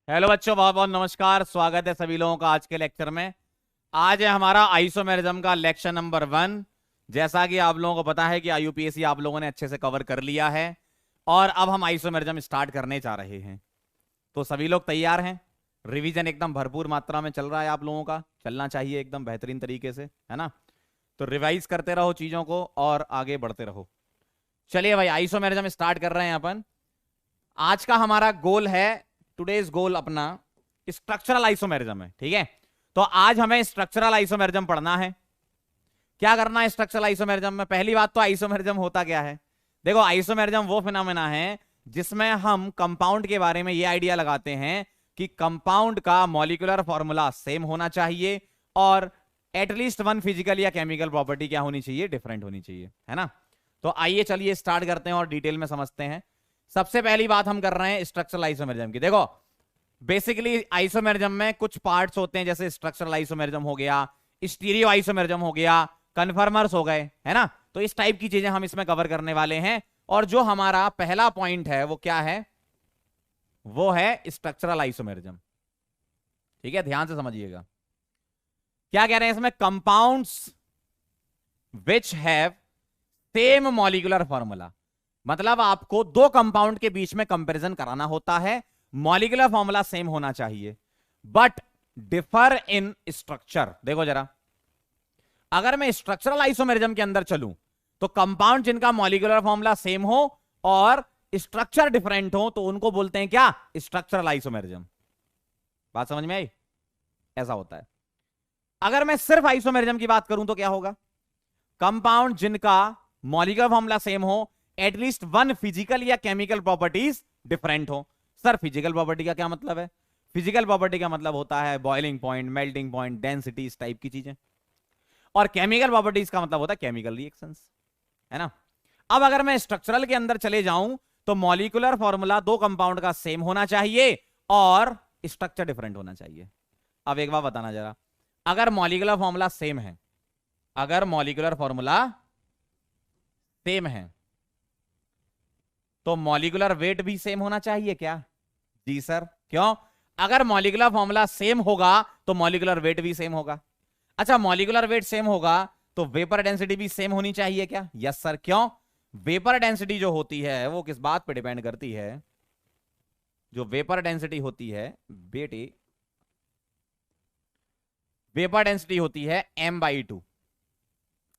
Hello बच्चों, बहुत बहुत नमस्कार। स्वागत है सभी लोगों का आज के लेक्चर में। आज है हमारा आइसोमेरिज्म का लेक्चर नंबर 1। जैसा कि आप लोगों को पता है कि आईयूपीएसी आप लोगों ने अच्छे से कवर कर लिया है और अब हम आइसोमेरिज्म स्टार्ट करने जा रहे हैं। तो सभी लोग तैयार हैं? रिवीजन एकदम भरपूर मात्रा में चल रहा है, आप लोगों का चलना चाहिए एकदम बेहतरीन तरीके से, है ना? तो रिवाइज करते रहो चीजों को और आगे बढ़ते रहो। चलिए भाई, आइसोमेरिज्म स्टार्ट कर रहे हैं अपन। आज का हमारा गोल है, टुडेज गोल अपना स्ट्रक्चरल आइसोमेरिज्म है, ठीक है? तो आज हमें स्ट्रक्चरल आइसोमेरिज्म पढ़ना है। क्या करना है स्ट्रक्चरल आइसोमेरिज्म में? पहली बात तो आइसोमेरिज्म होता क्या है। देखो, आइसोमेरिज्म वो फिनोमेना है जिसमें हम कंपाउंड के बारे में ये आइडिया लगाते हैं कि कंपाउंड का मॉलिक्यूलर फॉर्मूला सेम होना चाहिए और एटलीस्ट वन फिजिकल या केमिकल प्रॉपर्टी क्या होनी चाहिए, डिफरेंट होनी चाहिए, है ना? तो आइए चलिए स्टार्ट करते हैं और डिटेल में समझते हैं। सबसे पहली बात हम कर रहे हैं स्ट्रक्चरल आइसोमेरिज्म की। देखो, बेसिकली आइसोमेरिज्म में कुछ पार्ट्स होते हैं, जैसे स्ट्रक्चरल आइसोमेरिज्म हो गया, स्टीरियो आइसोमेरिज्म हो गया, कन्फर्मर्स हो गए, है ना? तो इस टाइप की चीजें हम इसमें कवर करने वाले हैं। और जो हमारा पहला पॉइंट है वो क्या है? वो है स्ट्रक्चरल आइसोमेरिज्म। ठीक है, ध्यान से समझिएगा। क्या कह रहे हैं इसमें? Compounds which have same molecular formula. मतलब आपको दो कंपाउंड के बीच में कंपैरिजन कराना होता है, मॉलिक्यूलर फॉर्मूला सेम होना चाहिए, बट डिफर इन स्ट्रक्चर। देखो जरा, अगर मैं स्ट्रक्चरल आइसोमेरिज्म के अंदर चलूं तो कंपाउंड जिनका मॉलिक्यूलर फॉर्मूला सेम हो और स्ट्रक्चर डिफरेंट हो तो उनको बोलते हैं क्या? Structural isomerism. बात समझ में आई? ऐसा होता है। अगर मैं सिर्फ आइसोमेरिज्म की बात करूं तो क्या होगा? कंपाउंड जिनका मॉलिक्यूलर फॉर्मूला सेम हो, एटलीस्ट वन फिजिकल या केमिकल प्रॉपर्टीज डिफरेंट हो। सर, फिजिकल प्रॉपर्टी का क्या मतलब है? फिजिकल प्रॉपर्टी का मतलब होता है boiling point, melting point, density, इस टाइप की चीजें। और केमिकल प्रॉपर्टीज का मतलब होता है केमिकल रिएक्शंस, है ना? अब अगर मैं स्ट्रक्चरल के अंदर चले जाऊं तो मॉलिक्यूलर फॉर्मूला दो कंपाउंड का सेम होना चाहिए और स्ट्रक्चर डिफरेंट होना चाहिए। अब एक बात बताना जरा, अगर मॉलिक्यूलर फॉर्मूला सेम है, अगर मॉलिक्यूलर फॉर्मूला सेम है तो मॉलिक्यूलर वेट भी सेम होना चाहिए क्या? जी सर। क्यों? अगर मॉलिक्यूलर फॉर्मूला सेम होगा तो मॉलिक्यूलर वेट भी सेम होगा। अच्छा, मॉलिक्यूलर वेट सेम होगा तो वेपर डेंसिटी भी सेम होनी चाहिए क्या? Yes sir. क्यों? वेपर डेंसिटी जो होती है वो किस बात पे डिपेंड करती है? जो वेपर डेंसिटी होती है बेटे, वेपर डेंसिटी होती है m/2,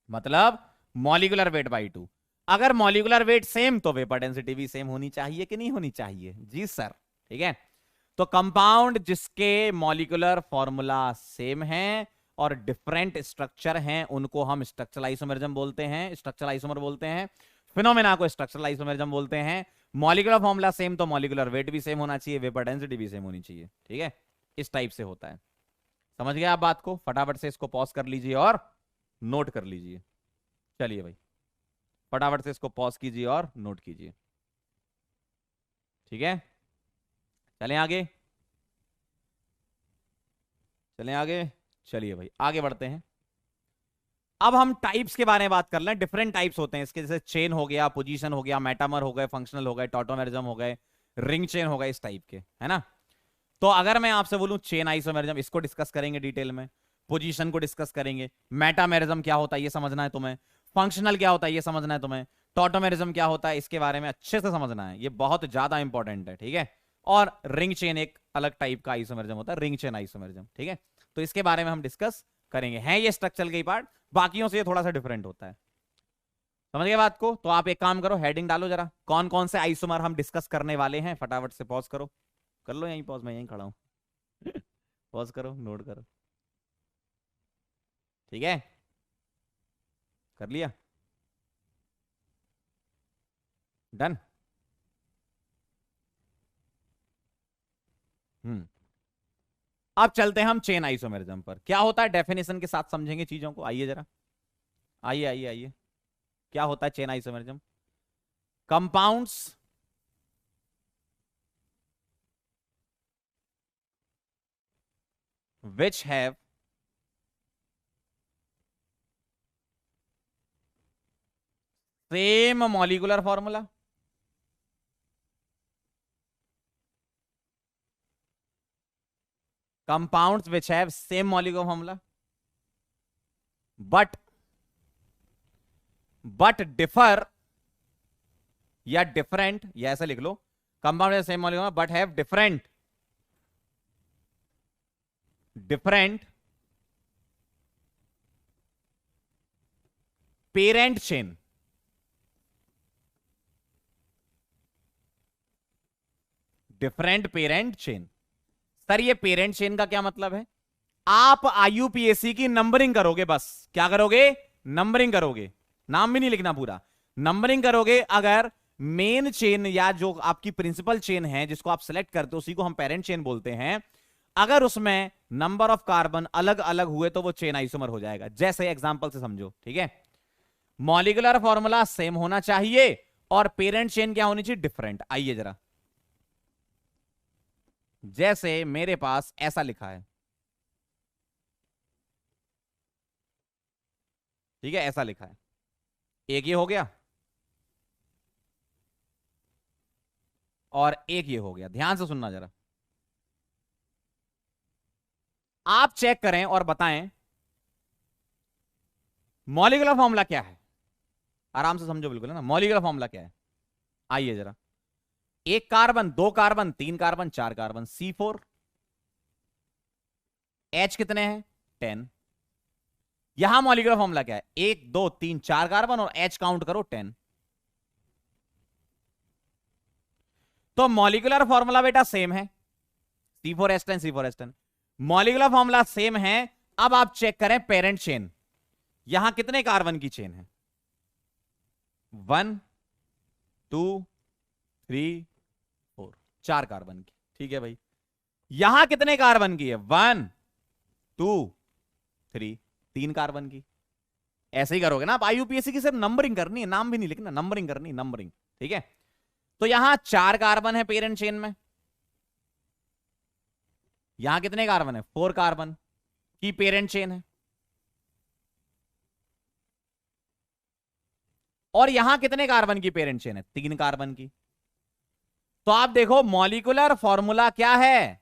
मतलब मॉलिक्यूलर वेट बाई 2। अगर मॉलिक्यूलर वेट सेम तो वेपर डेंसिटी भी सेम होनी चाहिए कि नहीं होनी चाहिए? जी सर। ठीक है, तो कंपाउंड जिसके मॉलिक्यूलर फॉर्मूला सेम है और डिफरेंट स्ट्रक्चर हैं उनको हम स्ट्रक्चरल आइसोमेरिज्म बोलते हैं, स्ट्रक्चरल आइसोमर बोलते हैं। फिनोमेना को स्ट्रक्चरल आइसोमेरिज्म बोलते हैं। मॉलिक्यूलर फॉर्मूला सेम तो मॉलिक्यूलर वेट भी सेम होना चाहिए, वेपर डेंसिटी भी सेम होनी चाहिए। ठीक है, इस टाइप से होता है। समझ गए आप बात को? फटाफट से इसको पॉज कर लीजिए और नोट कर लीजिए। चलिए भाई, फटाफट से इसको पॉज कीजिए और नोट कीजिए। ठीक है, चलें आगे, चलें आगे। चलिए भाई, आगे बढ़ते हैं। अब हम टाइप्स के बारे में बात कर लें। डिफरेंट टाइप्स होते हैं इसके, जैसे चेन हो गया, पोजीशन हो गया, मेटामर हो गए, फंक्शनल हो गए, टॉटोमेरिज्म हो गए, रिंग चेन हो गए, इस टाइप के, है ना? तो अगर मैं आपसे बोलूं चेन आइसोमेरिज्म, इसको डिस्कस करेंगे डिटेल में। पोजीशन को डिस्कस करेंगे। मेटामेरिज्म क्या होता है ये समझना है तुम्हें। फंक्शनल क्या होता है ये समझना है तुम्हें। टॉटोमेरिज्म क्या होता है इसके बारे में अच्छे से समझना है, ये बहुत ज्यादा इंपॉर्टेंट है। ठीक है, और रिंग चेन एक अलग टाइप का आइसोमेरिज्म होता है, रिंग चेन आइसोमेरिज्म। ठीक है, तो इसके बारे में हम डिस्कस करेंगे। हैं ये स्ट्रक्चरल के पार्ट, बाकियों से ये थोड़ा सा डिफरेंट होता है। समझ गए बात को? तो आप एक काम करो, हेडिंग डालो जरा, कौन कौन से आइसोमर हम डिस्कस करने वाले हैं। फटाफट से पॉज करो, कर लो यहीं पॉज, मैं यहीं खड़ा हूं। पॉज करो, नोट करो। ठीक है, कर लिया? डन। हम्म, अब चलते हैं हम चेन आइसोमेरिज्म पर। क्या होता है डेफिनेशन के साथ समझेंगे चीजों को। आइए जरा, आइए आइए आइए। क्या होता है chain isomerism? Compounds which have same molecular formula compounds which have same molecular formula but differ या डिफरेंट, या ऐसा लिख लो, compound with same molecular but have different parent chain. Different parent chain. Sir ये पेरेंट चेन का क्या मतलब है? आप आईयूपीएसी की नंबरिंग करोगे, बस क्या करोगे? नंबरिंग करोगे, नाम भी नहीं लिखना, पूरा नंबरिंग करोगे। अगर मेन चेन या जो आपकी प्रिंसिपल चेन है जिसको आप सिलेक्ट करते हो उसी को हम पेरेंट चेन बोलते हैं, अगर उसमें नंबर ऑफ कार्बन अलग अलग हुए तो वो चेन आइसोमर हो जाएगा। जैसे एग्जांपल से समझो, ठीक है? मॉलिक्यूलर फॉर्मूला सेम होना चाहिए और पेरेंट चेन क्या होनी चाहिए? डिफरेंट। आइए जरा, जैसे मेरे पास ऐसा लिखा है, ठीक है, ऐसा लिखा है, एक ये हो गया और एक ये हो गया। ध्यान से सुनना जरा, आप चेक करें और बताएं मॉलिक्यूलर फॉर्मूला क्या है। आराम से समझो बिल्कुल, है ना? मॉलिक्यूलर फॉर्मूला क्या है? आइए जरा, एक कार्बन, दो कार्बन, तीन कार्बन, चार कार्बन, C4। H कितने हैं? 10। यहां मॉलिक्यूलर फॉर्मूला क्या है? एक, दो, तीन, चार कार्बन और H काउंट करो 10। तो मॉलिक्यूलर फॉर्मूला बेटा सेम है, C4H10, C4H10। Molecular formula same है। अब आप चेक करें पेरेंट चेन, यहां कितने कार्बन की चेन है? 1 2 3 4, 4 कार्बन की। ठीक है भाई, यहां कितने कार्बन की है? 1 2 3, 3 कार्बन की। ऐसे ही करोगे ना आप। आईयूपीएससी की सिर्फ नंबरिंग करनी है, नाम भी नहीं लिखना, नंबरिंग करनी, नंबरिंग। ठीक है, तो यहां 4 कार्बन है पेरेंट चेन में, यहां कितने कार्बन है? 4 कार्बन की पेरेंट चेन है। और यहां कितने कार्बन की पेरेंट चेन है? 3 कार्बन की। तो आप देखो मॉलिक्यूलर फॉर्मूला क्या है?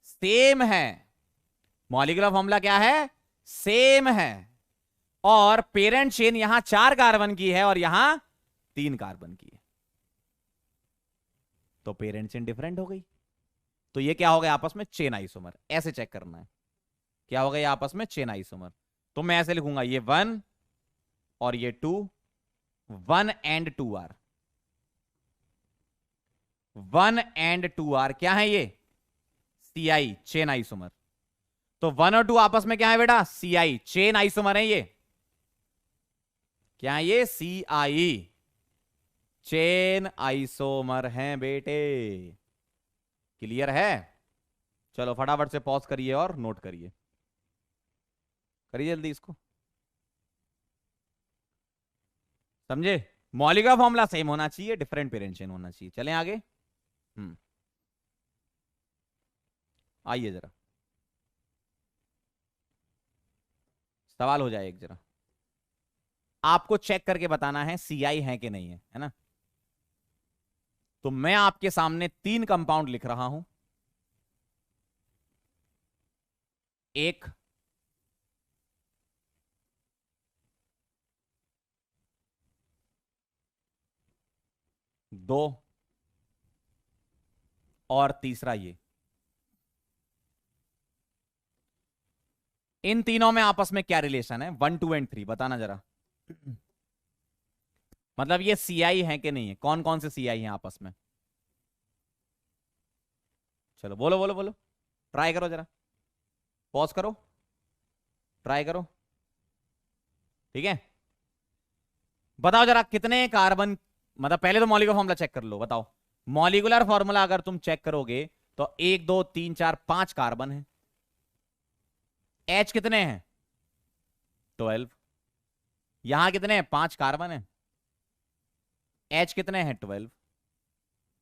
सेम है। मॉलिक्यूलर फॉर्मूला क्या है? सेम है। और पेरेंट चेन यहां 4 कार्बन की है और यहां 3 कार्बन की है, तो पेरेंट चेन डिफरेंट हो गई। तो ये क्या हो गया? आपस में चेन आइसोमर। ऐसे चेक करना है, क्या हो गया आपस में? Chain isomer. तो मैं ऐसे लिखूंगा, ये 1 और ये 2, 1 एंड 2 आर, 1 एंड 2 आर क्या है? ये CI, चेन आइसोमर। तो 1 और 2 आपस में क्या है बेटा? CI, चेन आइसोमर है। ये क्या है? ये CI, चेन आइसोमर हैं बेटे। क्लियर है? चलो फटाफट से पॉज करिए और नोट करिए, करिए जल्दी इसको। समझे? मॉलिक्यूलर फॉर्मूला सेम होना चाहिए, डिफरेंट पेरेंट चेन होना चाहिए। चलें आगे। आइए जरा, सवाल हो जाए एक जरा, आपको चेक करके बताना है CI है कि नहीं है ना? तो मैं आपके सामने 3 कंपाउंड लिख रहा हूं, एक, दो और तीसरा ये। इन तीनों में आपस में क्या रिलेशन है? 1 2 एंड 3, बताना जरा। मतलब ये CI है कि नहीं है? कौन कौन से CI हैं आपस में? चलो बोलो बोलो बोलो, ट्राई करो जरा, पॉज करो, ट्राई करो। ठीक है, बताओ जरा कितने कार्बन, मतलब पहले तो मॉलिक्यूलर फॉर्मूला चेक कर लो, बताओ। मॉलिक्यूलर फॉर्मूला अगर तुम चेक करोगे तो 1 2 3 4 5 कार्बन है। H कितने हैं? 12। यहां कितने हैं? 5 कार्बन है। H कितने हैं? 12।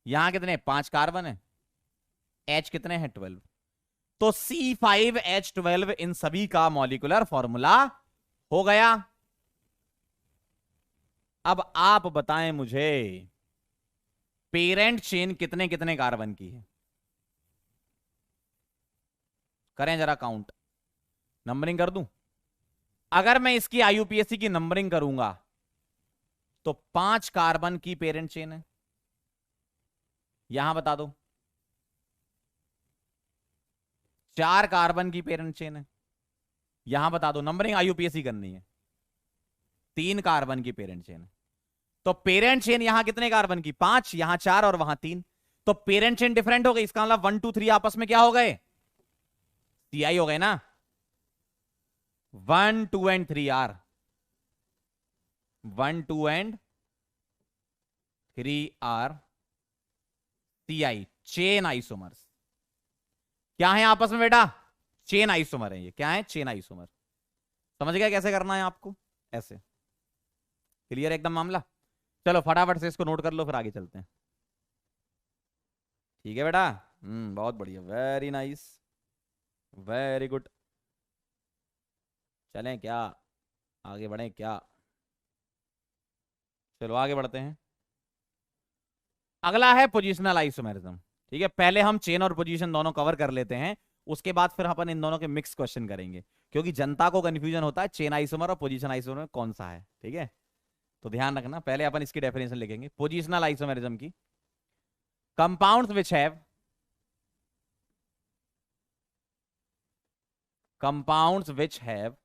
यहां कितने? 5 कार्बन है। H कितने हैं? 12। तो C5H12 इन सभी का मॉलिक्यूलर फॉर्मूला हो गया। अब आप बताएं मुझे पेरेंट चेन कितने कितने कार्बन की है? करें जरा काउंट, नंबरिंग कर दूं। अगर मैं इसकी आईयूपीएसी की नंबरिंग करूंगा तो 5 कार्बन की पेरेंट चेन है, यहां बता दो। 4 कार्बन की पेरेंट चेन है, यहां बता दो। नंबरिंग आईयूपीएसी करनी है। 3 कार्बन की पेरेंट चेन है, तो पेरेंट चेन यहां कितने कार्बन की? 5, यहां 4 और वहां 3। तो पेरेंट चेन डिफरेंट हो गई, इसका मतलब 1 2 3 आपस में क्या हो गए? सीआई हो गए ना। 1 2 and 3 are, 1 2 and 3 are CI, chain isomers. क्या है आपस में बेटा? चेन आइसोमर है। ये क्या है? Chain isomer. समझ गया कैसे करना है आपको? ऐसे। क्लियर एकदम मामला? चलो फटाफट से इसको नोट कर लो, फिर आगे चलते हैं। ठीक है बेटा? बहुत बढ़िया, वेरी नाइस, वेरी गुड। चलें क्या? आगे बढ़े क्या? चलो आगे बढ़ते हैं। अगला है पोजिशनल आइसोमेरिज्म। ठीक है, पहले हम चेन और पोजीशन दोनों कवर कर लेते हैं, उसके बाद फिर अपन इन दोनों के मिक्स क्वेश्चन करेंगे, क्योंकि जनता को कंफ्यूजन होता है चेन आइसोमर और पोजीशन आइसोमर कौन सा है। ठीक है, तो ध्यान रखना। पहले अपन इसकी डेफिनेशन लिखेंगे पोजिशनल आइसोमेरिज्म की। Compounds which have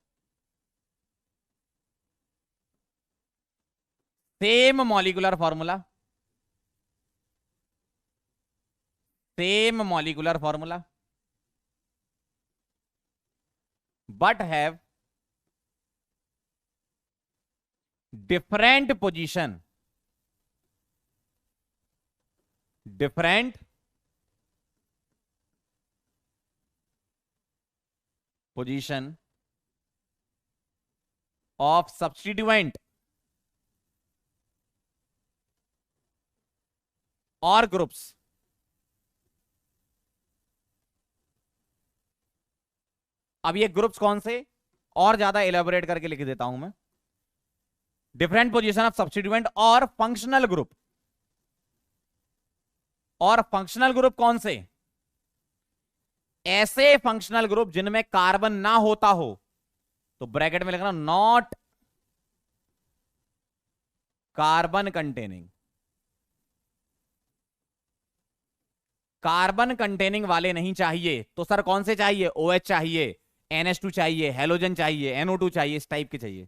same molecular formula, but have different position of substituent और ग्रुप्स। अब ये ग्रुप्स कौन से, और ज्यादा एलेबोरेट करके लिख देता हूं मैं। डिफरेंट पोजीशन ऑफ सब्स्टिट्यूएंट और फंक्शनल ग्रुप। और फंक्शनल ग्रुप कौन से? ऐसे फंक्शनल ग्रुप जिनमें कार्बन ना होता हो, तो ब्रैकेट में लिखना not carbon containing. Carbon containing वाले नहीं चाहिए, तो सर कौन से चाहिए? OH चाहिए, NH2 चाहिए, हेलोजन चाहिए, NO2 चाहिए, इस टाइप के चाहिए।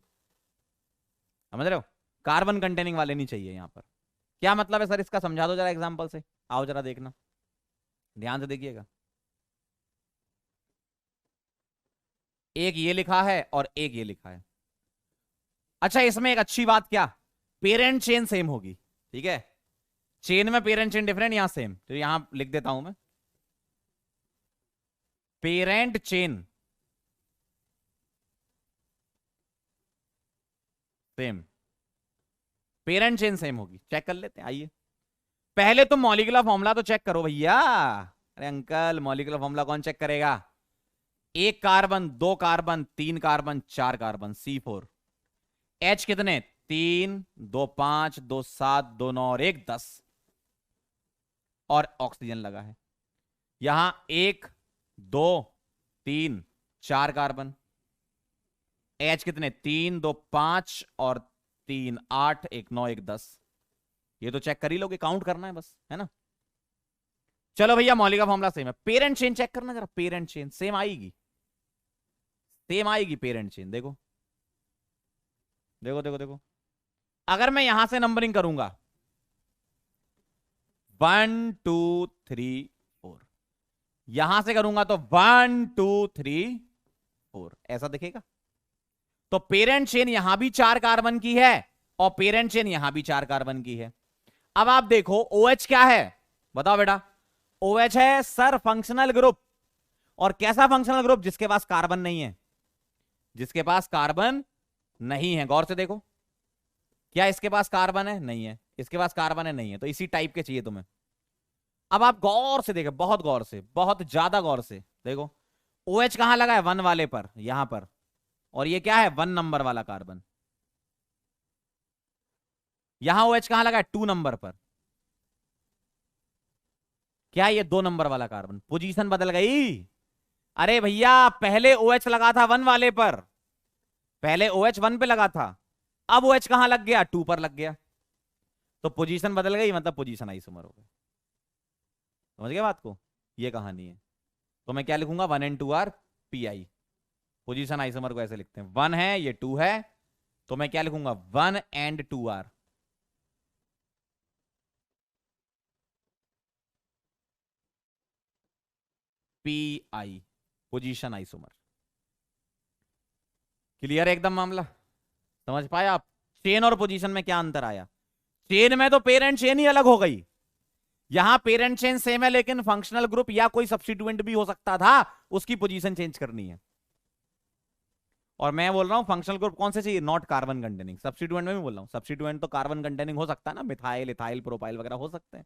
समझ रहे हो? कार्बन कंटेनिंग वाले नहीं चाहिए यहां पर। क्या मतलब है सर इसका? समझा दो जरा एग्जांपल से। आओ जरा देखना, ध्यान से देखिएगा। एक ये लिखा है और एक ये लिखा है। अच्छा, इसमें एक अच्छी बात क्या, पेरेंट चेन सेम होगी। ठीक है, चेन में पेरेंट चेन डिफरेंट, यहां सेम, तो यहां लिख देता हूं मैं parent chain same, parent chain same होगी। चेक कर लेते हैं, आइए। पहले तो मॉलिक्यूलर फॉर्मूला तो चेक करो भैया। अरे अंकल, मॉलिक्यूलर फॉर्मूला कौन चेक करेगा? 1 carbon, 2 carbon, 3 carbon, 4 carbon, C4। H कितने? 3, 2 5, 2 7, 2 9 और 1 10। और ऑक्सीजन लगा है यहां 1 2 3 4 कार्बन। H कितने? 3 2 5 और 3 8, 1 9, 1 10। ये तो चेक कर ही लोगे, काउंट करना है बस, है ना? चलो भैया, मॉलिक्यूलर फॉर्मूला सेम है। पेरेंट चेन चेक करना जरा, पेरेंट चेन सेम आएगी, सेम आएगी पेरेंट चेन। देखो देखो देखो देखो, अगर मैं यहां से नंबरिंग करूंगा 1 2 3 4, यहां से करूंगा तो 1 2 3 4, ऐसा दिखेगा। तो पेरेंट चेन यहां भी 4 कार्बन की है और पेरेंट चेन यहां भी 4 कार्बन की है। अब आप देखो OH क्या है, बताओ बेटा? OH है सर फंक्शनल ग्रुप। और कैसा फंक्शनल ग्रुप? जिसके पास कार्बन नहीं है, जिसके पास कार्बन नहीं है। गौर से देखो, क्या इसके पास कार्बन है? नहीं है। इसके पास कार्बन है? नहीं है। तो इसी टाइप के चाहिए तुम्हें। अब आप गौर से देखो, बहुत गौर से, बहुत ज्यादा गौर से देखो। OH कहां लगा है? 1 वाले पर, यहां पर। और ये क्या है? 1 नंबर वाला कार्बन। यहां OH कहां लगा है? 2 नंबर पर। क्या ये 2 नंबर वाला कार्बन? पोजीशन बदल गई। अरे भैया पहले OH लगा था 1 वाले पर, पहले OH 1 पे लगा था, अब OH कहां लग गया, 2 पर लग गया, तो पोजीशन बदल गई, मतलब पोजीशन आइसोमर हो गया। समझ गए बात को, ये कहानी है। तो मैं क्या लिखूंगा, 1 and 2 are PI। Position isomer को ऐसे लिखते हैं, 1 है ये 2 है, तो मैं क्या लिखूंगा, 1 and 2 are PI, position isomer. Clear है एकदम मामला, समझ पाए आप। चेन और पोजीशन में क्या अंतर आया, चेन में तो पेरेंट चेन ही अलग हो गई, यहां पेरेंट चेन सेम है लेकिन फंक्शनल ग्रुप या कोई सब्स्टिट्यूएंट भी हो सकता था, उसकी पोजीशन चेंज करनी है। और मैं बोल रहा हूं फंक्शनल ग्रुप कौन से चाहिए, नॉट कार्बन कंटेनिंग। सब्स्टिट्यूएंट में भी बोल रहा हूं, सब्स्टिट्यूएंट तो कार्बन कंटेनिंग हो सकता है ना, मिथाइल इथाइल प्रोपाइल वगैरह हो सकते हैं।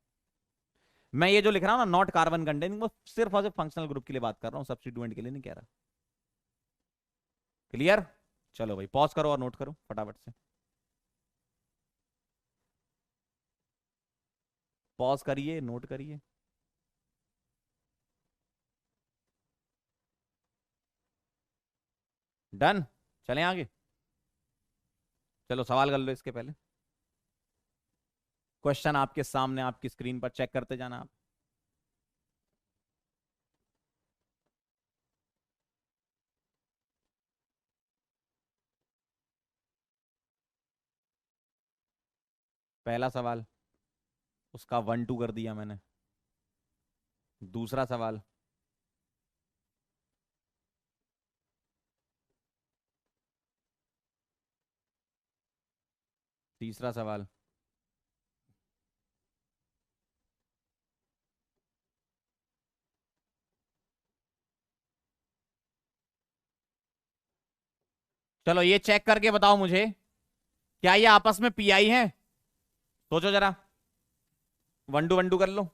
मैं ये जो लिख रहा हूं ना नॉट कार्बन कंटेनिंग, वो सिर्फ और सिर्फ फंक्शनल ग्रुप के लिए बात कर रहा हूं, सब्स्टिट्यूएंट के लिए नहीं कह रहा। क्लियर, चलो भाई पॉज करो और नोट करो फटाफट से, पॉज करिए नोट करिए। डन, चलें आगे। चलो सवाल कर लो इसके पहले, क्वेश्चन आपके सामने आपकी स्क्रीन पर, चेक करते जाना आप। पहला सवाल, उसका 1 2 कर दिया मैंने। दूसरा सवाल, तीसरा सवाल, चलो ये चेक करके बताओ मुझे, क्या ये आपस में PI है, सोचो जरा, 1 2 कर लो।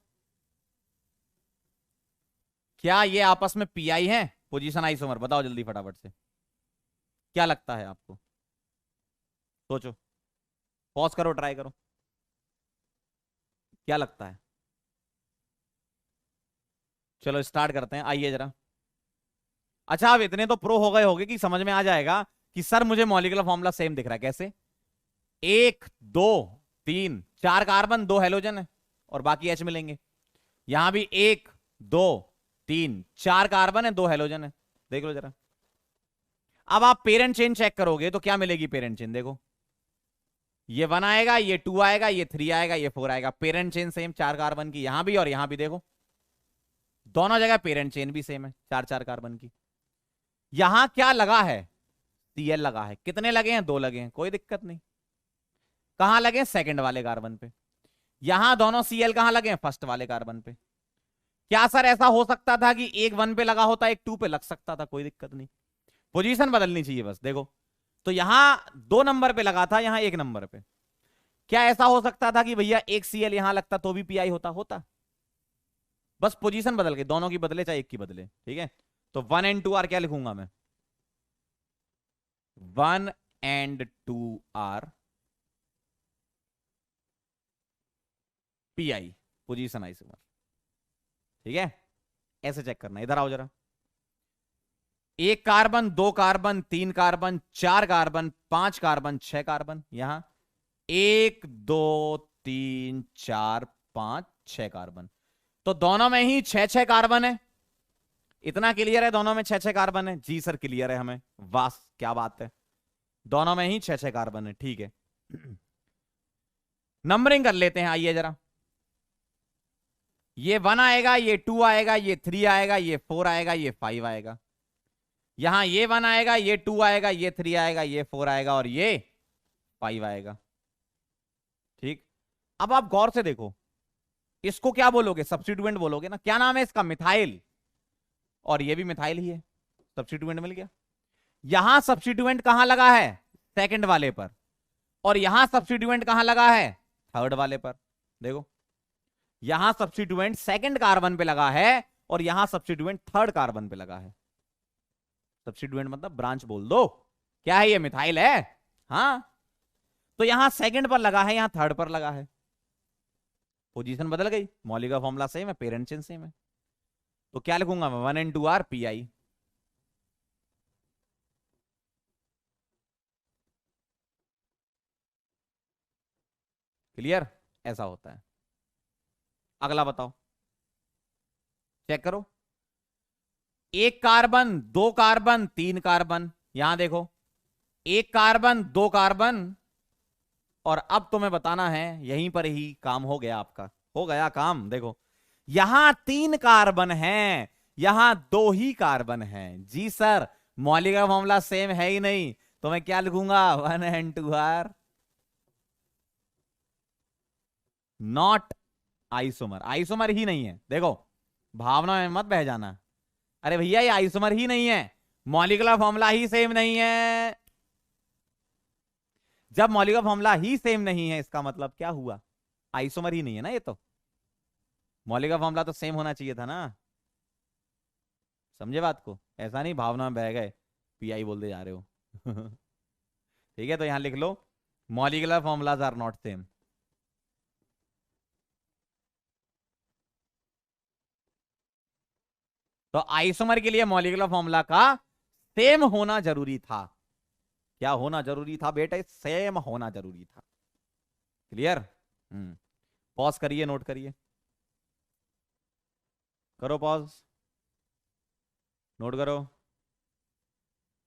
क्या ये आपस में PI है, पोजीशन आइसोमर, बताओ जल्दी फटाफट से, क्या लगता है आपको, सोचो, पॉज करो ट्राई करो, क्या लगता है। चलो स्टार्ट करते हैं, आइए जरा। अच्छा आप इतने तो प्रो हो गए होगे कि समझ में आ जाएगा कि सर मुझे मॉलिक्यूलर फॉर्मूला सेम दिख रहा है, कैसे, 1 2 3 4 कार्बन 2 हेलोजन है और बाकी H मिलेंगे। यहां भी 1 2 3 4 कार्बन है 2 हेलोजन है, देख लो जरा। अब आप पेरेंट चेन चेक करोगे तो क्या मिलेगी पेरेंट चेन, देखो ये 1 आएगा, ये 2 आएगा, ये 3 आएगा, ये 4 आएगा, पेरेंट चेन सेम 4 कार्बन की, यहां भी और यहां भी देखो, दोनों जगह पेरेंट चेन भी सेम है 4 4 कार्बन की। यहां क्या लगा है, Cl लगा है, कितने लगे हैं, 2 लगे हैं, कोई दिक्कत नहीं। कहां लगे, सेकंड वाले कार्बन पे। यहां दोनों Cl कहां लगे हैं, फर्स्ट वाले कार्बन पे। क्या सर ऐसा हो सकता था कि एक 1 पे लगा होता एक 2 पे लग सकता था, कोई दिक्कत नहीं, पोजीशन बदलनी चाहिए बस। देखो तो यहां 2 नंबर पे लगा था, यहां 1 नंबर पे। क्या ऐसा हो सकता था कि भैया एक Cl यहां लगता तो भी PI होता, होता, बस पोजीशन बदल गई, दोनों की बदले चाहे एक की बदले, ठीक है। तो 1 and 2 आर क्या लिखूंगा मैं, 1 and 2 are PI, position isomer, ठीक है। ऐसे चेक करना, इधर आओ जरा। 1 carbon 2 carbon 3 carbon 4 carbon 5 carbon 6 carbon, यहां 1 2 3 4 5 6 कार्बन, तो दोनों में ही 6 6 कार्बन है। इतना क्लियर है, दोनों में 6 6 कार्बन है, जी सर क्लियर है हमें, वाह क्या बात है, दोनों में ही 6 6 कार्बन है, ठीक है। नंबरिंग कर लेते हैं, आइए जरा। ये 1 आएगा, ये 2 आएगा, ये 3 आएगा, ये 4 आएगा, ये 5 आएगा। यहां ये 1 आएगा, ये 2 आएगा, ये 3 आएगा, ये 4 आएगा और ये 5 आएगा, ठीक। अब आप गौर से देखो, इसको क्या बोलोगे, सब्स्टिट्यूएंट बोलोगे ना, क्या नाम है इसका, मिथाइल, और ये भी मिथाइल ही है, सब्स्टिट्यूएंट मिल गया। यहां सब्स्टिट्यूएंट कहां लगा है, सेकंड वाले पर, और यहां सब्स्टिट्यूएंट कहां लगा है, थर्ड वाले पर। देखो यहां सब्स्टिट्यूएंट सेकंड कार्बन पे लगा है और यहां सब्स्टिट्यूएंट थर्ड कार्बन पे लगा है। सब्स्टिट्यूएंट मतलब ब्रांच बोल दो, क्या है ये, मिथाइल है, हाँ। तो यहां सेकंड पर लगा है, यहां थर्ड पर लगा है, पोजीशन बदल गई, मॉलिक्यूलर फॉर्मूला सेम है, पेरेंट चेन सेम है, तो क्या लिखूंगा मैं, 1 and 2 आर PI। क्लियर? ऐसा होता है। अगला बताओ, चेक करो। एक कार्बन, दो कार्बन, तीन कार्बन, यहां देखो, एक कार्बन, दो कार्बन, और अब तुम्हें बताना है, यहीं पर ही काम हो गया आपका, हो गया काम। देखो यहां तीन कार्बन हैं, यहां दो ही कार्बन हैं। जी सर, मौलिक फॉर्मूला सेम है ही नहीं, तो मैं क्या लिखूंगा, 1 and 2 are not isomer. Isomer ही नहीं है। देखो भावना में मत बह जाना, अरे भैया ये आइसोमर ही नहीं है, मॉलिक्यूलर फॉर्मूला ही सेम नहीं है। जब मॉलिक्यूलर फॉर्मूला ही सेम नहीं है, इसका मतलब क्या हुआ, आइसोमर ही नहीं है ना ये तो। मॉलिक्यूलर फॉर्मूला तो सेम होना चाहिए था ना। समझे बात को? ऐसा नहीं भावना में बह गए पीआई बोलते जा रहे हो। ठीक है, तो यहां लिख लो, molecular formulas are not same. तो आइसोमर के लिए मॉलिक्यूलर फॉर्मूला का सेम होना जरूरी था। क्या होना जरूरी था बेटे? सेम होना जरूरी था। क्लियर? पॉज करिए, नोट करिए, करो पॉज, नोट करो।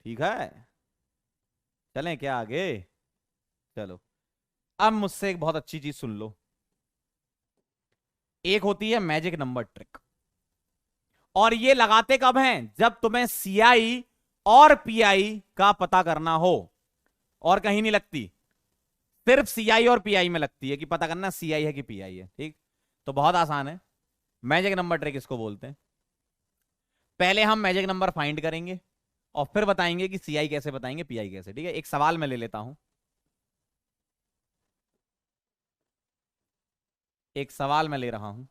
ठीक है, चलें क्या आगे? चलो, अब मुझसे एक बहुत अच्छी चीज सुन लो। एक होती है मैजिक नंबर ट्रिक, और ये लगाते कब हैं? जब तुम्हें सीआई और पीआई का पता करना हो, और कहीं नहीं लगती, सिर्फ सीआई और पीआई में लगती है, कि पता करना सीआई है कि पीआई है। ठीक, तो बहुत आसान है, मैजिक नंबर ट्रिक इसको बोलते हैं। पहले हम मैजिक नंबर फाइंड करेंगे, और फिर बताएंगे कि सीआई कैसे बताएंगे, पीआई कैसे। ठीक है, एक सवाल मैं ले लेता हूं, एक सवाल मैं ले रहा हूं।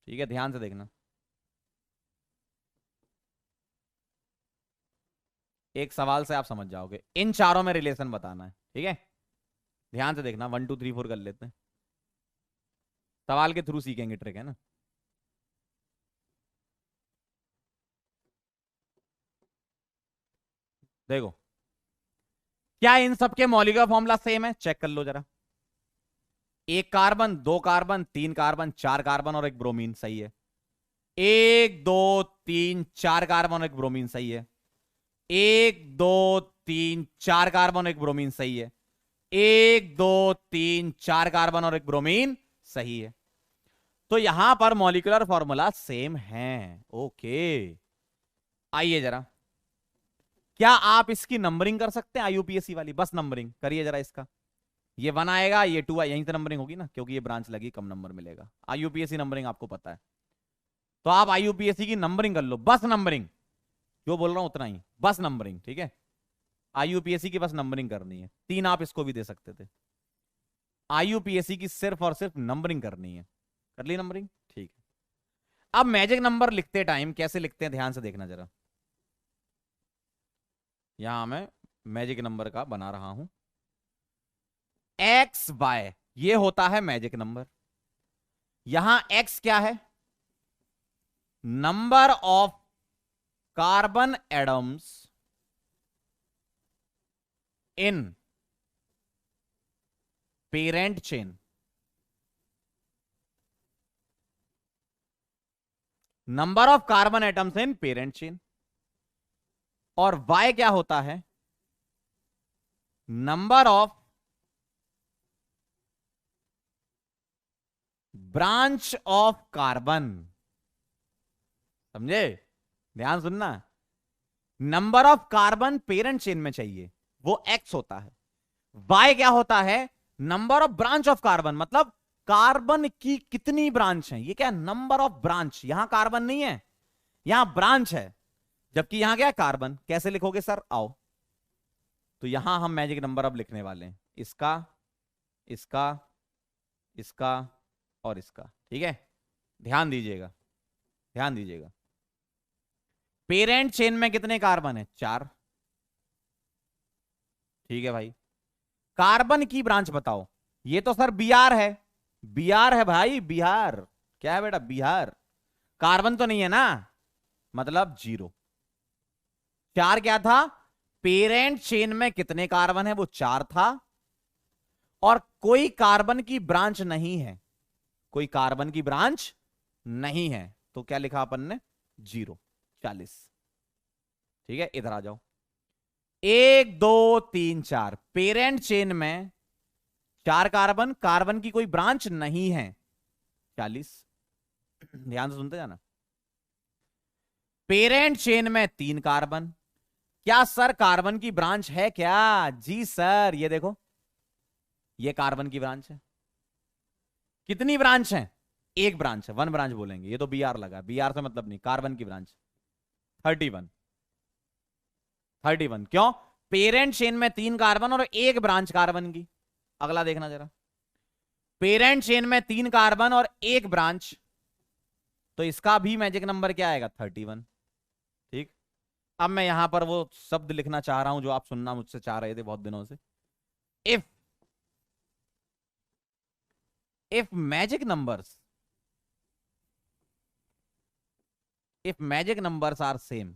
ठीक है, ध्यान से देखना। एक सवाल से आप समझ जाओगे, इन चारों में रिलेशन बताना है। ठीक है, ध्यान से देखना, 1 2 3 4 कर लेते हैं, सवाल के थ्रू सीखेंगे ट्रिक, है ना। देखो, क्या इन सबके मॉलिक्यूलर फॉर्मूला सेम है? चेक कर लो जरा। एक कार्बन, दो कार्बन, तीन कार्बन, चार कार्बन और एक ब्रोमीन, सही है। एक दो तीन चार कार्बन और एक ब्रोमीन, सही है। एक दो तीन चार कार्बन और एक ब्रोमीन, सही है। एक दो तीन चार कार्बन और एक ब्रोमीन, सही है। तो यहां पर मॉलिक्यूलर फॉर्मूला सेम है। ओके, आइए जरा, क्या आप इसकी नंबरिंग कर सकते हैं? आईयूपीएसी वाली बस नंबरिंग करिए जरा इसका। ये 1 आएगा, ये 2 यहीं से नंबरिंग होगी ना, क्योंकि ये ब्रांच लगी, कम नंबर मिलेगा। आईयूपीएसी नंबरिंग आपको पता है, तो आप आईयूपीएसी की नंबरिंग कर लो, बस नंबरिंग, जो बोल रहा हूं उतना ही, बस नंबरिंग। ठीक है, आईयूपीएसी की बस नंबरिंग करनी है। 3 आप इसको भी दे सकते थे, आईयूपीएसी की सिर्फ और सिर्फ नंबरिंग करनी है। कर ली नंबरिंग? ठीक है। अब मैजिक नंबर लिखते टाइम कैसे लिखते हैं, ध्यान से देखना जरा। यहां मैं मैजिक नंबर का बना रहा हूं, एक्स वाई, ये होता है मैजिक नंबर। यहां एक्स क्या है? Number of carbon atoms in parent chain, number of carbon atoms in parent chain. और वाई क्या होता है? Number of branch of carbon. समझे? ध्यान सुनना, number of carbon parent chain में चाहिए, वो एक्स होता है। वाई क्या होता है? Number of branch of carbon, मतलब कार्बन की कितनी ब्रांच है। ये क्या? Number of branch. यहां कार्बन नहीं है, यहां ब्रांच है, जबकि यहां क्या है? कार्बन। कैसे लिखोगे सर? आओ, तो यहां हम मैजिक नंबर अब लिखने वाले हैं, इसका, इसका, इसका और इसका। ठीक है, ध्यान दीजिएगा, ध्यान दीजिएगा। पेरेंट चेन में कितने कार्बन है? 4। ठीक है भाई, कार्बन की ब्रांच बताओ। ये तो सर बीआर है, बीआर है भाई, बिहार। क्या है बेटा? बिहार। कार्बन तो नहीं है ना, मतलब 0। 4 क्या था? पेरेंट चेन में कितने कार्बन है, वो 4 था, और कोई कार्बन की ब्रांच नहीं है, कोई कार्बन की ब्रांच नहीं है, तो क्या लिखा अपन ने, 0, 40। ठीक है, इधर आ जाओ। 1 2 3 4, पेरेंट चेन में 4 कार्बन, कार्बन की कोई ब्रांच नहीं है, 40। ध्यान से सुनते जाना। पेरेंट चेन में 3 कार्बन, क्या सर कार्बन की ब्रांच है क्या? जी सर, ये देखो, ये कार्बन की ब्रांच है। कितनी ब्रांच है? एक ब्रांच है, 1 ब्रांच बोलेंगे, ये तो बी आर लगा, बी आर से मतलब नहीं, कार्बन की ब्रांच 31। 31 क्यों? पेरेंट चेन में 3 कार्बन और एक ब्रांच कार्बन की। अगला देखना जरा, पेरेंट चेन में 3 कार्बन और एक ब्रांच, तो इसका भी मैजिक नंबर क्या आएगा, 31। ठीक, अब मैं यहां पर वो शब्द लिखना चाह रहा हूं जो आप सुनना मुझसे चाह रहे थे बहुत दिनों से। If if magic numbers if magic numbers are same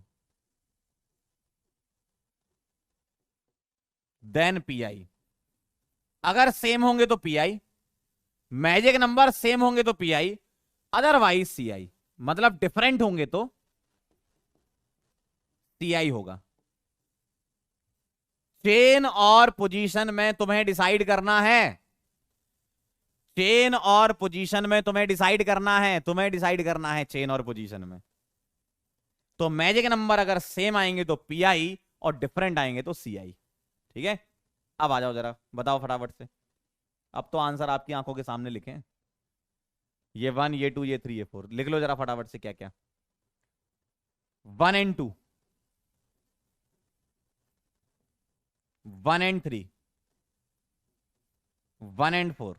then PI. अगर सेम होंगे तो पीआई, मैजिक नंबर सेम होंगे तो पीआई, अदरवाइज सीआई। मतलब डिफरेंट होंगे तो टीआई होगा। चेन और पोजीशन में तुम्हें डिसाइड करना है, चेन और पोजीशन में तुम्हें डिसाइड करना है, तुम्हें डिसाइड करना है चेन और पोजीशन में। तो मैजिक नंबर अगर सेम आएंगे तो पीआई और डिफरेंट आएंगे तो सीआई। ठीक है, अब आ जाओ जरा, बताओ फटाफट से। अब तो आंसर आपकी आंखों के सामने लिखे हैं, ये 1, ये 2, ये 3, ये 4, लिख लो जरा फटाफट से क्या क्या। 1 and 2, 1 and 3, 1 and 4,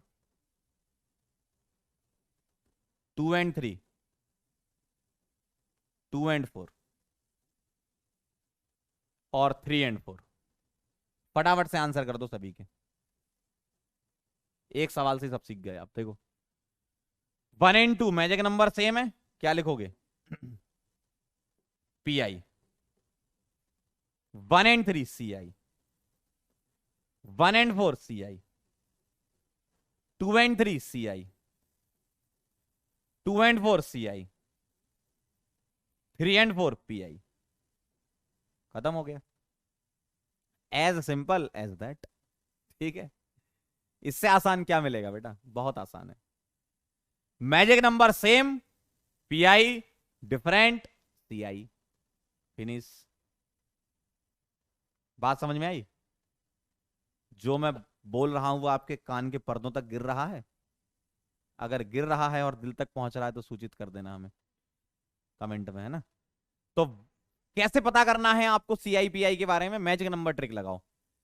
2 and 3, 2 and 4, और 3 and 4। फटाफट से आंसर कर दो सभी के, एक सवाल से सब सीख गए आप। देखो 1 and 2 मैजिक नंबर सेम है, क्या लिखोगे, P I. 1 and 3 C I, 1 and 4 C I, 2 and 3 C I, 2 and 4 C I, 3 and 4 P I. खत्म हो गया, एज सिंपल एज दैट। ठीक है, इससे आसान क्या मिलेगा बेटा, बहुत आसान है। Magic number same, pi, different, CI, finish. बात समझ में आई? जो मैं बोल रहा हूं वो आपके कान के पर्दों तक गिर रहा है? अगर गिर रहा है और दिल तक पहुंच रहा है तो सूचित कर देना हमें कमेंट में, है ना। तो कैसे पता करना है आपको सीआईपीआई के बारे में, मैजिक नंबर ट्रिक लगाओ।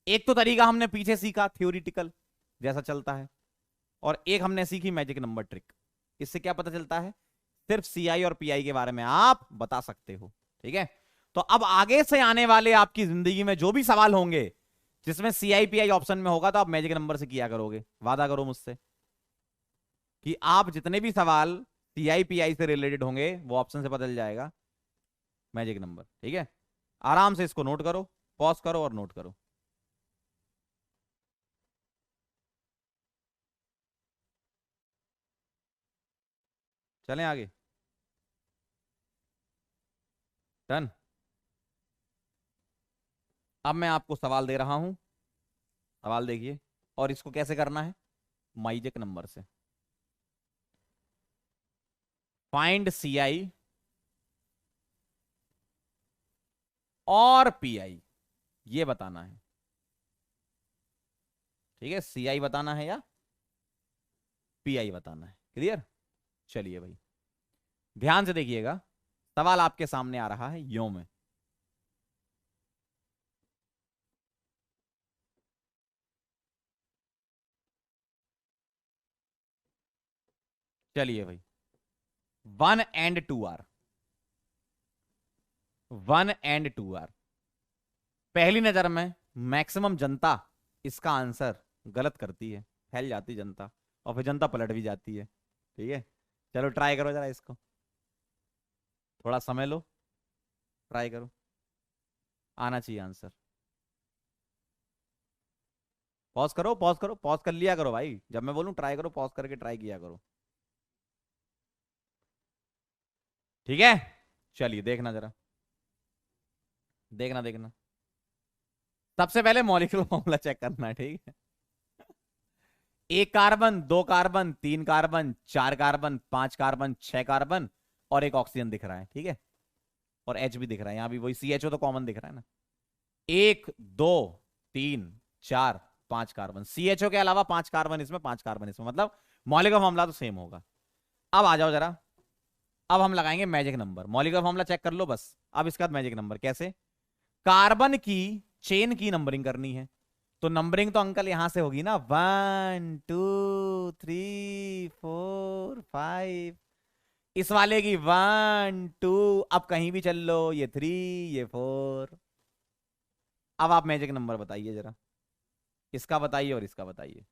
एक तो तरीका हमने पीछे सीखा थियोरिटिकल जैसा चलता है, और एक हमने सीखी मैजिक नंबर ट्रिक। इससे क्या पता चलता है, सिर्फ सीआई और पीआई के बारे में आप बता सकते हो। ठीक है, तो अब आगे से आने वाले आपकी जिंदगी में जो भी सवाल होंगे जिसमें सीआईपीआई ऑप्शन में होगा, तो आप मैजिक नंबर से किया करोगे। वादा करो मुझसे कि आप जितने भी सवाल सीआईपीआई से रिलेटेड होंगे वो ऑप्शन से बदल जाएगा मैजिक नंबर। ठीक है, आराम से इसको नोट करो, पॉज करो और नोट करो। चलें आगे, डन। अब मैं आपको सवाल दे रहा हूं, सवाल देखिए, और इसको कैसे करना है, मैजिक नंबर से। फाइंड सीआई और पीआई, ये बताना है। ठीक है, सीआई बताना है या पीआई बताना है, क्लियर? चलिए भाई, ध्यान से देखिएगा, सवाल आपके सामने आ रहा है यो में। चलिए भाई, 1 and 2 आर, 1 and 2 आर। पहली नजर में मैक्सिमम जनता इसका आंसर गलत करती है, फैल जाती जनता, और फिर जनता पलट भी जाती है। ठीक है, चलो ट्राई करो जरा इसको, थोड़ा समय लो, ट्राई करो, आना चाहिए आंसर। पॉज करो, पॉज करो, पॉज कर लिया करो भाई, जब मैं बोलूं ट्राई करो, पॉज करके ट्राई किया करो। ठीक है, चलिए देखना जरा, देखना देखना। सबसे पहले मॉलिक्यूलर फॉर्मूला चेक करना है, ठीक है। एक कार्बन, दो कार्बन, तीन कार्बन, चार कार्बन, पांच कार्बन, छह कार्बन और एक ऑक्सीजन दिख रहा है, ठीक है। और एच भी दिख रहा है, यहां भी वही CHO तो कॉमन दिख रहा है ना। एक, दो, तीन, चार, पांच कार्बन, CHO के अलावा पांच कार्बन इसमें, पांच कार्बन इसमें, मतलब मॉलिक्यूलर फॉर्मूला तो सेम होगा। अब आ जाओ जरा, अब हम लगाएंगे magic number. Molecular formula check कर लो बस, अब इसके बाद मैजिक नंबर कैसे। कार्बन की चेन की नंबरिंग करनी है, तो नंबरिंग तो अंकल यहां से होगी ना, 1 2 3 4 5। इस वाले की 1 2, अब कहीं भी चल लो, ये 3, ये 4। अब आप मैजिक नंबर बताइए जरा, इसका बताइए और इसका बताइए।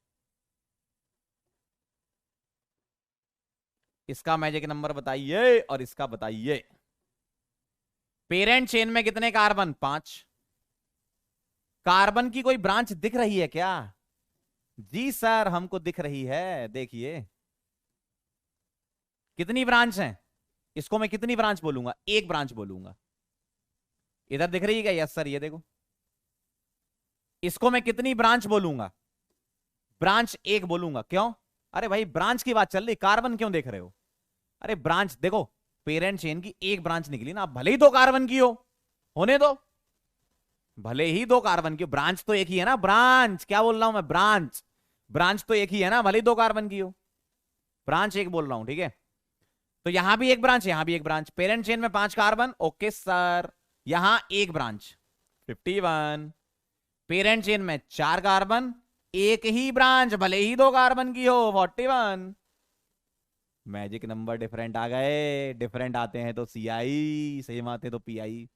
इसका मैजिक नंबर बताइए और इसका बताइए। पेरेंट चेन में कितने कार्बन? 5। कार्बन की कोई ब्रांच दिख रही है क्या? जी सर, हमको दिख रही है, देखिए कितनी ब्रांच है। इसको मैं कितनी ब्रांच बोलूंगा? एक ब्रांच बोलूंगा। इधर दिख रही है क्या? यस सर, ये देखो। इसको मैं कितनी ब्रांच बोलूंगा? ब्रांच एक बोलूंगा। क्यों? अरे भाई ब्रांच की बात चल रही, कार्बन क्यों देख रहे हो? अरे ब्रांच देखो, पेरेंट चेन की एक ब्रांच निकली ना, भले ही दो कार्बन की हो, होने दो, भले ही दो कार्बन की, ब्रांच तो एक ही है ना। ब्रांच क्या बोल रहा हूं मैं? ब्रांच, ब्रांच तो एक ही है ना, भले ही दो कार्बन की हो। ब्रांच एक बोल रहा हूं, ठीक है। तो यहां भी एक ब्रांच, यहां भी एक ब्रांच। पेरेंट चेन में 5 कार्बन, ओके सर। यहां एक ब्रांच, 51। पेरेंट चेन में 4 कार्बन, एक ही ब्रांच, भले ही दो कार्बन की हो, 41। मैजिक नंबर डिफरेंट आ गए। डिफरेंट आते हैं तो CI, सेम आते हैं तो PI,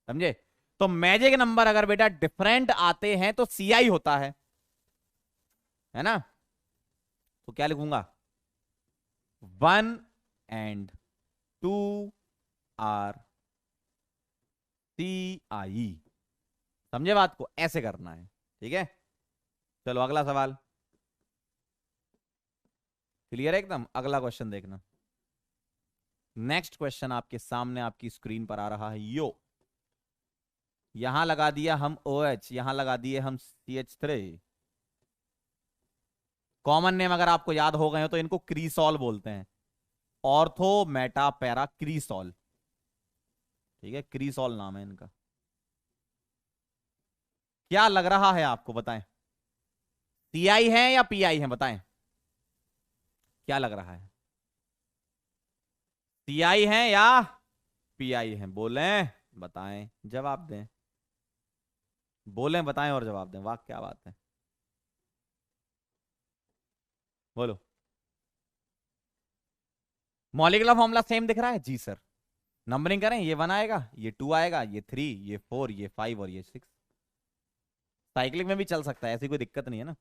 समझे। तो मैजिक नंबर अगर बेटा डिफरेंट आते हैं तो CI होता है ना। तो क्या लिखूंगा? 1 और 2 आर CI। समझे बात को? ऐसे करना है, ठीक है। चलो अगला सवाल। क्लियर है एकदम? अगला क्वेश्चन देखना। नेक्स्ट क्वेश्चन आपके सामने आपकी स्क्रीन पर आ रहा है, यो। यहां लगा दिया हम OH, यहां लगा दिए हम CH3। कॉमन नेम अगर आपको याद हो गए हो तो इनको क्रीसॉल बोलते हैं, ऑर्थो मेटा पैरा क्रीसॉल, ठीक है। क्रीसॉल नाम है इनका। क्या लग रहा है आपको, बताएं। CI है या PI है, बताएं क्या लग रहा है। CI है या PI है, बोलें, बताएं, जवाब दें। बोलें, बताएं और जवाब दें। वाह क्या बात है, बोलो। मॉलिक्यूलर फॉर्मूला सेम दिख रहा है जी सर। नंबरिंग करें, ये 1 आएगा, ये 2 आएगा, ये 3, ये 4, ये 5 और ये 6। साइक्लिक में भी चल सकता है, ऐसी कोई दिक्कत नहीं है ना।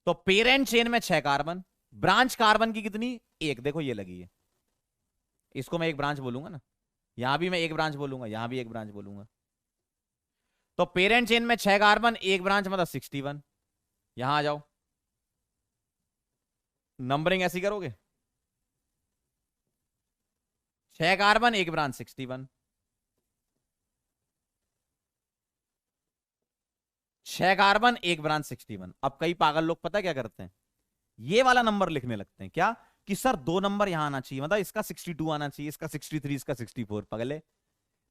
तो पेरेंट चेन में 6 कार्बन, ब्रांच कार्बन की कितनी? एक, देखो ये लगी है, इसको मैं एक ब्रांच बोलूंगा ना। यहां भी मैं एक ब्रांच बोलूंगा, यहां भी एक ब्रांच बोलूंगा। तो पेरेंट चेन में 6 कार्बन, एक ब्रांच, मतलब 61। यहां आ जाओ, नंबरिंग ऐसी करोगे, 6 कार्बन एक ब्रांच, 61। 6 कार्बन एक ब्रांच, 61। अब कई पागल लोग पता क्या करते हैं, ये वाला नंबर लिखने लगते हैं, क्या कि सर 2 नंबर यहां आना चाहिए, मतलब इसका 62 आना चाहिए, इसका 63, इसका 64। पगले,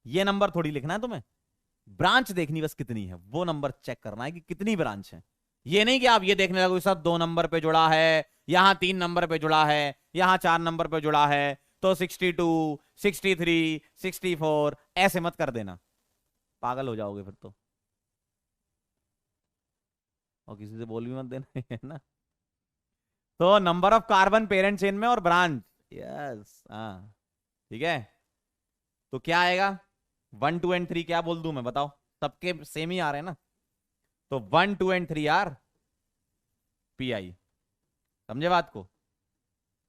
ये नंबर थोड़ी लिखना है तुम्हें, ब्रांच देखनी बस कितनी है, वो नंबर चेक करना है कि कितनी ब्रांच है। ये नहीं कि आप ये देखने लगो सर 2 नंबर पे जुड़ा है, यहां 3 नंबर पे जुड़ा है, यहां 4 नंबर पे जुड़ा है, तो 62, 63, 64 ऐसे मत कर देना, पागल हो जाओगे फिर तो। और किसी से बोल भी मत देना है ना। तो number of carbon parent chain में और ब्रांच, यस हाँ, ठीक है। तो क्या आएगा? 1 2 एंड 3 क्या बोल दूं मैं, बताओ। सबके सेम ही आ रहे हैं ना। तो 1 2 एंड 3 आर PI, समझे बात को।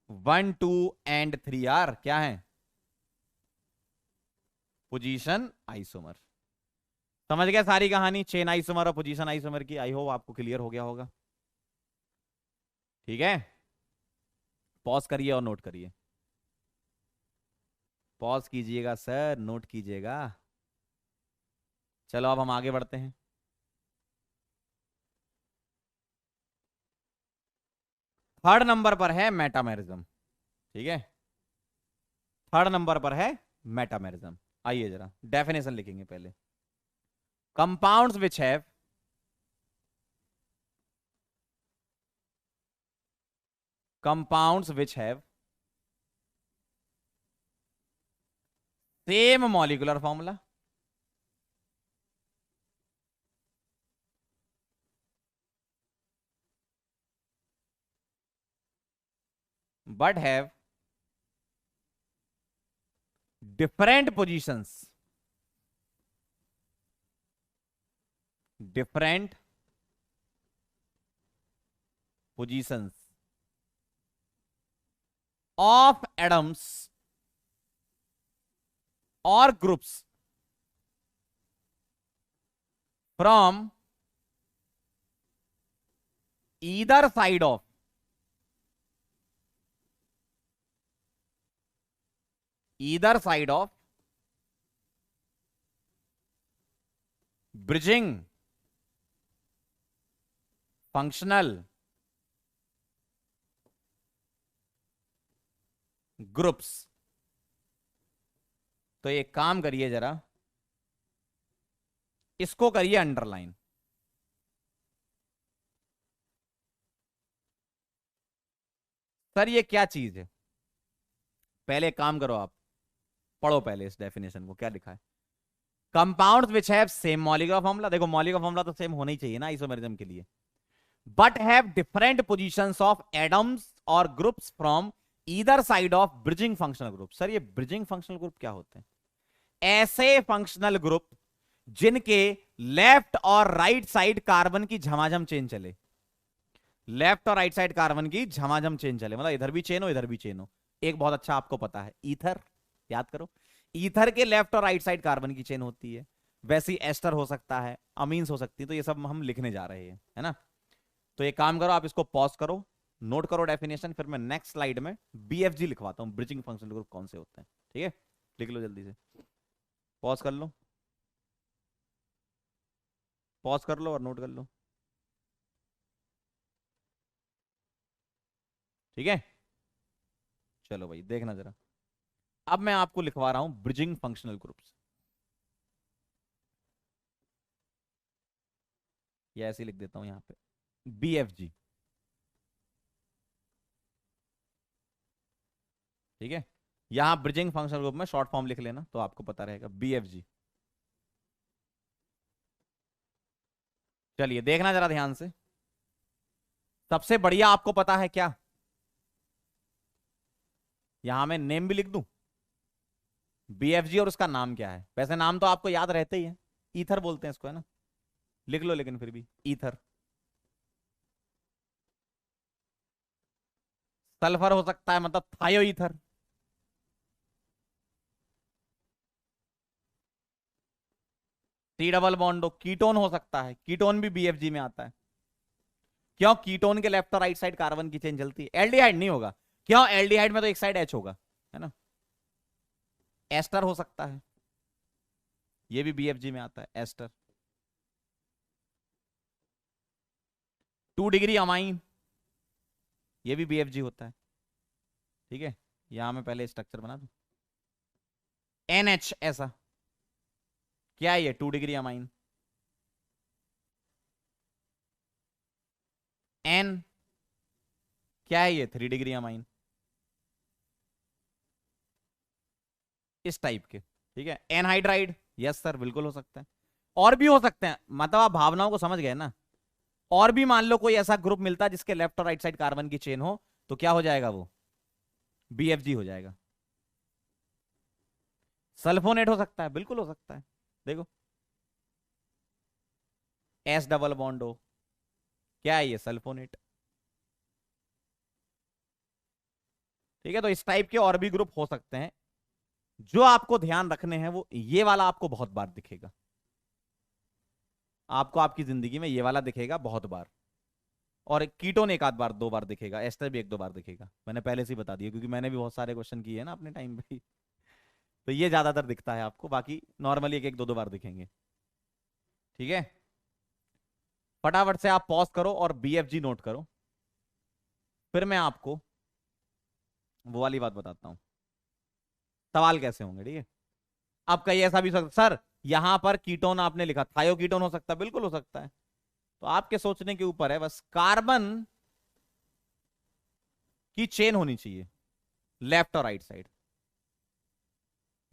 1 2 एंड 3 आर क्या है? Position isomer. समझ गए सारी कहानी चेन आइसोमर और पोजीशन आइसोमर की? आई होप आपको क्लियर हो गया होगा। ठीक है, पॉज करिए और नोट करिए। पॉज कीजिएगा सर, नोट कीजिएगा। चलो अब हम आगे बढ़ते हैं। थर्ड नंबर पर है मेटामेरिज्म। ठीक है, थर्ड नंबर पर है मेटामेरिज्म। आइए जरा डेफिनेशन लिखेंगे पहले। Compounds which have compounds which have same molecular formula but have different positions, different positions of atoms or groups from either side of bridging functional groups. तो एक काम करिए जरा, इसको करिए अंडरलाइन। सर ये क्या चीज है? पहले एक काम करो, आप पढ़ो पहले इस डेफिनेशन को, क्या लिखा है। Compounds which have same molecular formula, देखो मॉलिक्यूलर फॉर्मूला तो सेम होना ही चाहिए ना आइसोमेरिज्म के लिए, but have different positions of atoms और groups from either side of bridging functional group. Sir ये ब्रिजिंग फंक्शनल ग्रुप क्या होते हैं? ऐसे फंक्शनल ग्रुप जिनके लेफ्ट और राइट साइड कार्बन की झमाझम चेन चले। लेफ्ट और राइट साइड कार्बन की झमाझम चेन चले, मतलब इधर भी चेन हो इधर भी चेन हो। एक बहुत अच्छा आपको पता है ईथर, याद करो, ईथर के लेफ्ट और राइट साइड कार्बन की चेन होती है। वैसी एस्टर हो सकता है, अमीन्स हो सकती है। तो ये सब हम लिखने जा रहे हैं, है ना। तो एक काम करो, आप इसको पॉज करो, नोट करो डेफिनेशन, फिर मैं नेक्स्ट स्लाइड में बीएफजी लिखवाता हूं, ब्रिजिंग फंक्शनल ग्रुप कौन से होते हैं। ठीक है, लिख लो जल्दी से, पॉज कर लो, पॉज कर लो और नोट कर लो। ठीक है, चलो भाई देखना जरा। अब मैं आपको लिखवा रहा हूं ब्रिजिंग फंक्शनल ग्रुप्स, या ऐसे लिख देता हूं यहां पे बीएफजी। ठीक है, यहां ब्रिजिंग फंक्शनल ग्रुप में शॉर्ट फॉर्म लिख लेना तो आपको पता रहेगा बीएफजी। चलिए देखना जरा ध्यान से। सबसे बढ़िया आपको पता है क्या, यहां मैं नेम भी लिख दूं बीएफजी, और उसका नाम क्या है? वैसे नाम तो आपको याद रहते ही है, ईथर बोलते हैं इसको, है ना। लिख लो लेकिन फिर भी ईथर। सल्फर हो सकता है, मतलब थायो ईथर। टी डबल बॉन्ड हो, कीटोन हो सकता है, कीटोन भी बीएफजी में आता है। क्यों? कीटोन के लेफ्ट और राइट साइड कार्बन की चेन चलती है। एल्डिहाइड नहीं होगा, क्यों? एल्डिहाइड में तो एक साइड एच होगा, है ना। एस्टर हो सकता है, ये भी बीएफजी में आता है, एस्टर। 2 डिग्री अमाइन, ये भी बीएफजी होता है। ठीक है, यहां मैं पहले स्ट्रक्चर बना दूं, एनएच ऐसा, क्या है ये? 2 डिग्री अमाइन। एन, क्या है ये? 3 डिग्री अमाइन। इस टाइप के। ठीक है, एनहाइड्राइड, यस सर बिल्कुल हो सकता है। और भी हो सकते हैं, मतलब आप भावनाओं को समझ गए ना। और भी मान लो कोई ऐसा ग्रुप मिलता है जिसके लेफ्ट और राइट साइड कार्बन की चेन हो, तो क्या हो जाएगा वो? बीएफजी हो जाएगा। सल्फोनेट हो सकता है, बिल्कुल हो सकता है। देखो एस डबल बॉन्ड हो, क्या है ये? सल्फोनेट। ठीक है, तो इस टाइप के और भी ग्रुप हो सकते हैं। जो आपको ध्यान रखने हैं वो ये वाला आपको बहुत बार दिखेगा, आपको आपकी जिंदगी में ये वाला दिखेगा बहुत बार, और कीटोन एक आध बार, दो बार दिखेगा, एस्टर भी एक दो बार दिखेगा। मैंने पहले से ही बता दिया क्योंकि मैंने भी बहुत सारे क्वेश्चन किए हैं ना अपने टाइम पे। तो ये ज्यादातर दिखता है आपको, बाकी नॉर्मली एक एक दो दो बार दिखेंगे। ठीक है, फटाफट से आप पॉज करो और बीएफजी नोट करो, फिर मैं आपको वो वाली बात बताता हूं सवाल कैसे होंगे। ठीक है, अब कहीं ऐसा भी हो सकता सर यहां पर कीटोन आपने लिखा, थायो कीटोन हो सकता है, बिल्कुल हो सकता है। तो आपके सोचने के ऊपर है, बस कार्बन की चेन होनी चाहिए लेफ्ट और राइट साइड,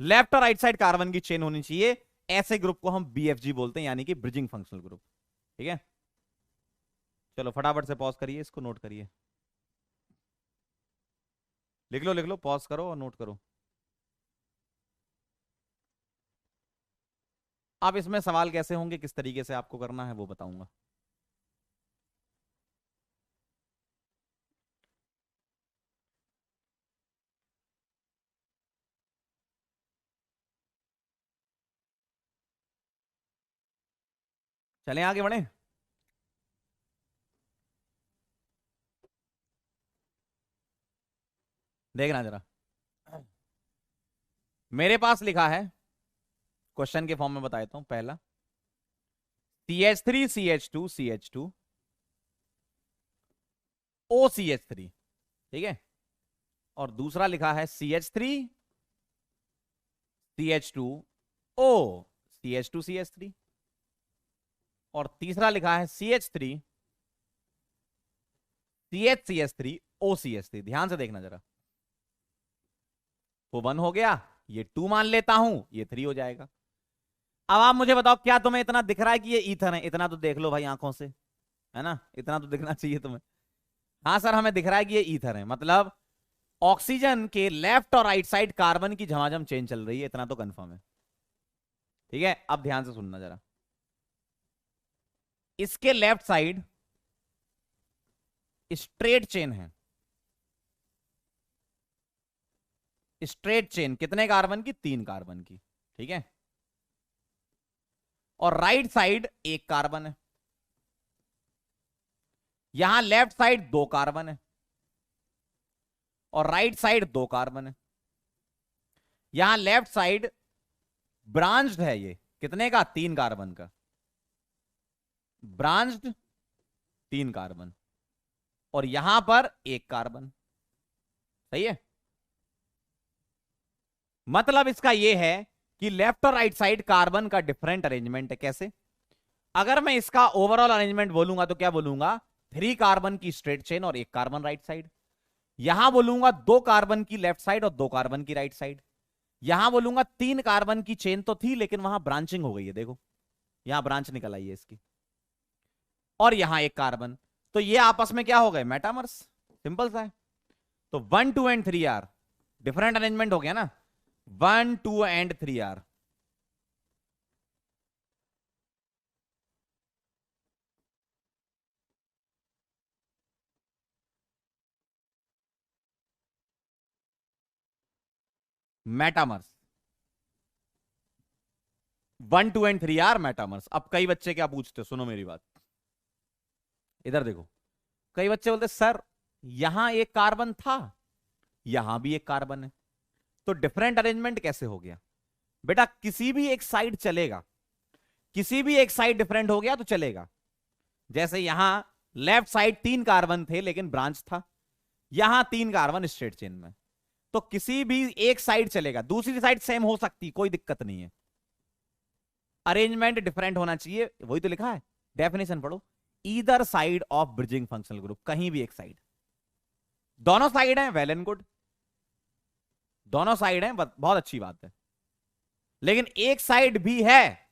लेफ्ट और राइट साइड कार्बन की चेन होनी चाहिए। ऐसे ग्रुप को हम बीएफजी बोलते हैं, यानी कि ब्रिजिंग फंक्शनल ग्रुप। ठीक है, चलो फटाफट से पॉज करिए, इसको नोट करिए, लिख लो, पॉज करो और नोट करो। अब इसमें सवाल कैसे होंगे, किस तरीके से आपको करना है वो बताऊंगा। चलें आगे बढ़े। देखना जरा, मेरे पास लिखा है, क्वेश्चन के फॉर्म में बता देता हूं। पहला CH3 CH2 CH2 OCH3, ठीक है। और दूसरा लिखा है CH3 CH2 O CH2 CH3। और तीसरा लिखा है CH3 CH3 OCH3। ध्यान से देखना जरा, वो 1 हो गया, ये 2 मान लेता हूं, ये 3 हो जाएगा। अब आप मुझे बताओ, क्या तुम्हें इतना दिख रहा है कि ये ईथर है? इतना तो देख लो भाई आंखों से, है ना, इतना तो दिखना चाहिए तुम्हें। हाँ सर, हमें दिख रहा है कि ये ईथर है, मतलब ऑक्सीजन के लेफ्ट और राइट साइड कार्बन की झमाझम चेन चल रही है, इतना तो कंफर्म है। ठीक है, अब ध्यान से सुनना जरा, इसके लेफ्ट साइड स्ट्रेट चेन है, स्ट्रेट चेन कितने कार्बन की? 3 कार्बन की। ठीक है, और राइट साइड 1 कार्बन है। यहां लेफ्ट साइड 2 कार्बन है, और राइट साइड 2 कार्बन है। यहां लेफ्ट साइड ब्रांच्ड है, ये कितने का? 3 कार्बन का, ब्रांच्ड 3 कार्बन, और यहां पर 1 कार्बन। सही है, मतलब इसका यह है कि लेफ्ट और राइट साइड कार्बन का डिफरेंट अरेंजमेंट है। कैसे? अगर मैं इसका ओवरऑल अरेंजमेंट बोलूंगा तो क्या बोलूंगा? 3 कार्बन की स्ट्रेट चेन और 1 कार्बन राइट साइड। यहां बोलूंगा 2 कार्बन की लेफ्ट साइड और 2 कार्बन की राइट साइड। यहां बोलूंगा 3 कार्बन की चेन तो थी, लेकिन वहां ब्रांचिंग हो गई है, देखो यहां ब्रांच निकल आई है इसकी, और यहां 1 कार्बन। तो ये आपस में क्या हो गए? मेटामर्स। सिंपल सा है। तो 1 2 एंड 3 आर डिफरेंट अरेंजमेंट हो गया ना, 1 2 and 3 are. Metamers 1 2 and 3 are metamers. अब कई बच्चे क्या पूछते, सुनो मेरी बात, इधर देखो। कई बच्चे बोलते सर यहां 1 कार्बन था, यहां भी 1 कार्बन है, तो डिफरेंट अरेंजमेंट कैसे हो गया? बेटा किसी भी एक साइड चलेगा, किसी भी एक साइड डिफरेंट हो गया तो चलेगा। जैसे यहां लेफ्ट साइड 3 कार्बन थे लेकिन ब्रांच था, यहां 3 कार्बन स्ट्रेट चेन में, तो किसी भी एक साइड चलेगा, दूसरी साइड सेम हो सकती, कोई दिक्कत नहीं है। अरेंजमेंट डिफरेंट होना चाहिए, वही तो लिखा है, डेफिनेशन पढ़ो। Either side of bridging functional group, कहीं भी एक साइड। दोनों साइड है, वेल एंड गुड, दोनों साइड है, बहुत अच्छी बात है। लेकिन एक साइड भी है,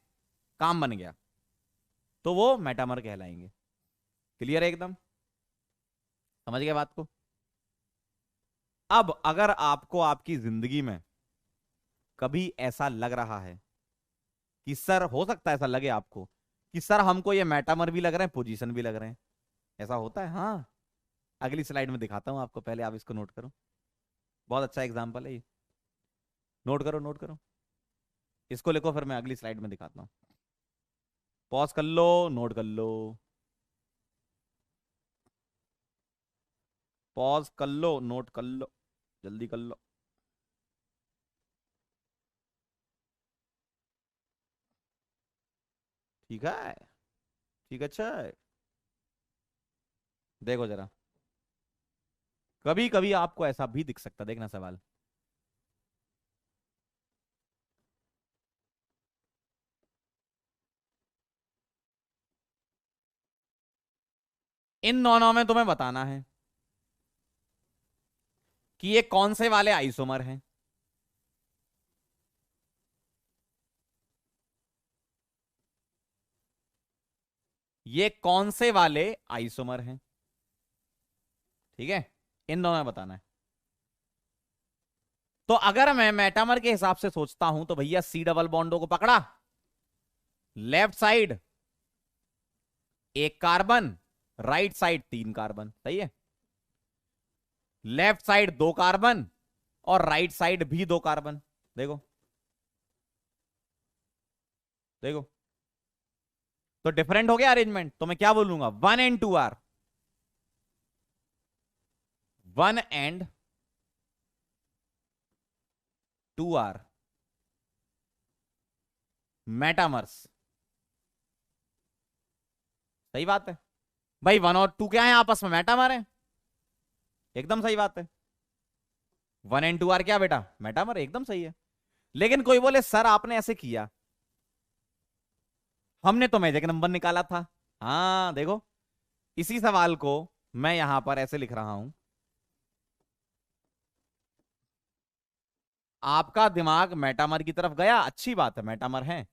काम बन गया, तो वो मेटामर कहलाएंगे। क्लियर है एकदम? समझ गए बात को? अब अगर आपको आपकी जिंदगी में कभी ऐसा लग रहा है कि सर, हो सकता है ऐसा लगे आपको कि सर हमको ये मेटामर भी लग रहे हैं, पोजीशन भी लग रहे हैं, ऐसा होता है। हाँ, अगली स्लाइड में दिखाता हूं आपको, पहले आप इसको नोट करो, बहुत अच्छा एग्जांपल है ये। नोट करो, नोट करो, इसको लिखो, फिर मैं अगली स्लाइड में दिखाता हूं। पॉज कर लो, नोट कर लो, पॉज कर लो, नोट कर लो, जल्दी कर लो। ठीक है, ठीक है, अच्छा है। देखो जरा, कभी कभी आपको ऐसा भी दिख सकता, देखना सवाल। इन दोनों में तुम्हें बताना है कि ये कौन से वाले आइसोमर हैं। ये कौन से वाले आइसोमर हैं, ठीक है, इन दोनों में बताना है। तो अगर मैं मेटामर के हिसाब से सोचता हूं तो भैया सी डबल बॉन्डो को पकड़ा, लेफ्ट साइड एक कार्बन, राइट साइड तीन कार्बन, सही है। लेफ्ट साइड दो कार्बन और राइट साइड भी दो कार्बन। देखो देखो, तो डिफरेंट हो गया अरेंजमेंट। तो मैं क्या बोलूंगा, 1 and 2 R, 1 and 2 R metamers. सही बात है भाई, 1 और 2 क्या है, आपस में मेटामर है, एकदम सही बात है। 1 and 2 R क्या बेटा, मेटामर, एकदम सही है। लेकिन कोई बोले सर आपने ऐसे किया, हमने तो मैजिक नंबर निकाला था। हाँ देखो, इसी सवाल को मैं यहां पर ऐसे लिख रहा हूं, आपका दिमाग मेटामर की तरफ गया, अच्छी बात है, मेटामर है।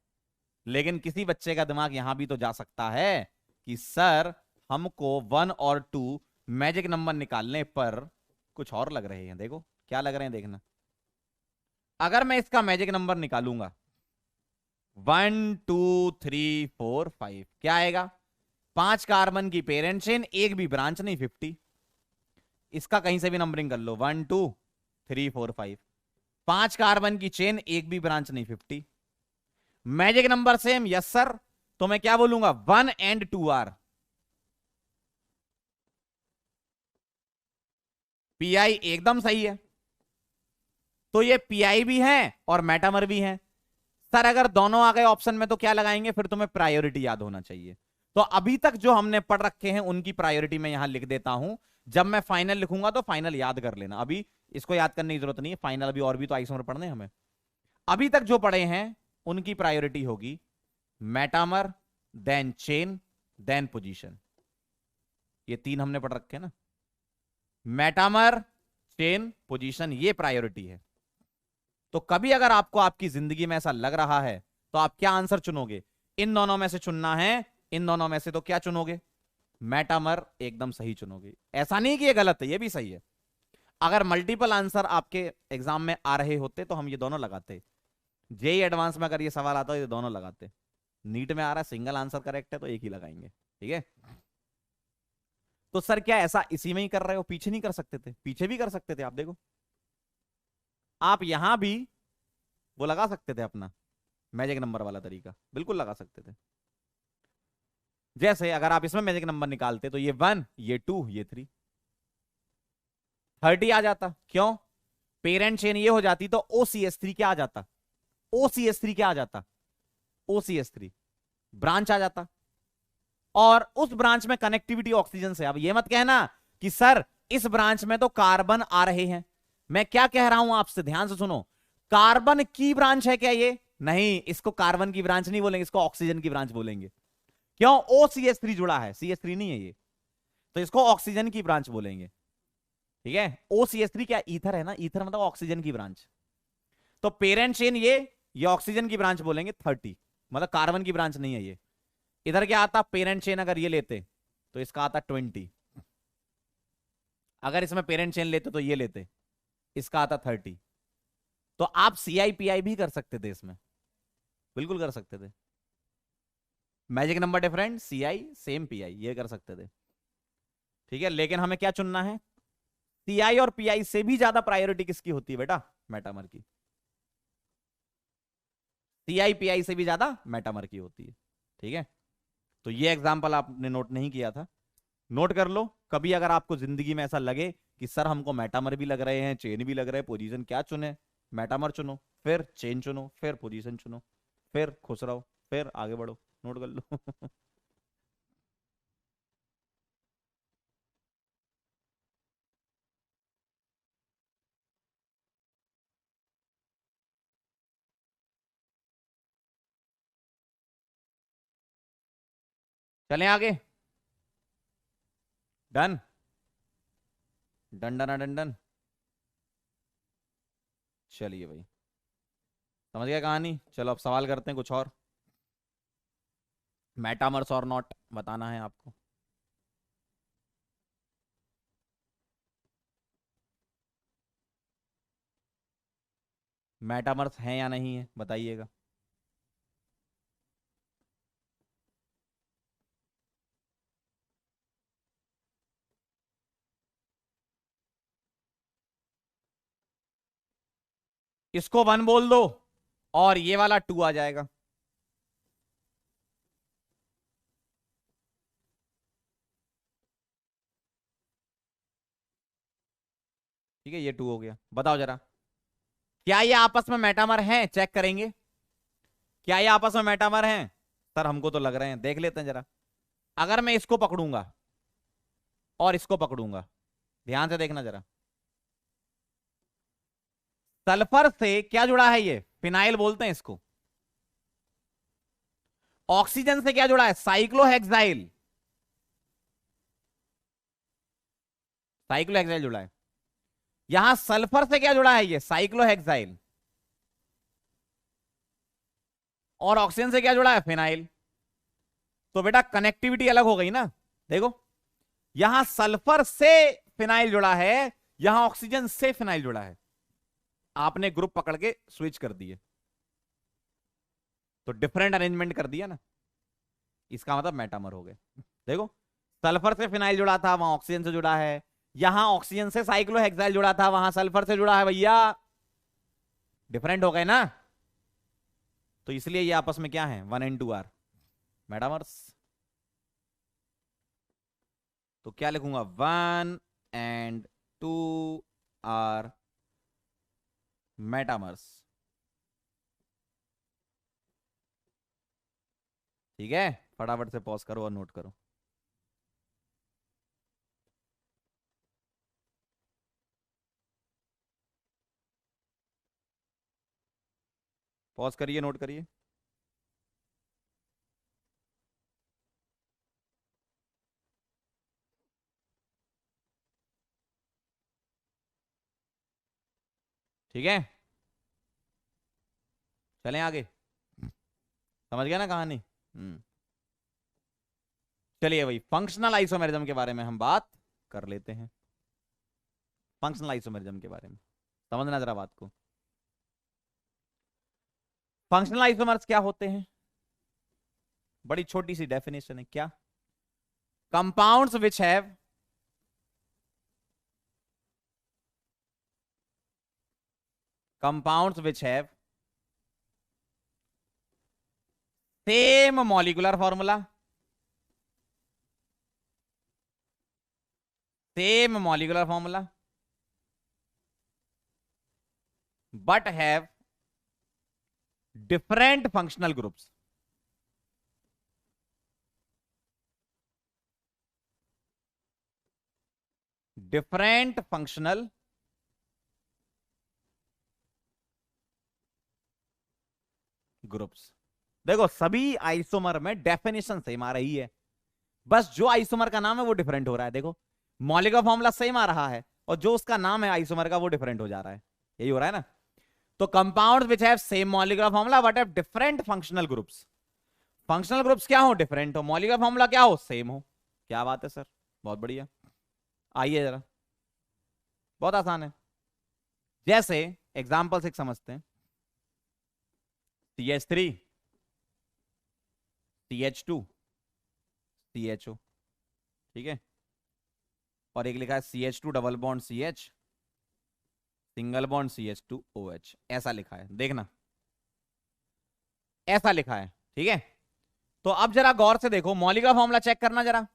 लेकिन किसी बच्चे का दिमाग यहां भी तो जा सकता है कि सर हमको 1 और 2 मैजिक नंबर निकालने पर कुछ और लग रहे हैं। देखो क्या लग रहे हैं, देखना। अगर मैं इसका मैजिक नंबर निकालूंगा 1 2 3 4 5, क्या आएगा, 5 कार्बन की पेरेंट चेन, एक भी ब्रांच नहीं, 50। इसका कहीं से भी नंबरिंग कर लो, 1 2 3 4 5, 5 कार्बन की चेन, एक भी ब्रांच नहीं, 50। Magic number same, yes sir. तो मैं क्या बोलूंगा, 1 and 2 R। पीआई एकदम सही है। तो ये पीआई भी है और मेटामर भी है। सर अगर दोनों आ गए ऑप्शन में तो क्या लगाएंगे, फिर तुम्हें प्रायोरिटी याद होना चाहिए। तो अभी तक जो हमने पढ़ रखे हैं उनकी प्रायोरिटी मैं यहां लिख देता हूं। जब मैं फाइनल लिखूंगा तो फाइनल याद कर लेना, अभी इसको याद करने की जरूरत नहीं है। फाइनल अभी और भी तो आइसोमर पढ़ने हमें। अभी तक जो पढ़े हैं उनकी प्रायोरिटी होगी metamer, then chain, then position. ये तीन हमने पढ़ रखे हैं ना, मेटामर, चेन, पोजीशन, ये प्रायोरिटी है। तो कभी अगर आपको आपकी जिंदगी में ऐसा लग रहा है तो आप क्या आंसर चुनोगे, इन दोनों में से चुनना है, इन दोनों में से तो क्या चुनोगे, मेटामर एकदम सही चुनोगे। ऐसा नहीं कि ये गलत है, ये भी सही है। अगर मल्टीपल आंसर आपके एग्जाम में आ रहे होते तो हम ये दोनों लगाते। जेई एडवांस में अगर ये सवाल आता तो ये दोनों लगाते। नीट में आ रहा है सिंगल आंसर करेक्ट है तो एक ही लगाएंगे, ठीक है। तो सर क्या ऐसा इसी में ही कर रहे हो, पीछे नहीं कर सकते थे, पीछे भी कर सकते थे। आप देखो, आप यहां भी वो लगा सकते थे अपना मैजिक नंबर वाला तरीका, बिल्कुल लगा सकते थे। जैसे अगर आप इसमें मैजिक नंबर निकालते तो ये 1, ये 2, ये 3, 30 आ जाता। क्यों, पेरेंट चेन ये हो जाती तो OCS3 क्या आ जाता, OCS3 क्या आ जाता, OCS3 ब्रांच आ जाता। और उस ब्रांच में कनेक्टिविटी ऑक्सीजन से। अब ये मत कहना कि सर इस ब्रांच में तो कार्बन आ रहे हैं। मैं क्या कह रहा हूं आपसे, ध्यान से सुनो, कार्बन की ब्रांच है क्या ये, नहीं, इसको कार्बन की ब्रांच नहीं बोलेंगे, इसको ऑक्सीजन की ब्रांच बोलेंगे। क्यों, OCS3 जुड़ा है, CH3 नहीं है ये, तो इसको ऑक्सीजन की ब्रांच बोलेंगे, ठीक है। OCS3 क्या, ईथर है ना, ईथर मतलब ऑक्सीजन की ब्रांच। तो पेरेंट चेन ये ऑक्सीजन की ब्रांच बोलेंगे 30, मतलब कार्बन की ब्रांच नहीं है ये। इधर क्या आता, पेरेंट चेन अगर ये लेते तो इसका आता 20, अगर इसमें पेरेंट चेन लेते तो ये लेते, इसका आता 30। तो आप CI-PI भी कर सकते थे इसमें, बिल्कुल कर सकते थे। Magic number different, CI same, PI ये कर सकते थे, ठीक है। लेकिन हमें क्या चुनना है, CI और PI से भी ज्यादा प्रायोरिटी किसकी होती है बेटा, मेटामर की। CI-PI से भी ज्यादा मेटामर की होती है, ठीक है। तो ये एग्जाम्पल आपने नोट नहीं किया था, नोट कर लो। कभी अगर आपको जिंदगी में ऐसा लगे कि सर हमको मेटामर भी लग रहे हैं, चेन भी लग रहे हैं, पोजीशन क्या चुने, मेटामर चुनो, फिर चेन चुनो, फिर पोजीशन चुनो, फिर खुश रहो, फिर आगे बढ़ो, नोट कर लो। चलें आगे। Done done done done done. चलिए भाई, समझ गया कहानी। चलो अब सवाल करते हैं कुछ और। मेटामर्स और नॉट बताना है आपको। मेटामर्स हैं या नहीं है बताइएगा। इसको वन बोल दो और ये वाला टू आ जाएगा। ठीक है, ये टू हो गया। बताओ जरा, क्या ये आपस में मेटामर हैं? चेक करेंगे क्या ये आपस में मेटामर हैं। सर हमको तो लग रहे हैं, देख लेते हैं जरा। अगर मैं इसको पकड़ूंगा और इसको पकड़ूंगा, ध्यान से देखना जरा। सल्फर से क्या जुड़ा है? ये फिनाइल बोलते हैं इसको। ऑक्सीजन से क्या जुड़ा है? साइक्लोहेक्साइल। साइक्लोहेक्साइल जुड़ा है। यहां सल्फर से क्या जुड़ा है? ये साइक्लोहेक्साइल। और ऑक्सीजन से क्या जुड़ा है? फिनाइल। तो बेटा कनेक्टिविटी अलग हो गई ना। देखो, यहां सल्फर से फिनाइल जुड़ा है, यहां ऑक्सीजन से फिनाइल जुड़ा है। आपने ग्रुप पकड़ के स्विच कर दिए तो डिफरेंट अरेंजमेंट कर दिया ना, इसका मतलब मेटामर हो गए। देखो, सल्फर से फिनाइल जुड़ा था, वहां ऑक्सीजन से जुड़ा है। यहां ऑक्सीजन से साइक्लोहेक्साइल जुड़ा था, वहां सल्फर से जुड़ा है। भैया डिफरेंट हो गए ना, तो इसलिए ये आपस में क्या है? One and two are metamers. तो क्या लिखूंगा? One and two are metamers. ठीक है, फटाफट से पॉज करो और नोट करो। पॉज करिए, नोट करिए। ठीक है, चलें आगे। समझ गया ना कहानी? चलिए भाई, फंक्शनल आइसोमेरिज्म के बारे में हम बात कर लेते हैं। फंक्शनल आइसोमेरिज्म के बारे में समझना जरा बात को। फंक्शनल आइसोमर्स क्या होते हैं? बड़ी छोटी सी डेफिनेशन है। क्या? Compounds which have compounds which have same molecular formula, same molecular formula, but have different functional groups. Different functional groups. देखो, सभी आइसोमर में डेफिनेशन सेम आ रही है, बस जो आइसोमर का नाम है वो डिफरेंट हो रहा है। देखो, मॉलिक्यूलर फॉर्मूला सेम आ रहा है और जो उसका नाम है आइसोमर का वो डिफरेंट हो जा रहा है। यही हो रहा है ना। तो compounds which have same molecular formula but have different functional groups. Functional groups क्या हो? डिफरेंट हो। मॉलिक्यूलर फॉर्मूला क्या हो? सेम हो। क्या बात है सर, बहुत बढ़िया। आइए जरा, बहुत आसान है। जैसे एग्जांपल से समझते हैं। CH3 CH2 CHO। ठीक है, और एक लिखा है CH2 double bond CH single bond CH2OH। ऐसा लिखा है, देखना, ऐसा लिखा है। ठीक है, तो अब जरा गौर से देखो, मौलिक का फॉर्मूला चेक करना जरा।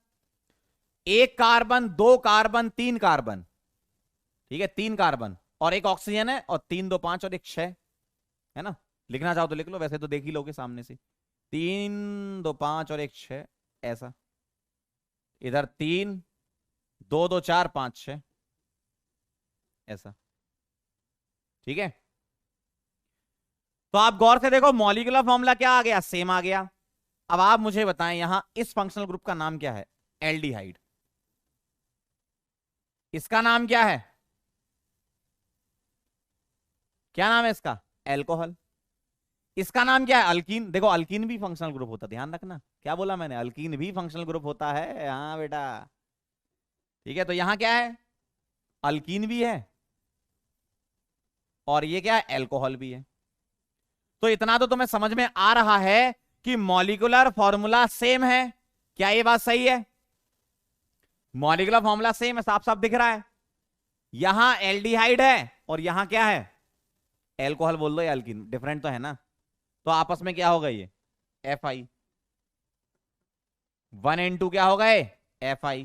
एक कार्बन, दो कार्बन, तीन कार्बन, ठीक है, तीन कार्बन और एक ऑक्सीजन है, और 3 2 5 और एक 6 है ना। लिखना चाहो तो लिख लो, वैसे तो देख ही लोगे सामने से। 3 2 5 और एक 6, ऐसा। इधर 3 2 2 4 5 6, ऐसा, ठीक है। तो आप गौर से देखो, मॉलिक्यूलर फॉर्मूला क्या आ गया, सेम आ गया। अब आप मुझे बताएं, यहां इस फंक्शनल ग्रुप का नाम क्या है, एल्डिहाइड। इसका नाम क्या है, क्या नाम है इसका, एल्कोहल। इसका नाम क्या है, अल्कीन। देखो अल्कीन भी फंक्शनल ग्रुप होता है, ध्यान रखना, क्या बोला मैंने, अल्कीन भी फंक्शनल ग्रुप होता है, हाँ बेटा, ठीक है। तो यहां क्या है, अल्कीन भी है और ये क्या है, एल्कोहल भी है। तो इतना तो तुम्हें समझ में आ रहा है कि मॉलिक्यूलर फॉर्मूला सेम है। क्या ये बात सही है, मॉलिक्यूलर फॉर्मूला सेम है, साफ साफ दिख रहा है। यहां एल्डिहाइड है और यहां क्या है, एल्कोहल बोल दो या अल्कीन, डिफरेंट तो है ना। तो आपस में क्या होगा, ये एफ आई, 1 एंड 2 क्या हो गए, एफ आई।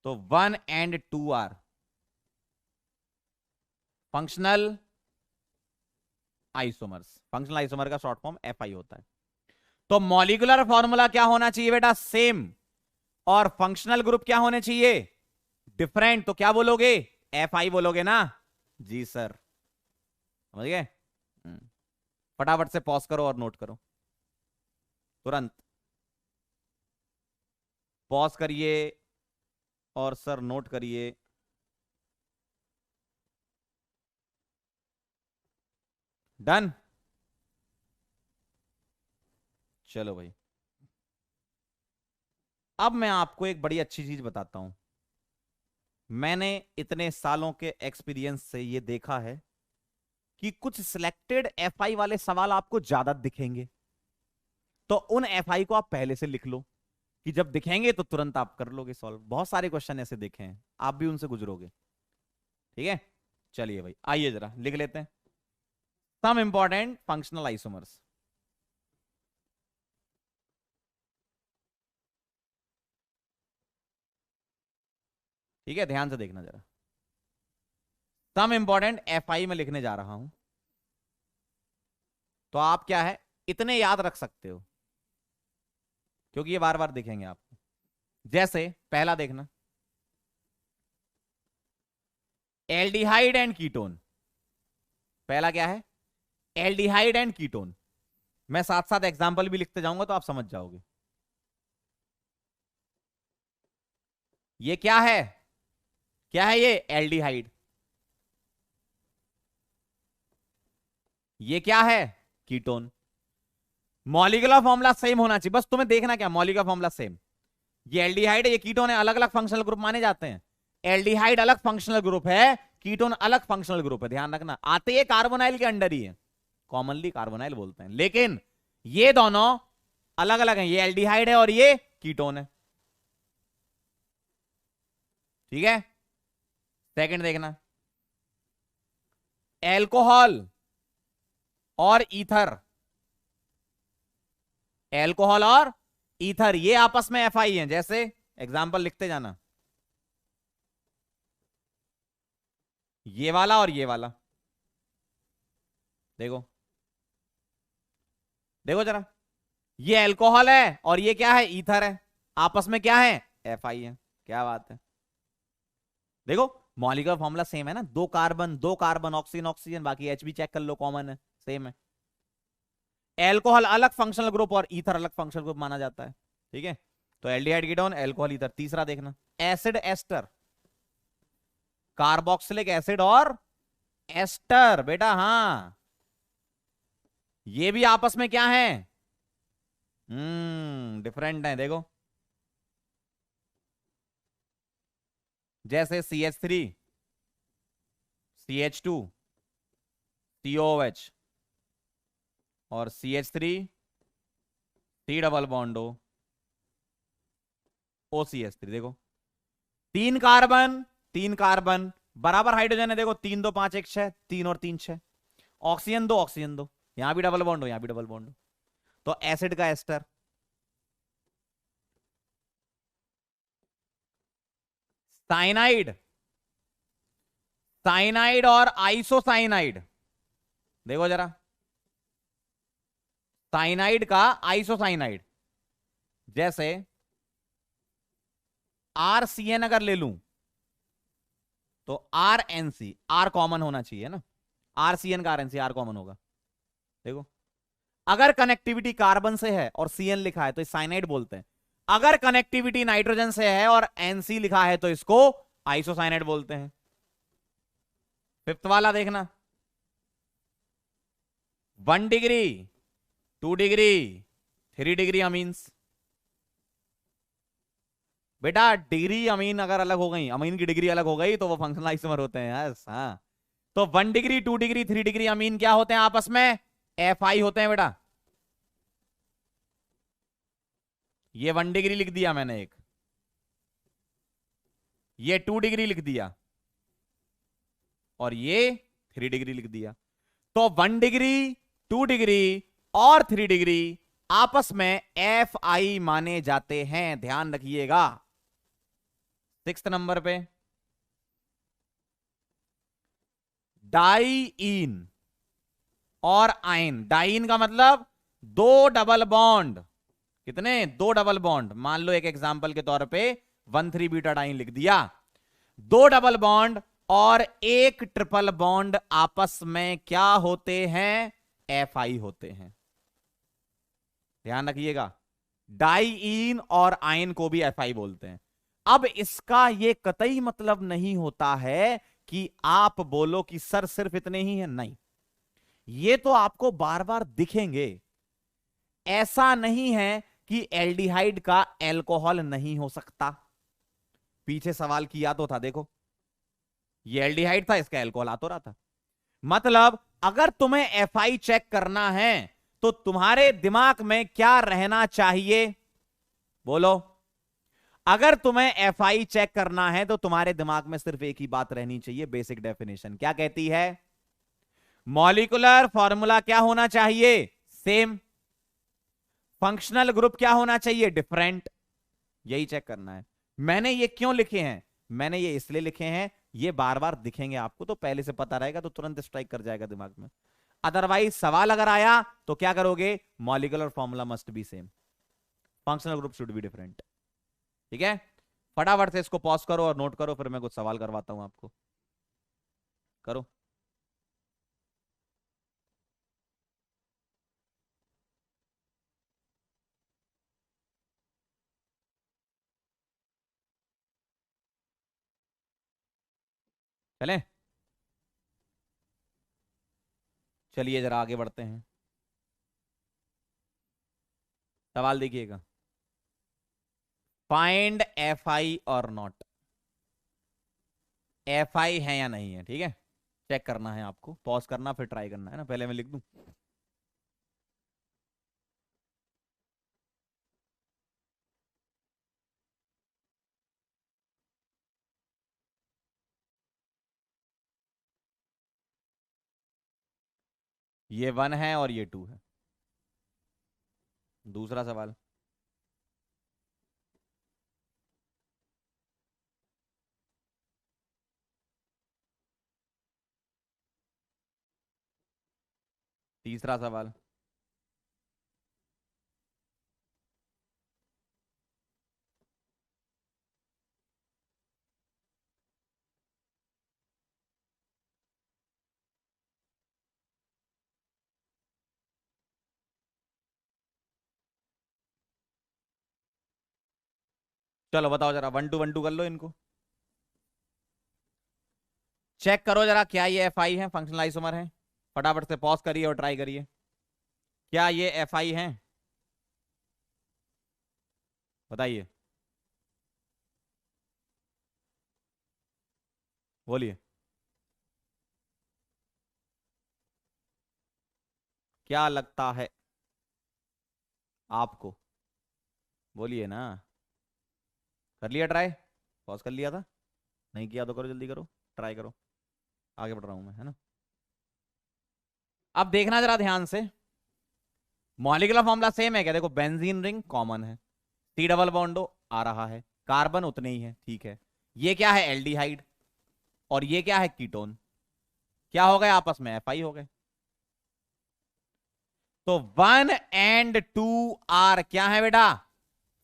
तो 1 and 2 are functional isomers. Functional isomer का शॉर्ट फॉर्म एफ आई होता है। तो मॉलिक्यूलर फॉर्मूला क्या होना चाहिए बेटा, सेम, और फंक्शनल ग्रुप क्या होने चाहिए, डिफरेंट। तो क्या बोलोगे, एफ आई बोलोगे ना, जी सर, समझ गए। फटाफट से पॉज करो और नोट करो, तुरंत पॉज करिए और सर नोट करिए। डन, चलो भाई। अब मैं आपको एक बड़ी अच्छी चीज बताता हूं। मैंने इतने सालों के एक्सपीरियंस से ये देखा है कि कुछ सिलेक्टेड एफआई वाले सवाल आपको ज्यादा दिखेंगे, तो उन एफआई को आप पहले से लिख लो कि जब दिखेंगे तो तुरंत आप कर लोगे सॉल्व। बहुत सारे क्वेश्चन ऐसे देखे हैं, आप भी उनसे गुजरोगे, ठीक है। चलिए भाई, आइए जरा लिख लेते हैं सम इंपॉर्टेंट फंक्शनल आइसोमर्स। ठीक है, ध्यान से देखना जरा, सम इंपॉर्टेंट एफआई में लिखने जा रहा हूं। तो आप क्या है, इतने याद रख सकते हो क्योंकि ये बार बार दिखेंगे आपको। जैसे पहला देखना, एल्डिहाइड एंड कीटोन। पहला क्या है, एल्डिहाइड एंड कीटोन। मैं साथ साथ एग्जांपल भी लिखते जाऊंगा तो आप समझ जाओगे। ये क्या है, क्या है ये, एल्डिहाइड। ये क्या है, कीटोन। मॉलिक्यूलर फॉर्मूला सेम होना चाहिए, बस तुम्हें देखना क्या, मॉलिक्यूलर फॉर्मूला सेम। ये एल्डिहाइड है, ये कीटोन है, अलग अलग फंक्शनल ग्रुप माने जाते हैं। एल्डिहाइड अलग फंक्शनल ग्रुप है, कीटोन अलग फंक्शनल ग्रुप है, ध्यान रखना। आते ये कार्बोनाइल के अंडर ही है, कॉमनली कार्बोनाइल बोलते हैं, लेकिन ये दोनों अलग अलग हैं। ये एल्डिहाइड है और ये कीटोन है, ठीक है। सेकंड देखना, एल्कोहल और ईथर। एल्कोहल और ईथर ये आपस में एफआई हैं। जैसे एग्जांपल लिखते जाना, ये वाला और ये वाला, देखो देखो जरा, ये एल्कोहल है और ये क्या है, ईथर है, आपस में क्या है, एफआई है। क्या बात है, देखो मॉलिक्यूलर फॉर्मूला सेम है ना, दो कार्बन ऑक्सीजन ऑक्सीजन, बाकी एच भी चेक कर लो, कॉमन है, सेम है। एल्कोहल अलग फंक्शनल ग्रुप और ईथर अलग फंक्शनल ग्रुप माना जाता है, ठीक है। तो एल्डिहाइड कीटोन, एल्कोहल ईथर। तीसरा देखना, एसिड एस्टर, कार्बोक्सिलिक एसिड और एस्टर, बेटा हाँ, ये भी आपस में क्या है, डिफरेंट है, देखो। जैसे CH3 CH2 COOH और CH3 C double bond O OCH3, देखो तीन कार्बन बराबर हाइड्रोजन है, देखो 3 2 5 1 6, 3 और 3 6, ऑक्सीजन दो, यहां भी डबल बॉन्ड हो, यहां भी डबल बॉन्ड हो। तो एसिड का एस्टर। साइनाइड, साइनाइड और आइसोसाइनाइड, देखो जरा, साइनाइड का आइसोसाइनाइड, जैसे RCN अगर ले लूं तो RNC, R कॉमन होना चाहिए ना, RCN का RNC, R कॉमन होगा। देखो, अगर कनेक्टिविटी कार्बन से है और CN लिखा है तो इस साइनाइड बोलते हैं, अगर कनेक्टिविटी नाइट्रोजन से है और NC लिखा है तो इसको आइसोसाइनाइड बोलते हैं। फिफ्थ वाला देखना, 1 डिग्री, 2 डिग्री, 3 डिग्री अमीन्स। बेटा डिग्री अमीन अगर अलग हो गई, अमीन की डिग्री अलग हो गई तो वो फंक्शनल आइसोमर होते हैं। यस, हाँ। तो 1 डिग्री, 2 डिग्री, 3 डिग्री अमीन क्या होते हैं आपस में? FI होते हैं बेटा। ये 1 डिग्री लिख दिया मैंने एक, ये 2 डिग्री लिख दिया और ये 3 डिग्री लिख दिया। तो 1 डिग्री, 2 डिग्री और 3 डिग्री आपस में FI माने जाते हैं, ध्यान रखिएगा। 6 नंबर पे डाइईन और आइन। डाइईन का मतलब 2 डबल बॉन्ड। कितने? 2 डबल बॉन्ड। मान लो एक एग्जांपल के तौर पे 1,3 बीटा डाइन लिख दिया। 2 डबल बॉन्ड और 1 ट्रिपल बॉन्ड आपस में क्या होते हैं? FI होते हैं। ध्यान रखिएगा, डाइईन और आयन को भी FI बोलते हैं। अब इसका यह कतई मतलब नहीं होता है कि आप बोलो कि सर सिर्फ इतने ही हैं, नहीं, ये तो आपको बार बार दिखेंगे। ऐसा नहीं है कि एल्डिहाइड का एल्कोहल नहीं हो सकता। पीछे सवाल किया तो था, देखो, ये एल्डिहाइड था, इसका एल्कोहल आ तो रहा था। मतलब अगर तुम्हें FI चेक करना है तो तुम्हारे दिमाग में क्या रहना चाहिए? बोलो। अगर तुम्हें FI चेक करना है तो तुम्हारे दिमाग में सिर्फ एक ही बात रहनी चाहिए, बेसिक डेफिनेशन क्या कहती है? मॉलिक्यूलर फॉर्मूला क्या होना चाहिए? सेम। फंक्शनल ग्रुप क्या होना चाहिए? डिफरेंट। यही चेक करना है। मैंने ये क्यों लिखे हैं? मैंने ये इसलिए लिखे हैं, ये बार बार दिखेंगे आपको, तो पहले से पता रहेगा तो तुरंत स्ट्राइक कर जाएगा दिमाग में। अदरवाइज सवाल अगर आया तो क्या करोगे? Molecular formula must be same, functional group should be different. ठीक है, फटाफट से इसको पॉज करो और नोट करो, फिर मैं कुछ सवाल करवाता हूं आपको। करो। चलें, चलिए जरा आगे बढ़ते हैं। सवाल देखिएगा, फाइंड FI और नॉट। FI है या नहीं है, ठीक है, चेक करना है आपको, पॉज करना फिर ट्राई करना है ना। पहले मैं लिख दूं, ये 1 है और ये 2 है। दूसरा सवाल, तीसरा सवाल, चलो बताओ जरा, 1 2 1 2 कर लो इनको, चेक करो जरा, क्या ये FI है, फंक्शनल आइसोमर है? फटाफट से पॉज करिए और ट्राई करिए, क्या ये FI है? बताइए, बोलिए, क्या लगता है आपको? बोलिए ना। कर लिया ट्राई? पॉज कर लिया था? नहीं किया तो करो, जल्दी करो, ट्राई करो। आगे बढ़ रहा हूं मैं, है ना। अब देखना जरा ध्यान से, मॉलिक्यूलर फॉर्मूला सेम है क्या? देखो बेंजीन रिंग कॉमन है, सी डबल बॉन्डो आ रहा है, कार्बन उतने ही है, ठीक है। ये क्या है? एल्डिहाइड, और ये क्या है? कीटोन। क्या हो गए आपस में? एफ आई हो गए। तो 1 एंड 2 आर क्या है बेटा?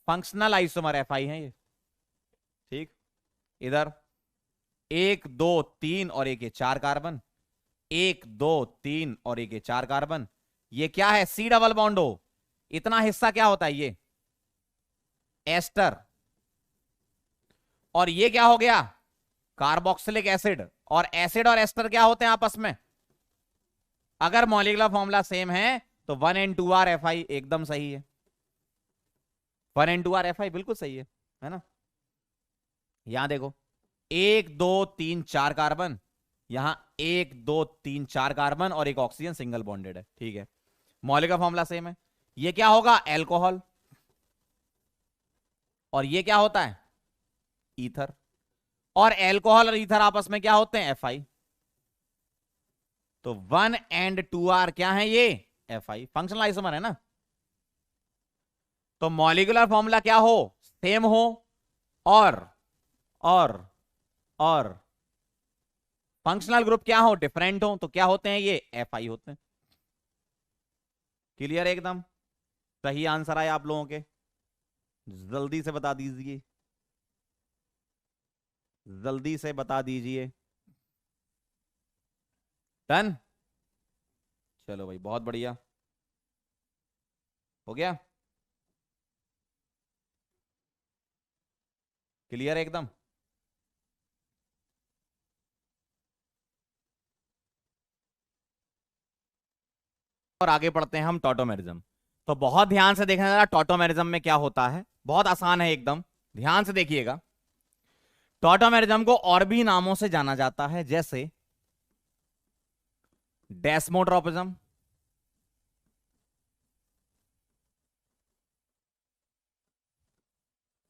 फंक्शनल आइसोमर, एफ आई है ये, ठीक। इधर 1 2 3 और एक ये 4 कार्बन, 1 2 3 और एक ये 4 कार्बन। ये क्या है? C double बॉन्डो। इतना हिस्सा क्या होता है? ये एस्टर। और ये क्या हो गया? Carboxylic acid. और एसिड और एस्टर क्या होते हैं आपस में? अगर मॉलिक्यूलर फॉर्मूला सेम है तो 1 एंड 2 आर एफ आई एकदम सही है। 1 एंड 2 आर एफ आई बिल्कुल सही है ना? यहां देखो 1 2 3 4 कार्बन, यहां 1 2 3 4 कार्बन और एक ऑक्सीजन सिंगल बॉन्डेड है, ठीक है। मॉलिक्यूलर फॉर्मूला सेम है। ये क्या होगा? एल्कोहल। और ये क्या होता है? ईथर। और एल्कोहल और ईथर आपस में क्या होते हैं? F I. तो 1 एंड 2 आर क्या है? ये एफ आई, फंक्शनल आइसोमर है ना। तो मॉलिक्यूलर फॉर्मूला क्या हो? सेम हो, और और और फंक्शनल ग्रुप क्या हो? डिफरेंट हो, तो क्या होते हैं? ये एफ आई होते हैं। क्लियर एकदम? सही आंसर आए आप लोगों के? जल्दी से बता दीजिए, जल्दी से बता दीजिए। डन? चलो भाई, बहुत बढ़िया, हो गया। क्लियर एकदम? और आगे पढ़ते हैं हम टॉटोमेरिज्म। तो बहुत ध्यान से देखना जरा, टॉटोमेरिज्म में क्या होता है। बहुत आसान है एकदम, ध्यान से देखिएगा। टॉटोमेरिज्म को और भी नामों से जाना जाता है, जैसे डेस्मोट्रोपिज्म,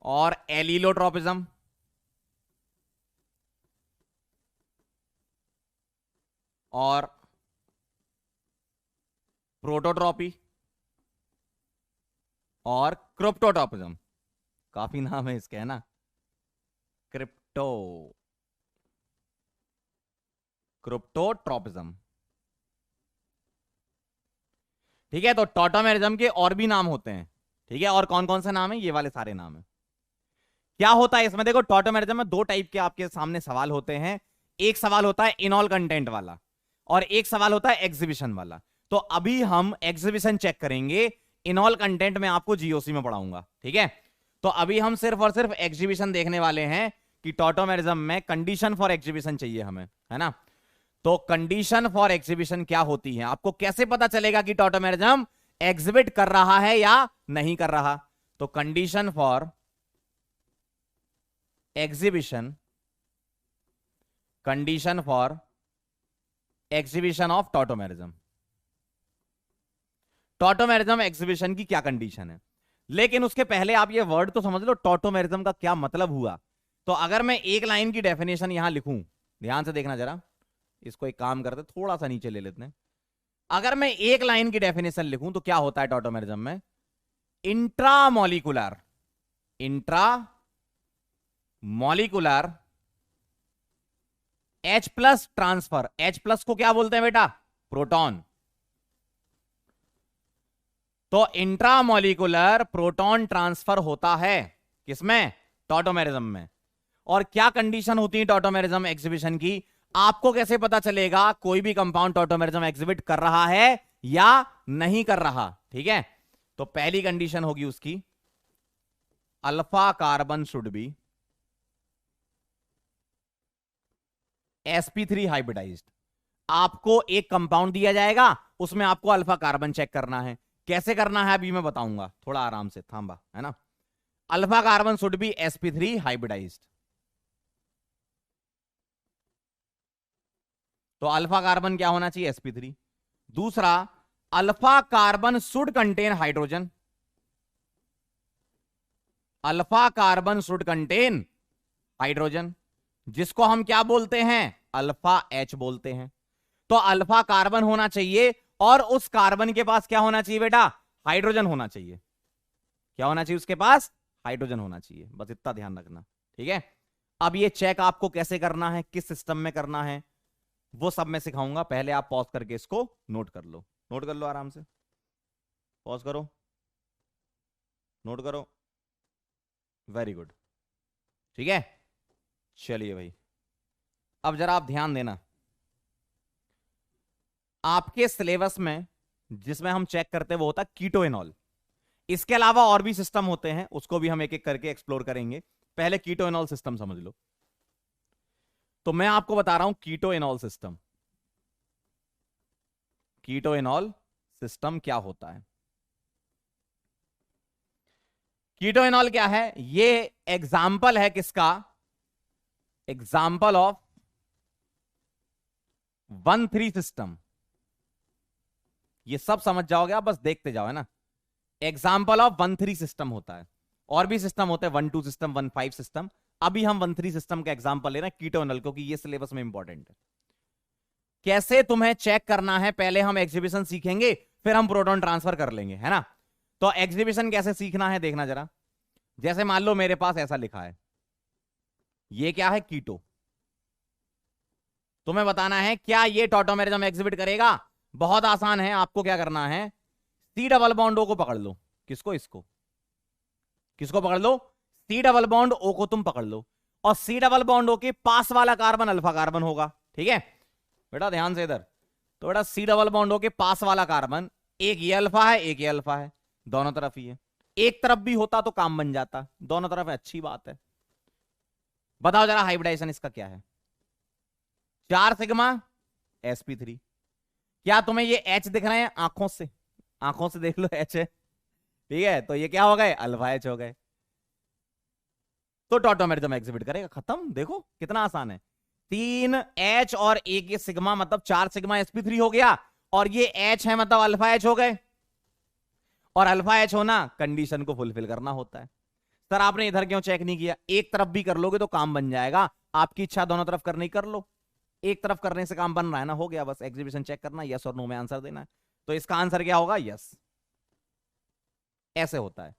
और एलिलोट्रोपिज्म, और प्रोटोट्रॉपी, और क्रिप्टोट्रोपिज्म। काफी नाम है इसके, है ना? क्रिप्टो क्रिप्टोट्रोपिज्म, ठीक है। तो टॉटोमेरिज्म के और भी नाम होते हैं, ठीक है। और कौन कौन से नाम है? ये वाले सारे नाम है। क्या होता है इसमें? देखो टॉटोमेरिज्म में दो टाइप के आपके सामने सवाल होते हैं। एक सवाल होता है इनऑल कंटेंट वाला, और एक सवाल होता है एग्जीबिशन वाला। तो अभी हम एग्जीबिशन चेक करेंगे, इनऑल कंटेंट में आपको जीओसी में पढ़ाऊंगा, ठीक है। तो अभी हम सिर्फ और सिर्फ एग्जीबिशन देखने वाले हैं कि टॉटोमेरिज्म में कंडीशन फॉर एग्जीबिशन चाहिए हमें, है ना। तो कंडीशन फॉर एग्जीबिशन क्या होती है? आपको कैसे पता चलेगा कि टॉटोमेरिज्म एग्जिबिट कर रहा है या नहीं कर रहा? तो condition for exhibition, condition for exhibition of tautomerism. Tautomerism exhibition की क्या कंडीशन है? लेकिन उसके पहले आप ये वर्ड तो समझ लो, टॉटोमेरिज्म का क्या मतलब हुआ। तो अगर मैं एक लाइन की डेफिनेशन यहां लिखूं, ध्यान से देखना जरा, इसको एक काम करते थोड़ा सा नीचे ले लेते हैं। अगर मैं एक लाइन की डेफिनेशन लिखूं तो क्या होता है टॉटोमेरिज्म में? Intramolecular, intramolecular H plus transfer. H plus को क्या बोलते हैं बेटा? प्रोटॉन। तो इंट्रामोलिकुलर प्रोटॉन ट्रांसफर होता है किसमें? टॉटोमेरिज्म में। और क्या कंडीशन होती है टॉटोमेरिज्म एग्जीबिशन की? आपको कैसे पता चलेगा कोई भी कंपाउंड टॉटोमेरिज्म एग्जिबिट कर रहा है या नहीं कर रहा? ठीक है, तो पहली कंडीशन होगी उसकी, alpha carbon should be sp3 hybridized. आपको एक कंपाउंड दिया जाएगा, उसमें आपको अल्फा कार्बन चेक करना है। कैसे करना है अभी मैं बताऊंगा, थोड़ा आराम से थांबा, है ना। Alpha carbon should be sp3 hybridized. तो अल्फा कार्बन क्या होना चाहिए? sp3। दूसरा, alpha carbon should contain hydrogen. Alpha carbon should contain hydrogen, जिसको हम क्या बोलते हैं? अल्फा H बोलते हैं। तो अल्फा कार्बन होना चाहिए और उस कार्बन के पास क्या होना चाहिए बेटा? हाइड्रोजन होना चाहिए। क्या होना चाहिए उसके पास? हाइड्रोजन होना चाहिए, बस इतना ध्यान रखना, ठीक है। अब ये चेक आपको कैसे करना है, किस सिस्टम में करना है, वो सब मैं सिखाऊंगा। पहले आप पॉज करके इसको नोट कर लो, नोट कर लो आराम से, पॉज करो, नोट करो, वेरी गुड, ठीक है। चलिए भाई, अब जरा आप ध्यान देना, आपके सिलेबस में जिसमें हम चेक करते हैं वो होता है कीटोएनॉल। इसके अलावा और भी सिस्टम होते हैं, उसको भी हम एक एक करके एक्सप्लोर करेंगे। पहले कीटोएनॉल सिस्टम समझ लो। तो मैं आपको बता रहा हूं कीटोएनॉल सिस्टम, कीटोएनॉल सिस्टम क्या होता है। कीटोएनॉल क्या है? ये एग्जाम्पल है किसका? Example of 1,3 system. ये सब समझ जाओगे आप, बस देखते जाओ, है ना। एग्जाम्पल ऑफ 1,3 सिस्टम होता है। और भी सिस्टम होते हैं 1,2 सिस्टम, 1,5 सिस्टम। अभी हम 1,3 सिस्टम का एग्जाम्पल ले रहे हैं कीटोएनॉल, क्योंकि ये सिलेबस में इंपॉर्टेंट है। कैसे तुम्हें चेक करना है, पहले हम एग्जीबिशन सीखेंगे, फिर हम प्रोटॉन ट्रांसफर कर लेंगे, है ना। तो एग्जीबिशन कैसे सीखना है देखना जरा। जैसे मान लो मेरे पास ऐसा लिखा है, ये क्या है? कीटो। तुम्हें बताना है क्या ये टॉटोमेरिज्म एग्जिबिट करेगा? बहुत आसान है, आपको क्या करना है, सी डबल बॉन्ड ओ को पकड़ लो। किसको? इसको। किसको पकड़ लो? सी डबल बॉन्ड ओ को तुम पकड़ लो, और सी डबल बॉन्ड ओ के पास वाला कार्बन अल्फा कार्बन होगा, ठीक है। बेटा ध्यान से इधर, तो बेटा सी डबल बॉन्ड ओ के पास वाला कार्बन, एक ये अल्फा है, एक ये अल्फा है, दोनों तरफ ही है। एक तरफ भी होता तो काम बन जाता, दोनों तरफ है, अच्छी बात है। बताओ जरा हाइब्रिडाइजेशन इसका क्या है? 4 सिग्मा sp3। क्या तुम्हें ये एच दिख रहे हैं? आंखों से, आंखों से देख लो, एच है, ठीक है। तो ये क्या हो गए? अल्फा एच हो गए। तो टॉटोमेरिज्म एग्जिबिट करेगा, खत्म। देखो कितना आसान है। 3 एच और एक ये सिग्मा, मतलब 4 सिग्मा sp3 हो गया, और ये एच है मतलब अल्फा एच हो गए। और अल्फा एच होना कंडीशन को फुलफिल करना होता है। सर आपने इधर क्यों चेक नहीं किया? एक तरफ भी कर लोगे तो काम बन जाएगा, आपकी इच्छा दोनों तरफ करनी कर लो। एक तरफ करने से काम बन रहा है ना, हो गया, बस एग्जीबिशन चेक करना, यस और नो में आंसर देना है। तो इसका आंसर क्या होगा? यस। ऐसे होता है।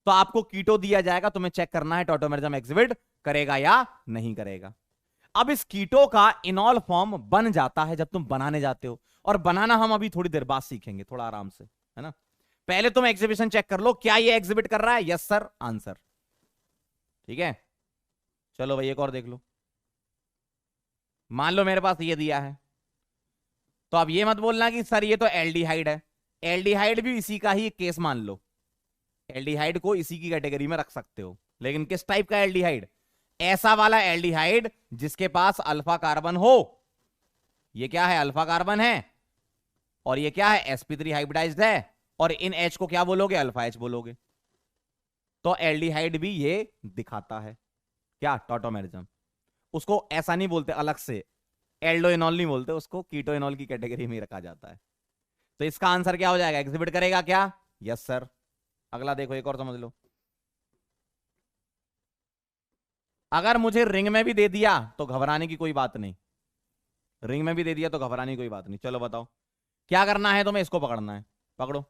तो आपको कीटो दिया जाएगा, तुम्हें चेक करना है टॉटोमेरिज्म एग्जिबिट करेगा या नहीं करेगा। अब इस कीटो का इनॉल फॉर्म बन जाता है जब तुम बनाने जाते हो, और बनाना हम अभी थोड़ी देर बाद सीखेंगे, थोड़ा आराम से, है ना। पहले तुम एग्जीबिशन चेक कर लो, क्या ये एग्जिबिट कर रहा है? यस सर, आंसर, ठीक है। चलो भाई एक और देख लो। मान लो मेरे पास ये दिया है, तो अब ये मत बोलना कि सर ये तो एल्डिहाइड है। एल्डिहाइड भी इसी का ही केस मान लो, एल्डिहाइड को इसी की कैटेगरी में रख सकते हो, लेकिन किस टाइप का एल्डिहाइड? ऐसा वाला एल्डिहाइड जिसके पास अल्फा कार्बन हो। ये क्या है? अल्फा कार्बन है, और ये क्या है? sp3 हाइब्रिडाइज्ड है, और इन H को क्या बोलोगे? अल्फा H बोलोगे। तो एल्डिहाइड भी ये दिखाता है, क्या? टॉटोमेरिज्म। उसको ऐसा नहीं बोलते अलग से, एल्डोइनॉल नहीं बोलते उसको, कीटोइनॉल की कैटेगरी में रखा जाता है। तो इसका आंसर क्या हो जाएगा? एग्जिबिट करेगा क्या? Yes sir. अगला देखो, एक और समझ लो। अगर मुझे रिंग में भी दे दिया तो घबराने की कोई बात नहीं, रिंग में भी दे दिया तो घबराने की कोई बात नहीं। चलो बताओ क्या करना है तुम्हें? इसको पकड़ना है, पकड़ो।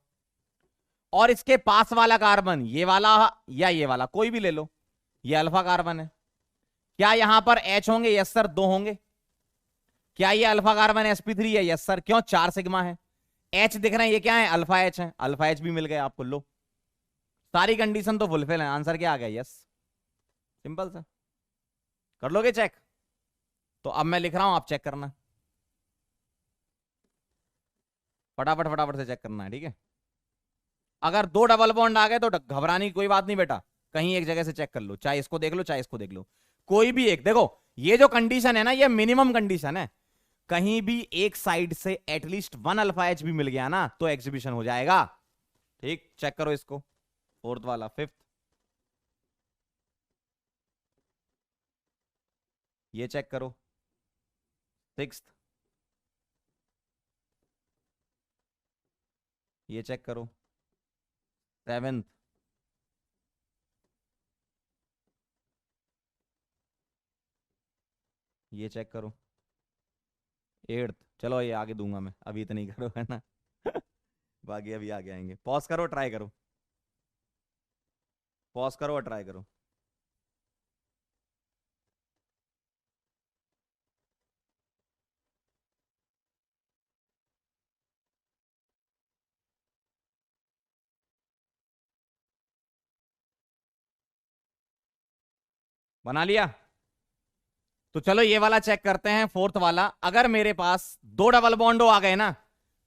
और इसके पास वाला कार्बन, ये वाला या ये वाला, कोई भी ले लो, ये अल्फा कार्बन है। क्या यहां पर H होंगे? यस सर, 2 होंगे। क्या ये अल्फा कार्बन sp3 है? Yes sir. क्यों? 4 सिग्मा है। H दिख रहे हैं, ये क्या है? अल्फा H है, अल्फा H भी मिल गया आपको, लो। सारी कंडीशन तो फुलफिल है, आंसर क्या आ गया? यस। सिंपल सा, कर लोगे चेक? तो अब मैं लिख रहा हूं, आप चेक करना, फटाफट फटाफट से चेक करना है, ठीक है। अगर 2 डबल बॉन्ड आ गए तो घबराने की कोई बात नहीं बेटा, कहीं एक जगह से चेक कर लो, चाहे इसको देख लो चाहे इसको देख लो, कोई भी एक। देखो ये जो कंडीशन है ना, ये मिनिमम कंडीशन है। कहीं भी एक साइड से एटलीस्ट 1 अल्फा एच भी मिल गया ना तो एग्जीबिशन हो जाएगा, ठीक। चेक करो इसको, 4th वाला, 5th, ये चेक करो, 6th, ये चेक करो, 7th, ये चेक करो, 8th। चलो ये आगे दूंगा मैं, अभी इतनी करो, है ना। बाकी अभी आगे आएंगे। पॉज करो, ट्राई करो, पॉज करो और ट्राई करो। बना लिया? तो चलो ये वाला चेक करते हैं, फोर्थ वाला। अगर मेरे पास दो डबल बॉन्डो आ गए ना,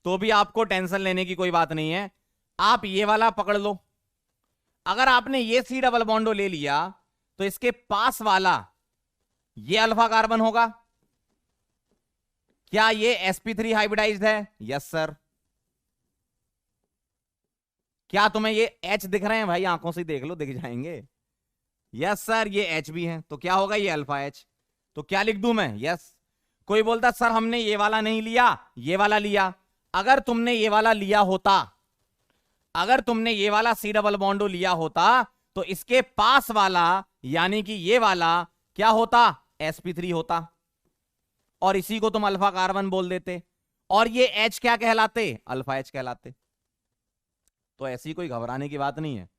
तो भी आपको टेंशन लेने की कोई बात नहीं है। आप ये वाला पकड़ लो। अगर आपने ये सी डबल बॉन्डो ले लिया, तो इसके पास वाला ये अल्फा कार्बन होगा। क्या ये sp3 हाइब्रिडाइज्ड है? Yes sir. क्या तुम्हें ये H दिख रहे हैं भाई? आंखों से देख लो, दिख जाएंगे। यस सर, ये H भी है, तो क्या होगा? ये अल्फा H। तो क्या लिख दूं मैं? यस। कोई बोलता सर हमने ये वाला नहीं लिया, ये वाला लिया। अगर तुमने ये वाला लिया होता, अगर तुमने ये वाला सी डबल बॉन्डो लिया होता, तो इसके पास वाला यानी कि ये वाला क्या होता? sp3 होता, और इसी को तुम अल्फा कार्बन बोल देते, और ये H क्या कहलाते? अल्फा H कहलाते। तो ऐसी कोई घबराने की बात नहीं है।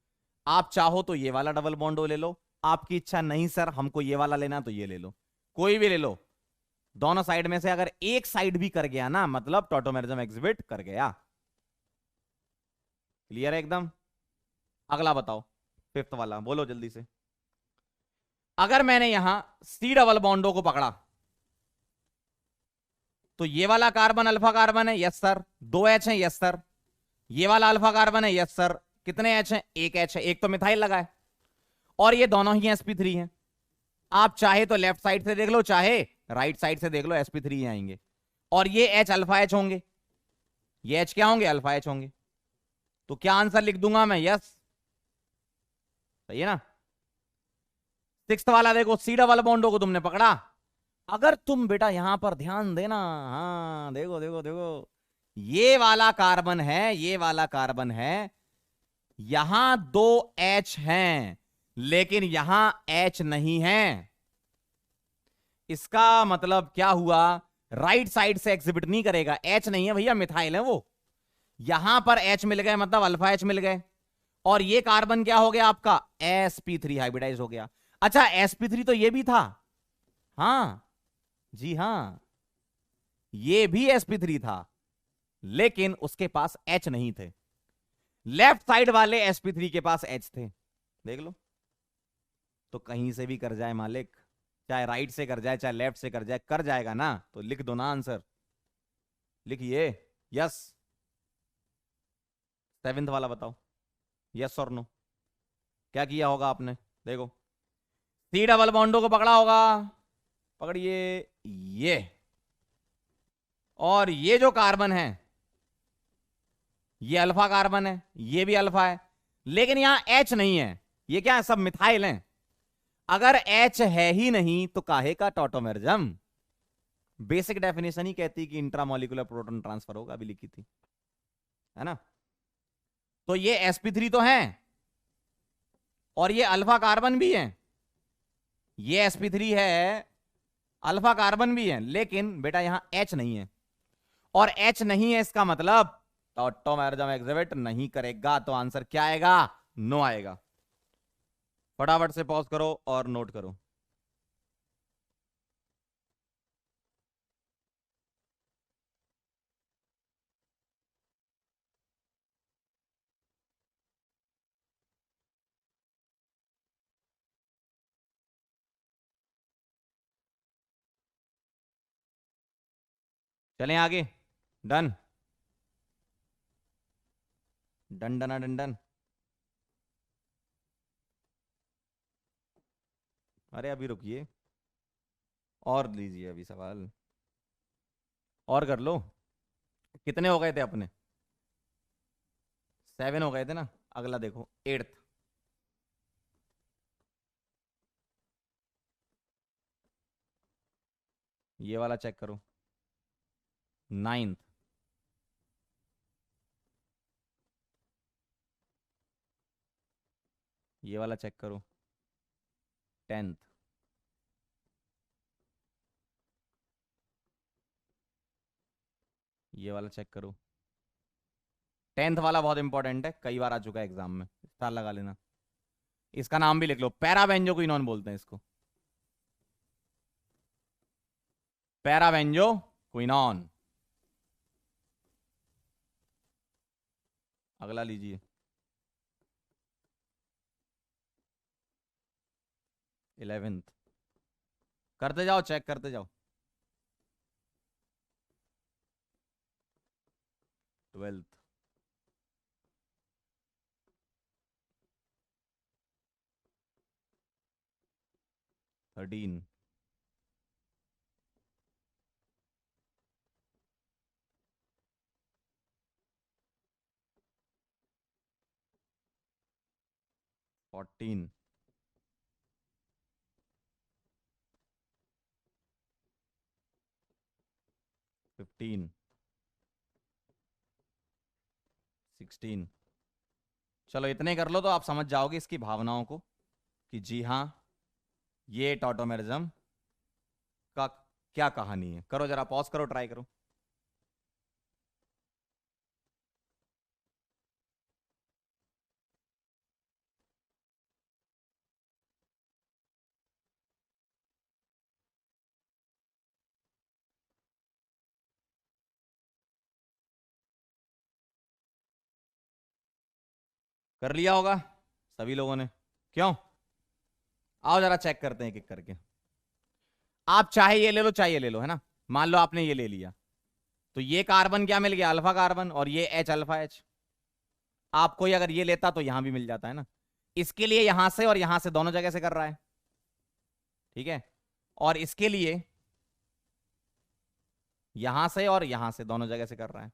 आप चाहो तो ये वाला डबल बॉन्डो ले लो, आपकी इच्छा नहीं सर हमको ये वाला लेना, तो ये ले लो, कोई भी ले लो। दोनों साइड में से अगर एक साइड भी कर गया ना, मतलब टॉटोमेरिज्म एग्जिबिट कर गया। क्लियर है एकदम? अगला बताओ, फिफ्थ वाला बोलो जल्दी से। अगर मैंने यहां सी डबल बॉन्डो को पकड़ा, तो ये वाला कार्बन अल्फा कार्बन है, यस सर। दो H है, यस सर। ये वाला अल्फा कार्बन है, यस सर। कितने H हैं? एक H है, एक तो मिथाइल लगा है, और ये दोनों ही sp3 हैं। आप चाहे तो लेफ्ट साइड से देख लो, चाहे राइट साइड से देख लो, sp3 आएंगे। और ये H अल्फा H होंगे, ये H क्या होंगे? अल्फा H होंगे। तो क्या आंसर लिख दूंगा मैं? यस। सही है ना? सिक्स्थ वाला देखो, सी डबल बॉन्डो को तुमने पकड़ा। अगर तुम बेटा यहां पर ध्यान देना, हाँ देखो देखो देखो, ये वाला कार्बन है, ये वाला कार्बन है, यहां दो H हैं, लेकिन यहां H नहीं है। इसका मतलब क्या हुआ? राइट साइड से एग्जिबिट नहीं करेगा, H नहीं है भैया, मिथाइल है वो। यहां पर H मिल गए, मतलब अल्फा H मिल गए, और ये कार्बन क्या हो गया आपका? sp3 हाइब्रिडाइज हो गया। अच्छा, sp3 तो ये भी था, हाँ जी हाँ, ये भी sp3 था, लेकिन उसके पास H नहीं थे। लेफ्ट साइड वाले sp3 के पास H थे, देख लो। तो कहीं से भी कर जाए मालिक, चाहे राइट से कर जाए चाहे लेफ्ट से कर जाए, कर जाएगा ना, तो लिख दो ना आंसर, लिखिए। यस। सेवेंथ वाला बताओ, यस और नो। क्या किया होगा आपने? देखो, सी डबल बॉन्डो को पकड़ा होगा, पकड़िए, ये। और ये जो कार्बन है, ये अल्फा कार्बन है, ये भी अल्फा है, लेकिन यहां H नहीं है। ये क्या है? सब मिथाइल हैं। अगर H है ही नहीं तो काहे का टॉटोमेरिज्म? बेसिक डेफिनेशन ही कहती कि इंट्रामोलिकुलर प्रोटॉन ट्रांसफर होगा, अभी लिखी थी, है ना? तो ये sp3 तो है, और ये अल्फा कार्बन भी है। ये sp3 है, अल्फा कार्बन भी है, लेकिन बेटा यहां H नहीं है, और H नहीं है, इसका मतलब टॉटोमेरिज्म एग्जिबिट नहीं करेगा। तो आंसर क्या आएगा? नो आएगा। फटाफट से पॉज करो और नोट करो। चलें आगे। Done done done done done. अरे अभी रुकिए, और लीजिए अभी सवाल, और कर लो। कितने हो गए थे अपने? 7 हो गए थे ना। अगला देखो, एट्थ। ये वाला चेक करो। नाइन्थ। ये वाला चेक करो। 10th। ये वाला चेक करो। 10th वाला बहुत इंपॉर्टेंट है, कई बार आ चुका है एग्जाम में, स्टार लगा लेना। इसका नाम भी लिख लो, पैराबेंजोक्विनोन बोलते हैं इसको, पैराबेंजोक्विनोन। अगला लीजिए, 11th। करते जाओ, चेक करते जाओ। 12th, 13, 14, 15, 16। चलो इतने कर लो तो आप समझ जाओगे इसकी भावनाओं को कि जी हाँ ये टॉटोमेरिज्म का क्या कहानी है। करो जरा, पॉज करो, ट्राई करो। कर लिया होगा सभी लोगों ने, क्यों? आओ जरा चेक करते हैं एक एक करके। आप चाहे ये ले लो चाहे ये ले लो, है ना। मान लो आपने ये ले लिया, तो ये कार्बन क्या मिल गया, अल्फा कार्बन, और ये H अल्फा H। आपको ही अगर ये लेता तो यहां भी मिल जाता है ना। इसके लिए यहां से और यहां से दोनों जगह से कर रहा है, ठीक है। और इसके लिए यहां से और यहां से दोनों जगह से कर रहा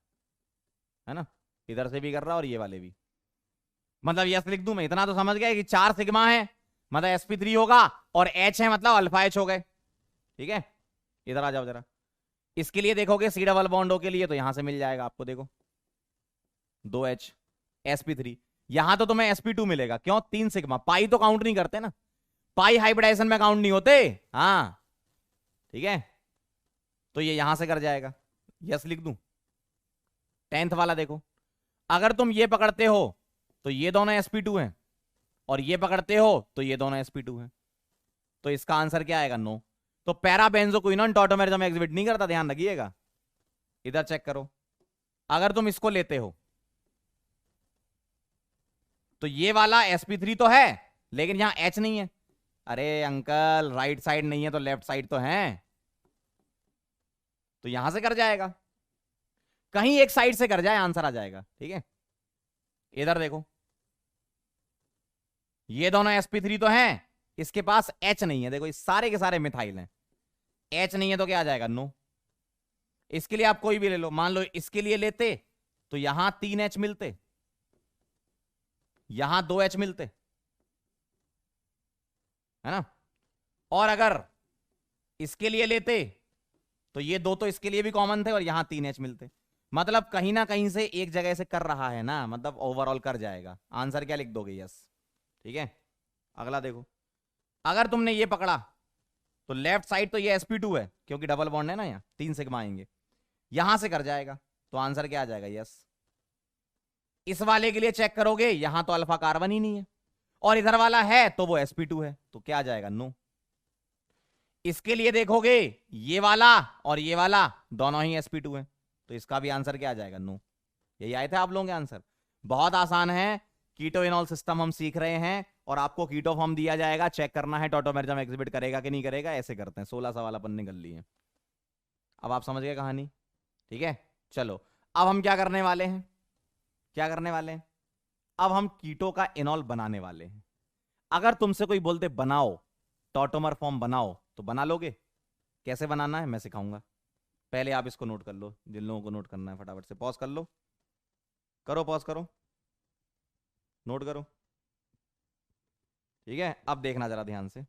है ना। इधर से भी कर रहा है और ये वाले भी। मतलब यस लिख दूं मैं, इतना तो समझ गया कि 4 सिग्मा है मतलब sp3 होगा, और H है मतलब अल्फा H हो गए, ठीक है। इधर आ जाओ जरा। इसके लिए देखोगे सी डबल बॉन्डो के लिए तो यहां से मिल जाएगा आपको, देखो 2H sp3। यहां तो तुम्हें sp2 मिलेगा, क्यों? 3 सिग्मा। पाई तो काउंट नहीं करते ना, पाई हाइब्रिडाइजेशन में काउंट नहीं होते, हाँ ठीक है। तो ये यहां से कर जाएगा, यस लिख दूं। 10th वाला देखो, अगर तुम ये पकड़ते हो तो ये दोनों sp2 हैं, और ये पकड़ते हो तो ये दोनों sp2 हैं, तो इसका आंसर क्या आएगा? नो। तो पैराबेंजोक्विनोन टॉटोमेरिज्म एग्जिबिट नहीं करता, ध्यान रखिएगा। इधर चेक करो, अगर तुम इसको लेते हो तो ये वाला sp3 तो है, लेकिन यहां H नहीं है। अरे अंकल, राइट साइड नहीं है तो लेफ्ट साइड तो है, तो यहां से कर जाएगा, कहीं एक साइड से कर जाए आंसर आ जाएगा, ठीक है। इधर देखो, ये दोनों sp3 तो हैं, इसके पास H नहीं है, देखो ये सारे के सारे मिथाइल हैं, H नहीं है तो क्या आ जाएगा? नो। इसके लिए आप कोई भी ले लो, मान लो इसके लिए लेते तो यहां 3H मिलते, यहां 2H मिलते, है ना। और अगर इसके लिए लेते तो ये दो तो इसके लिए भी कॉमन थे और यहां 3H मिलते। मतलब कहीं ना कहीं से एक जगह से कर रहा है ना, मतलब ओवरऑल कर जाएगा। आंसर क्या लिख दोगे? यस, ठीक है। अगला देखो, अगर तुमने ये पकड़ा तो लेफ्ट साइड तो ये sp2 है, क्योंकि डबल बॉन्ड है ना, यहाँ 3 सिग्मा आएंगे, यहां से कर जाएगा, तो आंसर क्या आ जाएगा? यस। इस वाले के लिए चेक करोगे, यहां तो अल्फा कार्बन ही नहीं है, और इधर वाला है तो वो sp2 है, तो क्या आ जाएगा? नो। इसके लिए देखोगे, ये वाला और ये वाला दोनों ही sp2 है, तो इसका भी आंसर क्या आ जाएगा? नो। यही आए थे आप लोगों के आंसर। बहुत आसान है, कीटोइनॉल सिस्टम हम सीख रहे हैं, और आपको कीटो फॉर्म दिया जाएगा, चेक करना है टॉटोमेरिज्म एग्जिबिट करेगा कि नहीं करेगा। ऐसे करते हैं, 16 सवाल अपन ने कर लिए। अब आप समझ गए कहानी, ठीक है। चलो अब हम क्या करने वाले हैं, क्या करने वाले हैं? अब हम कीटो का इनॉल बनाने वाले हैं। अगर तुमसे कोई बोलते बनाओ टॉटोमर फॉर्म बनाओ, तो बना लोगे? कैसे बनाना है मैं सिखाऊंगा। पहले आप इसको नोट कर लो, जिन लोगों को नोट करना है फटाफट से पॉज कर लो, करो पॉज करो, नोट करो, ठीक है। अब देखना जरा ध्यान से।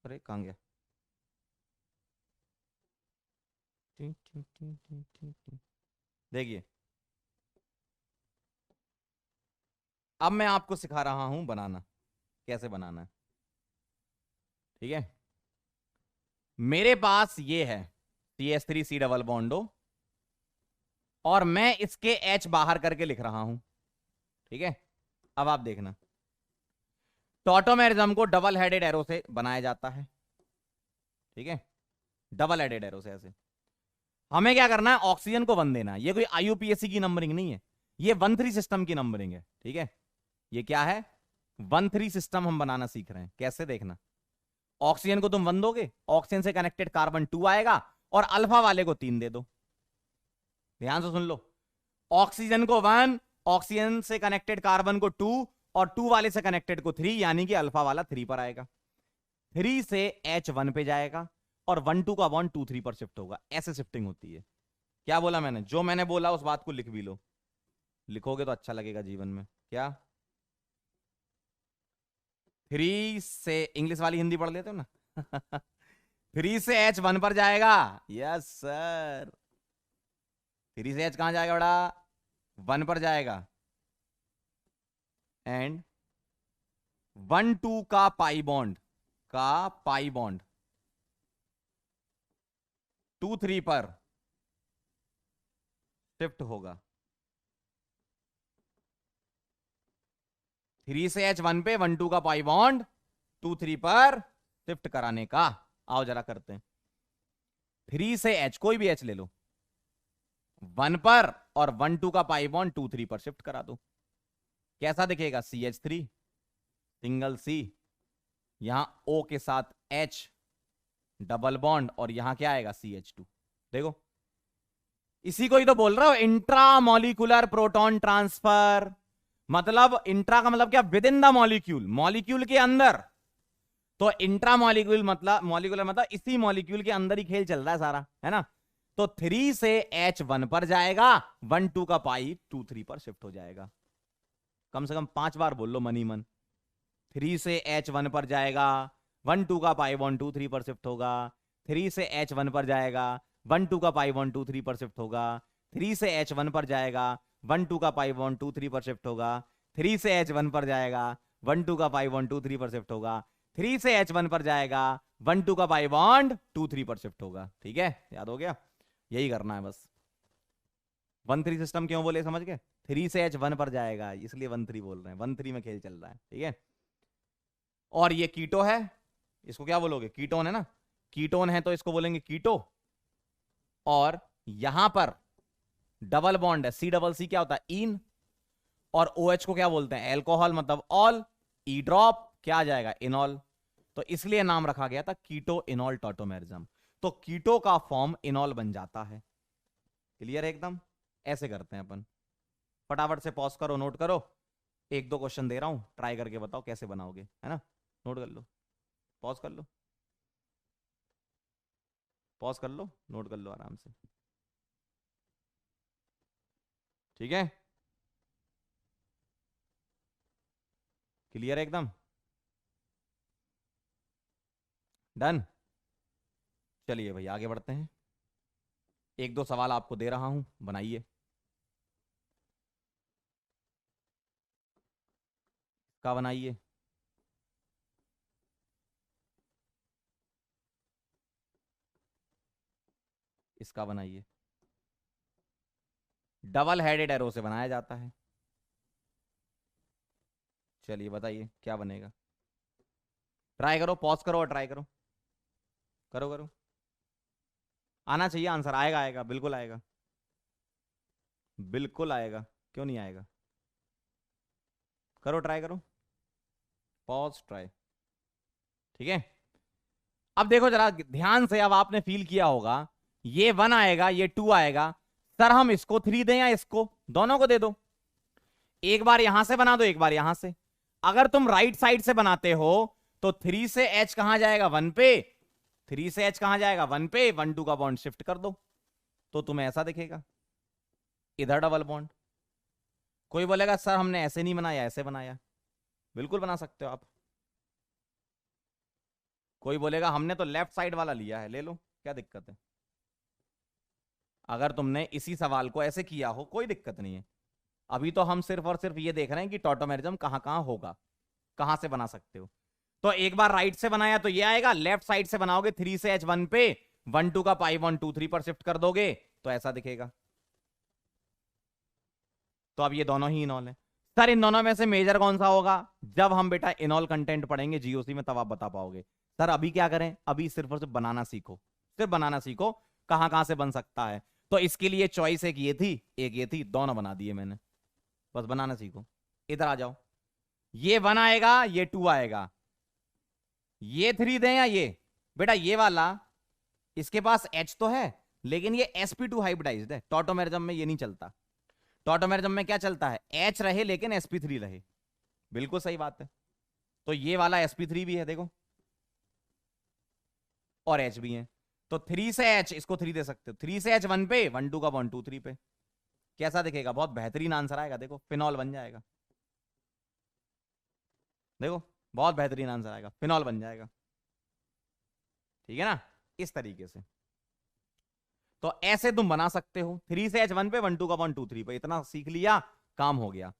अरे कहां गया? देखिए, अब मैं आपको सिखा रहा हूं बनाना, कैसे बनाना है, ठीक है। मेरे पास ये है CH3 C डबल बॉन्डो, और मैं इसके H बाहर करके लिख रहा हूं, ठीक है। अब आप देखना, टॉटोमेरिज्म को डबल हेडेड एरो से बनाया जाता है, ठीक है, डबल हेडेड एरो से ऐसे। हमें क्या करना है, ऑक्सीजन को 1 देना है। ये कोई आईयूपीएससी की नंबरिंग नहीं है, ये 1-3 सिस्टम की नंबरिंग है, ठीक है। ये क्या है, 1-3 सिस्टम हम बनाना सीख रहे हैं। कैसे, देखना, ऑक्सीजन को तुम 1 दोगे, ऑक्सीजन से कनेक्टेड कार्बन 2 आएगा, और अल्फा वाले को 3 दे दो। ध्यान से सुन लो, ऑक्सीजन को 1, ऑक्सीजन से कनेक्टेड कार्बन को 2, और 2 वाले से कनेक्टेड को 3, यानी कि अल्फा वाला 3 पर आएगा। 3 से H 1 पे जाएगा, और 1-2 का बॉन्ड 2-3 पर शिफ्ट होगा। ऐसे शिफ्टिंग होती है। क्या बोला मैंने, जो मैंने बोला उस बात को लिख भी लो, लिखोगे तो अच्छा लगेगा जीवन में। क्या 3 से, इंग्लिश वाली हिंदी पढ़ लेते हो ना 3 से H 1 पर जाएगा, यस सर। 3 से H कहां जाएगा बड़ा, 1 पर जाएगा, एंड 1-2 का पाई बॉन्ड 2-3 पर शिफ्ट होगा। 3 से H 1 पे 1-2 का पाई बॉन्ड 2-3 पर शिफ्ट कराने का। आओ जरा करते हैं। 3 से H, कोई भी H ले लो, 1 पर, और 1-2 का पाई बॉन्ड 2-3 पर शिफ्ट करा दो। कैसा दिखेगा, CH3 सिंगल C, यहां O के साथ H डबल बॉन्ड, और यहां क्या आएगा, CH2। देखो, इसी को ही तो बोल रहा हूं इंट्रामोलिकुलर प्रोटॉन ट्रांसफर। मतलब इंट्रा का मतलब क्या, with in the molecule, molecule के अंदर। तो इंट्रामोलिक्यूल मतलब, मॉलिक्यूलर मतलब इसी मॉलिक्यूल के अंदर ही खेल चल रहा है सारा, है ना। तो 3 से H 1 पर जाएगा, 1-2 का पाई 2-3 पर शिफ्ट हो जाएगा। कम से कम 5 बार बोल लो मनी मन। 3 से H 1 पर जाएगा, 1-2 का पाई बॉन्ड 2-3 पर शिफ्ट होगा। 3 से H 1 पर जाएगा, 1-2 का पाई बॉन्ड 2-3 पर शिफ्ट होगा। 3 से H 1 पर जाएगा, 1-2 का पाई बॉन्ड 2-3 पर शिफ्ट होगा। 3 से H 1 पर जाएगा, 1-2 का पाई बॉन्ड 2-3 पर शिफ्ट होगा। 3 से H 1 पर जाएगा, 1-2 का पाई बॉन्ड 2-3 पर शिफ्ट होगा। ठीक है, याद हो गया, यही करना है बस। 1-3 सिस्टम क्यों बोले, समझ गए। 3 से H 1 पर जाएगा, इसलिए 1-3 बोल रहे हैं, 1-3 में खेल चल रहा है, ठीक है। और ये कीटो है, इसको क्या बोलोगे, कीटोन है ना, कीटोन है तो इसको बोलेंगे कीटो। और यहां पर डबल बॉन्ड है, C क्या होता है, इन, और OH को क्या बोलते हैं, एल्कोहल, मतलब ऑल, ई ड्रॉप क्या आ जाएगा, इनॉल। तो इसलिए नाम रखा गया था कीटो इनॉल टॉटोमेरिज्म। तो कीटो का फॉर्म इनॉल बन जाता है। क्लियर है एकदम। ऐसे करते हैं अपन, फटाफट से पॉज करो, नोट करो। 1-2 क्वेश्चन दे रहा हूं, ट्राई करके बताओ कैसे बनाओगे, है ना। नोट कर लो, पॉज कर लो, पॉज कर लो, नोट कर लो आराम से, ठीक है। क्लियर है एकदम, डन। चलिए भाई आगे बढ़ते हैं। 1-2 सवाल आपको दे रहा हूं, बनाइए। का बनाइए, इसका बनाइए। डबल हेडेड एरो से बनाया जाता है। चलिए बताइए क्या बनेगा, ट्राई करो, पॉज करो और ट्राई करो, करो करो। आना चाहिए आंसर, आएगा आएगा, बिल्कुल आएगा, बिल्कुल आएगा, क्यों नहीं आएगा। करो, ट्राई करो, पॉज, ट्राई, ठीक है। अब देखो जरा ध्यान से, अब आपने फील किया होगा, ये 1 आएगा, ये 2 आएगा। सर हम इसको 3 दें या इसको, दोनों को दे दो। एक बार यहां से बना दो, एक बार यहां से। अगर तुम राइट साइड से बनाते हो तो 3 से H कहां जाएगा, 1 पे। 3 से H कहां जाएगा, 1 पे। 1-2 का बॉन्ड शिफ्ट कर दो तो तुम्हें ऐसा दिखेगा, इधर डबल बॉन्ड। कोई बोलेगा सर हमने ऐसे नहीं बनाया, ऐसे बनाया। बिल्कुल बना सकते हो आप। कोई बोलेगा हमने तो लेफ्ट साइड वाला लिया है, ले लो, क्या दिक्कत है। अगर तुमने इसी सवाल को ऐसे किया हो, कोई दिक्कत नहीं है। अभी तो हम सिर्फ और सिर्फ ये देख रहे हैं कि टॉटोमेरिज्म कहां कहां होगा, कहां से बना सकते हो। तो एक बार राइट से बनाया तो ये आएगा, लेफ्ट साइड से बनाओगे 3 से H 1 पे, 1-2 का पाई 1-2-3 पर शिफ्ट कर दोगे तो ऐसा दिखेगा। तो अब ये दोनों ही इनॉल है। सर इन दोनों में से मेजर कौन सा होगा? जब हम बेटा इनॉल कंटेंट पढ़ेंगे जीओसी में तब आप बता पाओगे। सर अभी क्या करें? अभी सिर्फ और सिर्फ बनाना सीखो, सिर्फ बनाना सीखो कहां कहां से बन सकता है। तो इसके लिए चॉइस एक ये थी, एक ये थी, दोनों बना दिए मैंने। बस बनाना सीखो। इधर आ जाओ, ये 1 आएगा, ये 2 आएगा, ये 3 दें या ये? बेटा ये वाला इसके पास H तो है, लेकिन ये sp2 हाइब्रिडाइज्ड है। टॉटोमेरिज्म में ये नहीं चलता। टॉटोमेरिज्म में क्या चलता है? H रहे लेकिन sp3 रहे। बिल्कुल सही बात है। तो ये वाला sp3 भी है देखो, और H भी है। तो 3 से H, इसको 3 दे सकते हो। 3 से H 1 पे, 1 2 का 1 2 3 पे। कैसा दिखेगा? बहुत बेहतरीन आंसर आएगा। देखो फिनॉल बन जाएगा। देखो बहुत बेहतरीन आंसर आएगा, फिनॉल बन जाएगा। ठीक है ना? इस तरीके से तो ऐसे तुम बना सकते हो। 3 से H 1 पे, 1 2 का 1 2 3 पे। इतना सीख लिया, काम हो गया।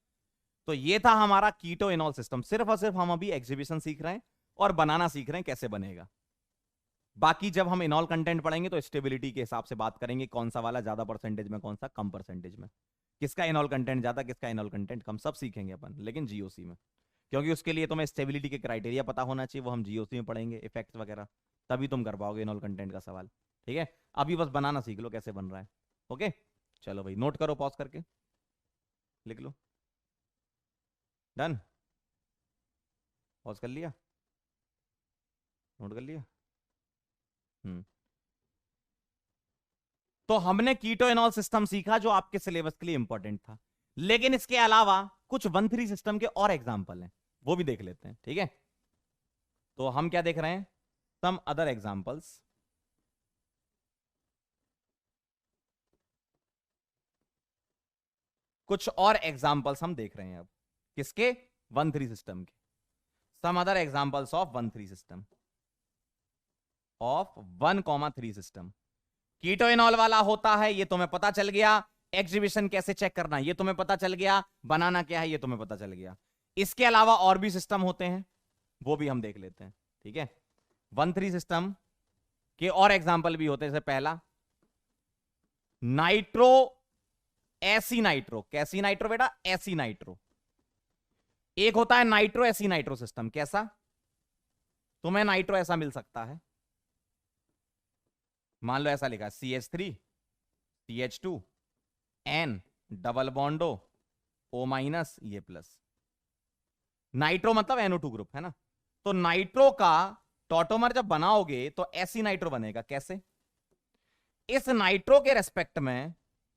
तो ये था हमारा कीटो इनॉल सिस्टम। सिर्फ और सिर्फ हम अभी एग्जीबिशन सीख रहे हैं और बनाना सीख रहे हैं कैसे बनेगा। बाकी जब हम इनॉल कंटेंट पढ़ेंगे तो स्टेबिलिटी के हिसाब से बात करेंगे, कौन सा वाला ज्यादा परसेंटेज में, कौन सा कम परसेंटेज में, किसका इनॉल कंटेंट ज्यादा, किसका इनॉल कंटेंट कम, सब सीखेंगे अपन, लेकिन जीओसी में। क्योंकि उसके लिए तुम्हें स्टेबिलिटी के क्राइटेरिया पता होना चाहिए, वो हम जीओसी में पढ़ेंगे, इफेक्ट्स वगैरह, तभी तुम कर पाओगे इनॉल कंटेंट का सवाल। ठीक है? अभी बस बनाना सीख लो कैसे बन रहा है। ओके चलो भाई, नोट करो, पॉज करके लिख लो। डन? पॉज कर लिया? नोट कर लिया? तो हमने कीटो इनॉल सिस्टम सीखा जो आपके सिलेबस के लिए इंपॉर्टेंट था, लेकिन इसके अलावा कुछ 1-3 सिस्टम के और एग्जाम्पल हैं, वो भी देख लेते हैं। ठीक है? तो हम क्या देख रहे हैं? Some other examples. कुछ और एग्जाम्पल्स हम देख रहे हैं अब। किसके? 1-3 सिस्टम के। Some other examples of 1-3 system, of 1,3 system. Keto enol वाला होता है, ये तुम्हें पता चल गया। एग्जीबिशन कैसे चेक करना, ये तुम्हें पता चल गया। बनाना क्या है, ये तुम्हें पता चल गया। इसके अलावा और भी सिस्टम होते हैं, वो भी हम देख लेते हैं। ठीक है? 1-3 सिस्टम के और एग्जाम्पल भी होते हैं। जैसे पहला नाइट्रो एसी नाइट्रो। कैसी नाइट्रो बेटा? AC nitro. एक होता है नाइट्रो एसी नाइट्रो सिस्टम। कैसा? तुम्हें नाइट्रो ऐसा मिल सकता है, मान लो ऐसा लिखा CH3 CH2 N double बॉन्डो O- ये प्लस। नाइट्रो मतलब NO2 ग्रुप है ना? तो नाइट्रो का टॉटोमर जब बनाओगे तो एसी नाइट्रो बनेगा। कैसे? इस नाइट्रो के रेस्पेक्ट में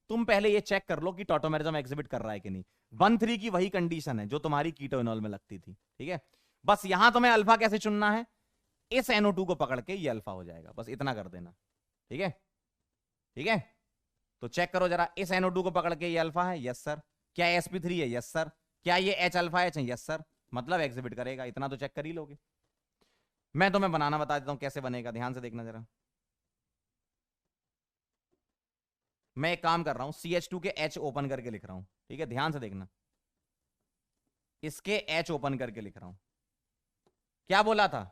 तुम पहले ये चेक कर लो कि टॉटोमेरिज्म एग्जिबिट कर रहा है कि नहीं। 1-3 की वही कंडीशन है जो तुम्हारी कीटो इनॉल में लगती थी। ठीक है? बस यहां तुम्हें अल्फा कैसे चुनना है? इस NO2 को पकड़ के ये अल्फा हो जाएगा, बस इतना कर देना। ठीक है? ठीक है? तो चेक करो जरा, इस NO2 को पकड़ के ये अल्फा है, यस सर। क्या sp3 है? Yes sir. क्या ये H अल्फा H है? Yes sir. मतलब एग्जिबिट करेगा, इतना तो चेक कर ही लोगे। मैं तुम्हें बनाना बता देता हूं कैसे बनेगा, ध्यान से देखना जरा। मैं एक काम कर रहा हूं, CH2 के H ओपन करके लिख रहा हूं। ठीक है? ध्यान से देखना, इसके H ओपन करके लिख रहा हूं। क्या बोला था?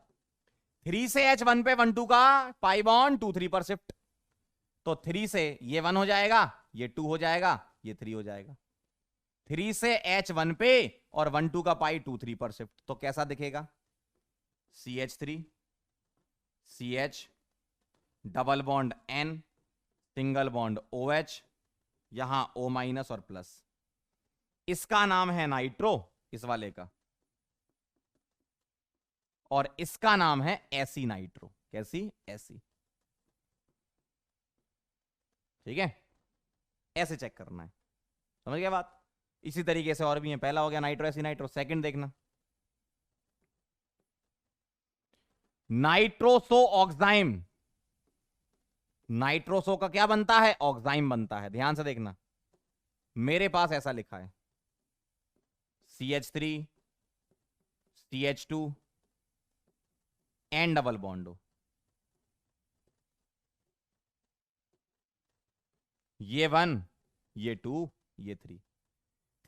3 से H 1 पे 1 2 का पाई बॉन्ड 2 3 पर शिफ्ट। तो 3 से ये 1 हो जाएगा, ये 2 हो जाएगा, ये 3 हो जाएगा। 3 से H 1 पे और 1 2 का पाई 2 3 पर शिफ्ट। तो कैसा दिखेगा? CH3 CH double bond N single bond OH, यहां O- और प्लस। इसका नाम है नाइट्रो, इस वाले का, और इसका नाम है एसी नाइट्रो। कैसी? एसी। ठीक है? ऐसे चेक करना है, समझ गया बात? इसी तरीके से और भी है। पहला हो गया नाइट्रो एसी नाइट्रो। सेकंड देखना, नाइट्रोसो ऑक्साइम। नाइट्रोसो का क्या बनता है? ऑक्साइम बनता है। ध्यान से देखना, मेरे पास ऐसा लिखा है CH3 CH2 N डबल बॉन्डो। ये 1, ये 2, ये 3।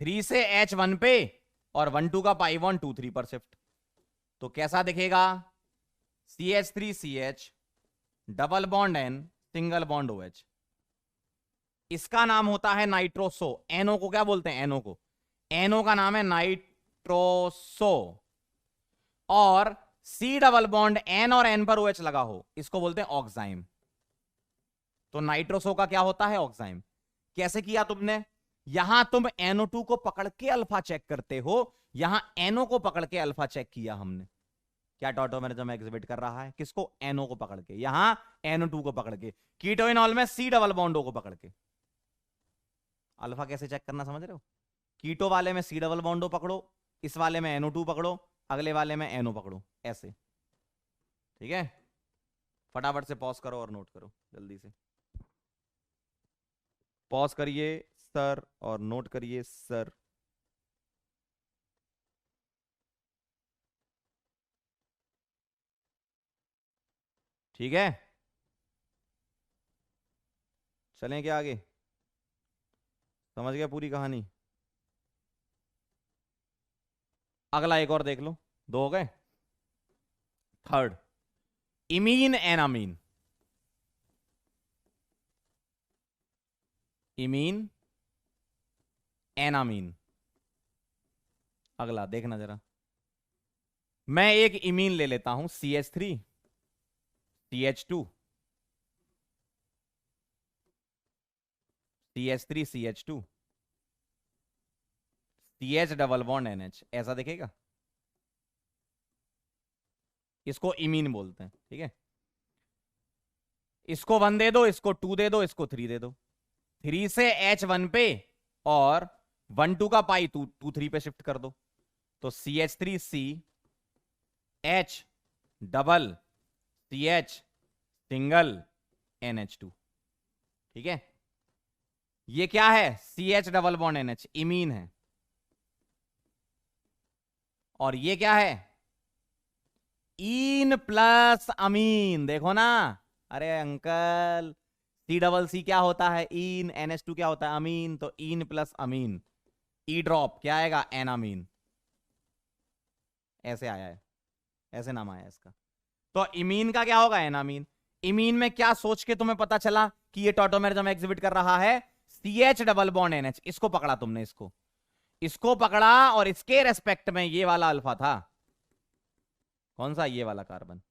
3 से H 1 पे और 1 2 का पाई बॉन्ड 2 3 पर शिफ्ट। तो कैसा दिखेगा? CH3 CH double bond N single bond OH। इसका नाम होता है नाइट्रोसो। एनओ को क्या बोलते हैं? एनओ को, एनओ का नाम है नाइट्रोसो। और सी डबल बॉन्ड एन और एन पर ओएच लगा हो, इसको बोलते हैं ऑक्साइम। तो नाइट्रोसो का क्या होता है? ऑक्साइम। कैसे किया तुमने? यहां तुम NO2 को पकड़ के अल्फा चेक करते हो, यहां NO को पकड़ के अल्फा चेक किया हमने। क्या टॉटोमेरिज्म एग्जिबिट कर रहा है? किसको? NO को पकड़ के, यहां NO2 को पकड़ के। कीटोइनॉल में सी डबल बॉन्डो को पकड़ के। अल्फा कैसे चेक करना समझ रहे हो? कीटो वाले में सी डबल बॉन्डो पकड़ो, इस वाले में NO2 पकड़ो, अगले वाले में NO पकड़ो, ऐसे। ठीक है, फटाफट से पॉज करो और नोट करो जल्दी से। पॉज करिए सर और नोट करिए सर। ठीक है, चलें क्या आगे? समझ गया पूरी कहानी? अगला एक और देख लो, दो हो गए। Third, imine enamine. Imine enamine. अगला देखना जरा, मैं एक इमीन ले लेता हूं, CH3 CH2 CH3 CH2 CH double bond NH, ऐसा दिखेगा। इसको इमीन बोलते हैं। ठीक है, इसको 1 दे दो, इसको 2 दे दो, इसको 3 दे दो। 3 से H1 पे और 1 2 का पाई 2 2 3 पे शिफ्ट कर दो, तो CH3C H double CH single NH2। ठीक है, ये क्या है? CH double bond NH, imine है। और ये क्या है? इन प्लस अमीन। देखो ना, अरे अंकल, C डबल C क्या होता है? इन। NH2 क्या होता है? अमीन। तो in plus Amin, E drop क्या आएगा? एनामीन। ऐसे आया है, ऐसे नाम आया है इसका। तो इमीन का क्या होगा? एनामीन। इमीन में क्या सोच के तुम्हें पता चला कि ये टॉटोमेरिज्म एग्जिबिट कर रहा है? CH डबल बॉन्ड NH, इसको पकड़ा तुमने, इसको पकड़ा, और इसके रेस्पेक्ट में ये वाला अल्फा था। कौन सा? ये वाला कार्बन।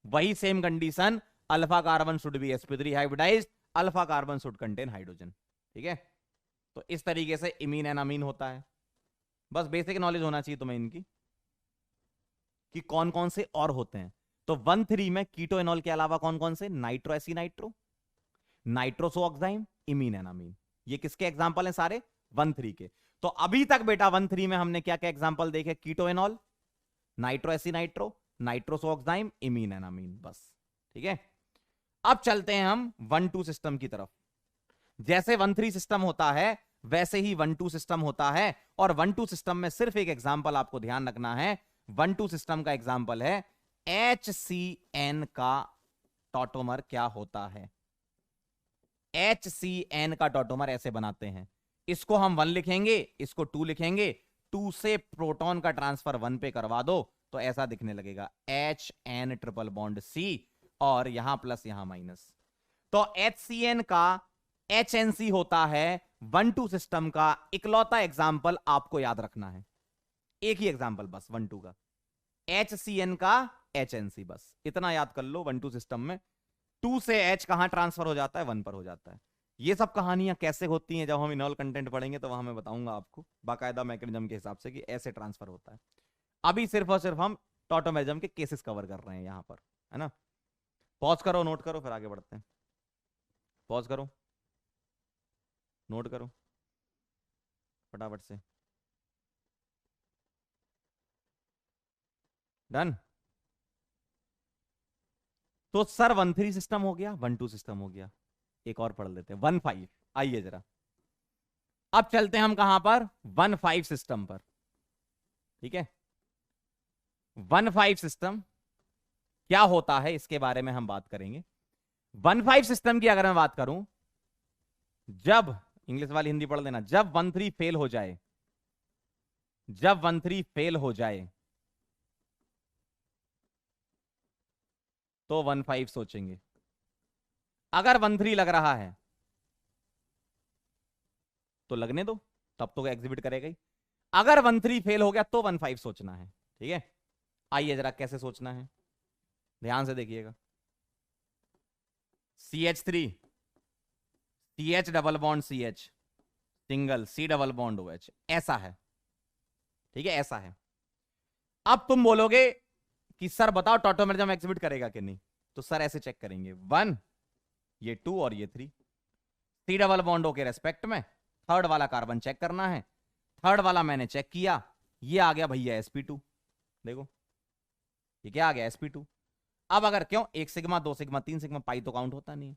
वही same condition, alpha carbon should be sp3 hybridized, alpha carbon should contain hydrogen. ठीक है, तो इस तरीके से इमीन एनामीन होता है। बस बेसिक नॉलेज होना चाहिए तुम्हें इनकी, कि कौन कौन से और होते हैं। तो 1,3 में कीटोएनॉल के अलावा कौन कौन से? Nitro aci nitro, nitroso oxime, imine enamine. ये किसके एग्जांपल हैं? सारे 1,3 के। तो अभी तक बेटा 1,3 में हमने क्या क्या एग्जांपल देखे? Keto enol, nitro aci nitro, nitroso oxime, imine enamine, बस। ठीक है, अब चलते हैं हम 1-2 सिस्टम की तरफ। जैसे 1-3 सिस्टम होता है वैसे ही 1-2 सिस्टम होता है। और 1-2 सिस्टम में सिर्फ एक एग्जांपल आपको ध्यान रखना है। 1-2 सिस्टम का एग्जांपल है HCN का टॉटोमर क्या होता है? HCN का टॉटोमर ऐसे बनाते हैं, इसको हम 1 लिखेंगे, इसको 2 लिखेंगे, 2 से प्रोटॉन का ट्रांसफर 1 पे करवा दो तो ऐसा दिखने लगेगा, HN ट्रिपल बॉन्ड C, और यहां प्लस यहां माइनस। तो HCN का HNC होता है 1-2 सिस्टम का इकलौता एग्जाम्पल। आपको याद रखना है एक ही एग्जाम्पल बस 1-2 का, HCN का HNC, बस इतना याद कर लो। 1-2 सिस्टम में 2 से H कहां ट्रांसफर हो जाता है? 1 पर हो जाता है। ये सब कहानियां कैसे होती हैं जब हम इनॉल कंटेंट पढ़ेंगे तो वहां मैं बताऊंगा आपको बाकायदा मैकेनिज्म के हिसाब से कि ऐसे ट्रांसफर होता है। अभी सिर्फ और सिर्फ हम टॉटोमेरिज्म के केसेस कवर कर रहे हैं यहां पर, है ना। पॉज करो, नोट करो, फिर आगे बढ़ते हैं। पॉज करो, नोट करो फटाफट से। डन। तो सर 1-3 सिस्टम हो गया, 1-2 सिस्टम हो गया, एक और पढ़ लेते हैं 1-5। आइए जरा, अब चलते हैं हम कहां पर? 1-5 सिस्टम पर। ठीक है, 1-5 सिस्टम क्या होता है इसके बारे में हम बात करेंगे। 1-5 सिस्टम की अगर मैं बात करूं, जब, इंग्लिश वाली हिंदी पढ़ लेना, जब 1-3 फेल हो जाए, जब 1-3 फेल हो जाए तो 1-5 सोचेंगे। अगर 1-3 लग रहा है तो लगने दो, तब तो एग्जिबिट करेगा ही। अगर 1 3 फेल हो गया तो 1 5 सोचना है, ठीक है। आइए जरा कैसे सोचना है, ध्यान से देखिएगा। CH3 CH double bond CH single C double bond OH, ऐसा है, ठीक है, ऐसा है। अब तुम बोलोगे कि सर बताओ टॉटोमेरिज्म एग्जिबिट करेगा कि नहीं, तो सर ऐसे चेक करेंगे, 1 ये 2 और ये 3, C डबल बॉन्ड के रेस्पेक्ट में थर्ड वाला कार्बन चेक करना है। थर्ड वाला मैंने चेक किया, ये आ गया भैया sp2, देखो ये क्या आ गया sp2। अब अगर क्यों 1 सिग्मा 2 सिग्मा 3 सिग्मा पाई तो काउंट होता नहीं है।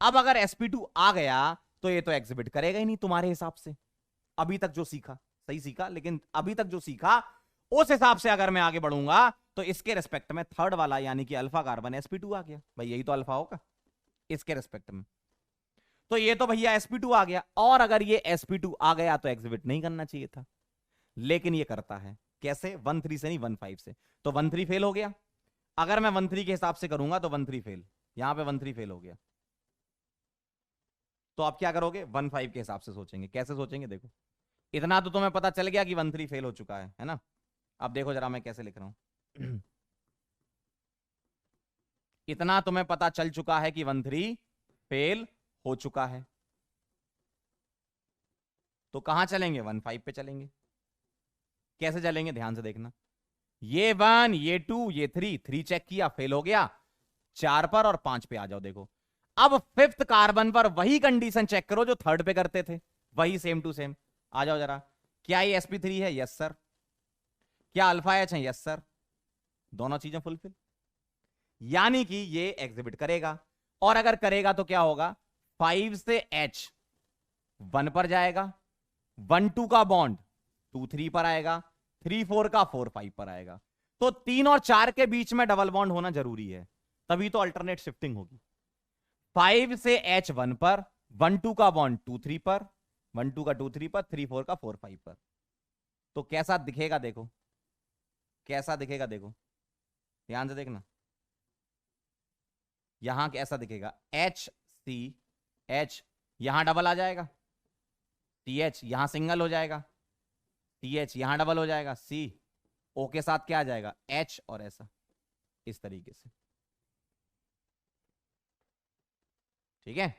अब अगर sp2 आ गया तो ये तो एग्जिबिट करेगा ही नहीं तुम्हारे हिसाब से, अभी तक जो सीखा सही सीखा, लेकिन अभी तक जो सीखा उस हिसाब से अगर मैं आगे बढ़ूंगा तो इसके रेस्पेक्ट में थर्ड वाला यानी कि अल्फा कार्बन sp2 आ गया, भाई यही तो अल्फा होगा इसके रेस्पेक्ट में, तो ये तो भैया sp2 आ गया। और अगर ये sp2 आ गया तो एग्जिबिट नहीं करना चाहिए था, लेकिन ये करता है। कैसे? 1 3 से नहीं 1 5 से, तो 1 3 फेल हो गया। अगर मैं 1 3 के हिसाब से करूंगा तो 1 3 फेल, यहां पे 1 3 फेल हो गया, तो आप क्या करोगे? 1 5 के हिसाब से सोचेंगे। कैसे सोचेंगे? देखो, इतना तो तुम्हें पता चल गया कि 1 3 फेल हो चुका है ना। अब देखो जरा मैं कैसे लिख रहा हूं। इतना तुम्हें पता चल चुका है कि 1 3 फेल हो चुका है, तो कहां चलेंगे? 1 5 पे चलेंगे। कैसे चलेंगे? ध्यान से देखना, ये 1 ये 2 ये 3, 3 चेक किया फेल हो गया, 4 पर और 5 पे आ जाओ। देखो अब फिफ्थ कार्बन पर वही कंडीशन चेक करो जो थर्ड पे करते थे, वही सेम टू सेम। आ जाओ जरा, क्या ये sp3 है? Yes sir. क्या अल्फा एच है? Yes sir. दोनों चीजें फुलफिल, यानी कि ये एग्जिबिट करेगा। और अगर करेगा तो क्या होगा? 5 से H 1 पर जाएगा, 1 2 का बॉन्ड 2 3 पर आएगा, 3 4 का 4 5 पर आएगा। तो 3 और 4 के बीच में डबल बॉन्ड होना जरूरी है, तभी तो अल्टरनेट शिफ्टिंग होगी। 5 से H 1 पर, 1 2 का बॉन्ड 2 3 पर, 1 2 का 2 3 पर, 3 4 का 4 5 पर। तो कैसा दिखेगा? देखो कैसा दिखेगा, देखो ध्यान से देखना, यहां कैसा दिखेगा? H C H, यहां डबल आ जाएगा, TH यहां सिंगल हो जाएगा, TH यहां डबल हो जाएगा, C O के साथ क्या आ जाएगा? H, और ऐसा इस तरीके से, ठीक है।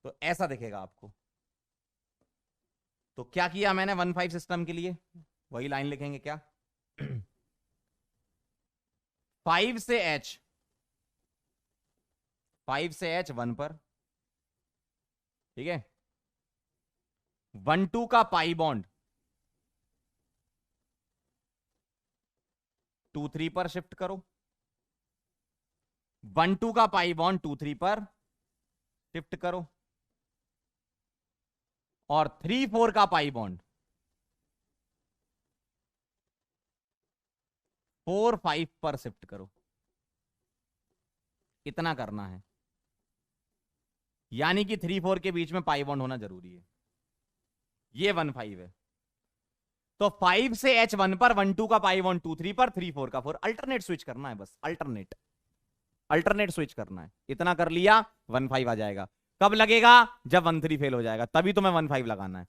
तो ऐसा दिखेगा आपको। तो क्या किया मैंने 1 5 सिस्टम के लिए? वही लाइन लिखेंगे क्या? 5 से H, 5 से H 1 पर, ठीक है। 1 2 का पाई बॉन्ड 2 3 पर शिफ्ट करो, 1 2 का पाई बॉन्ड 2 3 पर शिफ्ट करो, और 3 4 का पाई बॉन्ड 4 5 पर शिफ्ट करो। इतना करना है, यानी कि 3 4 के बीच में पाई बॉन्ड होना जरूरी है। ये 1 5 है, तो 5 से H 1 पर, 1 2 का पाई बॉन्ड 2 3 पर, 3 4 का 4, अल्टरनेट स्विच करना है बस, अल्टरनेट अल्टरनेट स्विच करना है। इतना कर लिया, 1 5 आ जाएगा। कब लगेगा? जब 1 3 फेल हो जाएगा, तभी तुम्हें 1 5 लगाना है।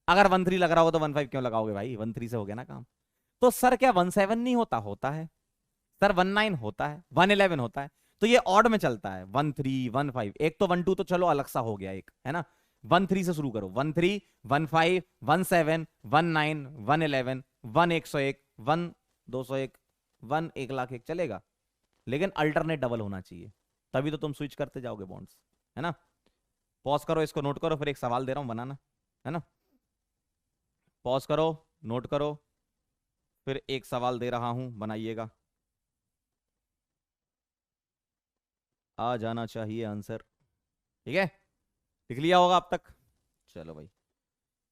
अगर 1 3 लग रहा हो तो 1 5 क्यों लगाओगे भाई? 1 3 से हो गया ना काम। तो सर क्या 1 7 नहीं होता? होता है सर। 1 9 होता है, 1 11 होता है। तो ये ऑड में चलता है, 1 3 1 5। एक तो 1 2 तो चलो अलग सा हो गया एक, है ना। 1 3 से शुरू करो, 1 3 1 5 1 7 1 9 1 11 1 101 1 201 1 1 लाख 1 चलेगा, लेकिन अल्टरनेट डबल होना चाहिए, तभी तो तुम स्विच करते जाओगे बॉन्ड्स, है ना। पॉज करो, इसको नोट करो, फिर एक सवाल दे रहा हूं बनाना, है ना। पॉज करो, नोट करो, फिर एक सवाल दे रहा हूं, बनाइएगा। आ जाना चाहिए आंसर, ठीक है। लिख लिया होगा अब तक? चलो भाई,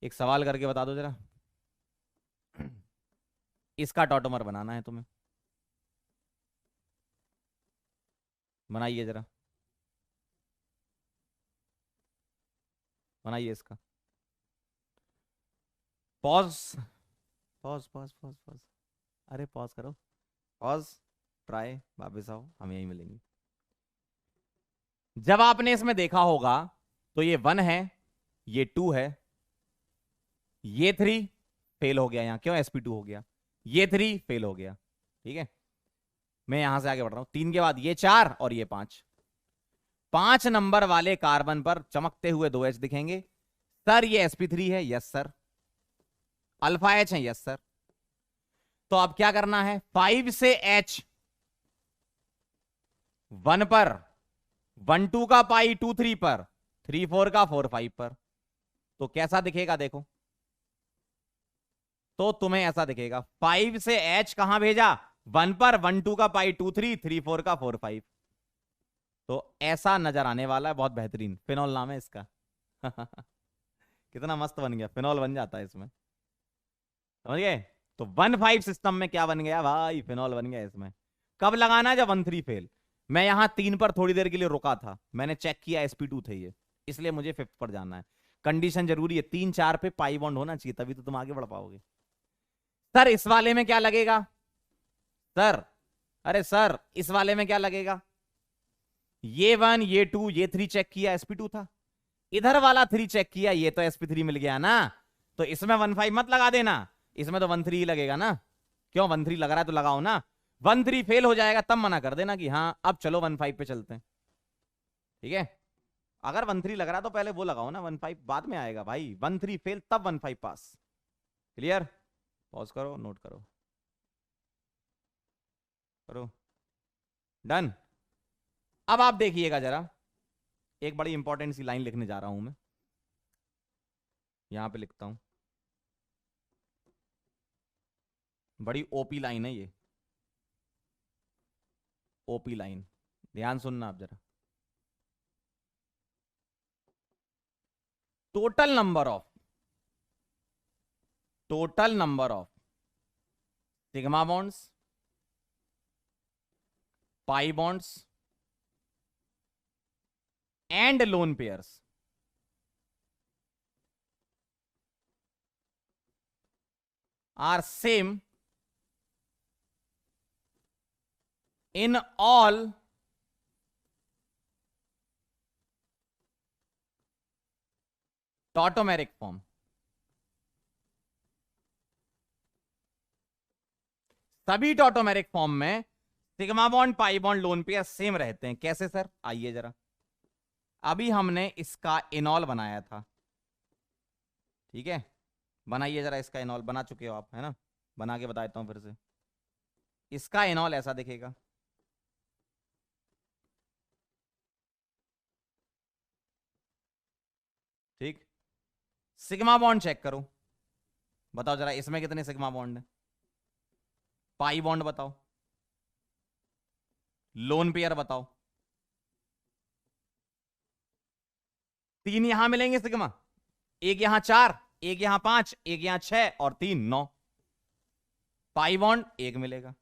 एक सवाल करके बता दो जरा। इसका टॉटोमर बनाना है तुम्हें, बनाइए जरा, बनाइए इसका। Pause pause pause pause pause, अरे पॉज करो, पॉज, ट्राई, वापस आओ, हम यहीं मिलेंगे। जब आपने इसमें देखा होगा तो ये 1 है, ये 2 है, ये 3 फेल हो गया, यहां क्यों sp2 हो गया, ये 3 फेल हो गया। ठीक है, मैं यहां से आगे बढ़ रहा हूं। 3 के बाद ये 4 और ये 5। 5 नंबर वाले कार्बन पर चमकते हुए 2 H दिखेंगे। सर ये sp3 है, यस सर। अल्फा H है, यस सर। तो अब क्या करना है, 5 से H 1 पर, 1 2 का पाई 2 3 पर, 3 4 का 4 5 पर। तो कैसा दिखेगा देखो, तो तुम्हें ऐसा दिखेगा। 5 से H कहां भेजा, 1 पर, 1 2 का पाई 2 3, 3 4 का 4 5। तो ऐसा नजर आने वाला है, बहुत बेहतरीन। फिनॉल नाम है इसका। कितना मस्त बन गया, फिनॉल बन जाता है इसमें, समझ गए। तो 1 5 सिस्टम में क्या बन गया भाई, फिनॉल बन गया इसमें। कब लगाना है, जब 1 3 फेल। मैं यहां 3 पर थोड़ी देर के लिए रुका था, मैंने चेक किया sp2 थे ये, इसलिए मुझे 5th पर जाना है। कंडीशन जरूरी है, 3 4 पे पाई बॉन्ड होना चाहिए, तभी तो तुम आगे बढ़ पाओगे। सर इस वाले में क्या लगेगा, सर अरे सर इस वाले में क्या लगेगा, ये 1 ये 2 ये 3 चेक किया sp2 था, इधर वाला 3 चेक किया, ये तो sp3 मिल गया ना। तो इसमें 1 5 मत लगा देना, इसमें तो 1 3 ही लगेगा ना। क्यों 1 3 लग रहा है तो लगाओ ना। 1 3 फेल हो जाएगा तब मना कर देना कि हाँ अब चलो 1 5 पे चलते हैं। ठीक है, अगर 1 3 लग रहा है तो पहले वो लगाओ ना, 1 5 बाद में आएगा भाई। 1 3 फेल तब 1 5 पास। क्लियर, पॉज करो, नोट करो, करो, डन। अब आप देखिएगा जरा, एक बड़ी इंपॉर्टेंट सी लाइन लिखने जा रहा हूं मैं, यहां पे लिखता हूं, बड़ी ओपी लाइन है ये, ओपी लाइन, ध्यान सुनना आप जरा। Total number of sigma bonds, pi bonds and lone pairs are same in all tautomeric form। सभी टॉटोमेरिक फॉर्म में sigma bond pi bond lone pair same रहते हैं। कैसे सर, आइए जरा, अभी हमने इसका इनॉल बनाया था, ठीक है, बनाइए जरा इसका इनॉल, बना चुके हो आप है ना, बना के बता देता हूं फिर से। इसका इनॉल ऐसा दिखेगा, ठीक। सिग्मा बॉन्ड चेक करो, बताओ जरा इसमें कितने सिग्मा बॉन्ड है, पाई बॉन्ड बताओ, लोन पेयर बताओ। 3 यहां मिलेंगे सिग्मा, एक यहां 4, एक यहां 5, एक यहां 6 और 3 9। पाई बॉन्ड 1 मिलेगा,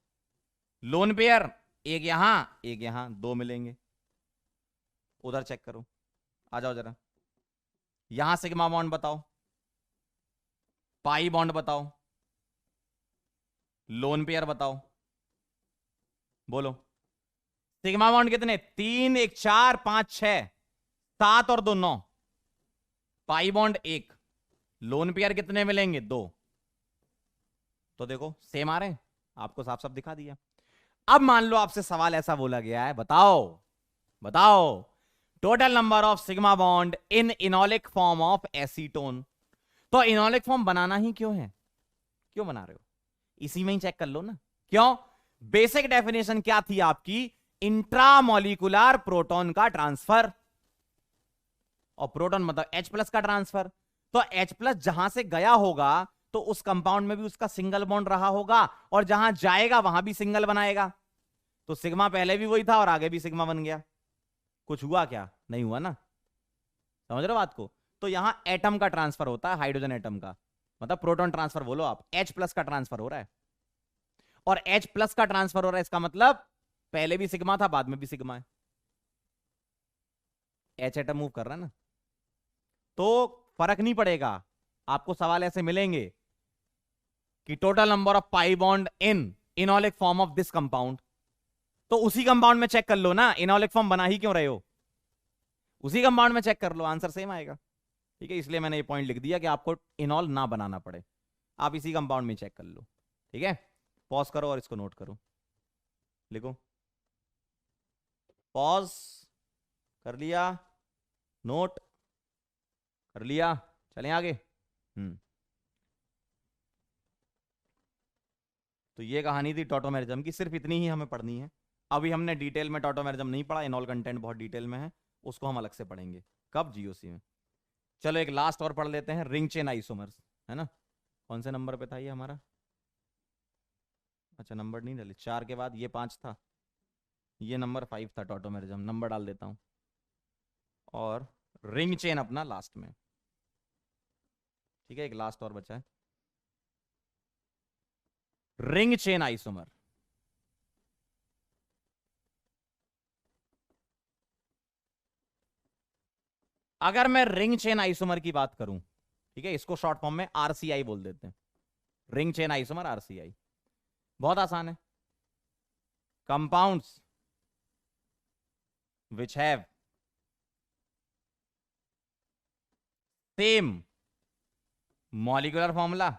लोन पेयर एक यहां 2 मिलेंगे। उधर चेक करो, आ जाओ जरा, यहां सिग्मा बॉन्ड बताओ, पाई बॉन्ड बताओ, लोन पेयर बताओ, बोलो। सिग्मा बॉन्ड कितने, 3 1 4 5 6 7 और 2 9। पाई बॉन्ड 1, लोन पेयर कितने मिलेंगे 2। तो देखो सेम आ रहे हैं, आपको साफ साफ दिखा दिया। अब मान लो आपसे सवाल ऐसा बोला गया है, बताओ total number of sigma bond in enolic form of acetone. तो इनोलिक फॉर्म बनाना ही क्यों है, क्यों बना रहे हो, इसी में ही चेक कर लो ना। क्यों, बेसिक डेफिनेशन क्या थी आपकी, इंट्रामोलिकुलर प्रोटॉन का ट्रांसफर, और प्रोटॉन मतलब H+ का ट्रांसफर। तो H+ जहां से गया होगा तो उस कंपाउंड में भी उसका सिंगल बॉन्ड रहा होगा, और जहां जाएगा वहां भी सिंगल बनाएगा। तो सिग्मा पहले भी वही था और आगे भी सिग्मा बन गया। कुछ हुआ क्या, नहीं हुआ ना, समझ रहे हो बात को। तो यहां एटम का ट्रांसफर होता है, हाइड्रोजन एटम का, मतलब प्रोटॉन ट्रांसफर बोलो आप, H+ का ट्रांसफर हो रहा है, और H+ का ट्रांसफर हो रहा है, इसका मतलब पहले भी सिग्मा था बाद में भी सिग्मा है, H एटम मूव कर रहा है ना। तो फर्क नहीं पड़ेगा, आपको सवाल ऐसे मिलेंगे कि total number of pi bond in enolic form of this compound. तो उसी कंपाउंड में चेक कर लो ना, इनोलिक फॉर्म बना ही क्यों रहे हो, उसी कंपाउंड में चेक कर लो, आंसर सेम आएगा। ठीक है, इसलिए मैंने ये पॉइंट लिख दिया कि आपको इनॉल ना बनाना पड़े, आप इसी कंपाउंड में चेक कर लो। ठीक है, पॉज करो और इसको नोट करो, लिखो, पॉज कर लिया, नोट कर लिया, चलें आगे। तो ये कहानी थी टॉटोमेरिज्म की, सिर्फ इतनी ही हमें पढ़नी है। अभी हमने डिटेल में टॉटोमेरिज्म नहीं पढ़ा, इनॉल कंटेंट बहुत डिटेल में है, उसको हम अलग से पढ़ेंगे कब, जीओसी में। चलो एक लास्ट और पढ़ लेते हैं, रिंग चेन आइसोमर्स, है ना। कौन से नंबर पे था ये हमारा, अच्छा नंबर नहीं डाले, 4 के बाद ये 5 था, ये नंबर 5 था टॉटोमेरिज्म, नंबर डाल देता हूं, और रिंग चेन अपना लास्ट में। ठीक है, एक लास्ट और बचा है, रिंग चेन आइसोमर। अगर मैं रिंग चेन आइसोमर की बात करूं, ठीक है, इसको शॉर्ट फॉर्म में आरसीआई बोल देते हैं, रिंग चेन आइसोमर आरसीआई। बहुत आसान है, compounds which have same molecular formula,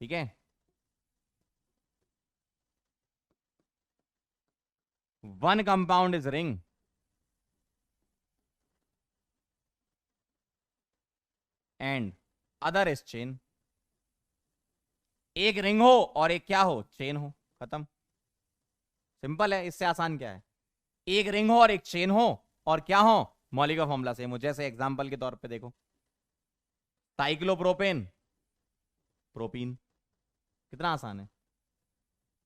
ठीक है, one compound is ring and other is chain. एक रिंग हो और एक क्या हो, चेन हो, खत्म, सिंपल है, इससे आसान क्या है। एक रिंग हो और एक चेन हो और क्या हो, मॉलिक्यूलर फॉर्मूला सेम हो। जैसे एग्जांपल के तौर पे देखो, साइक्लोप्रोपेन प्रोपीन, कितना आसान है।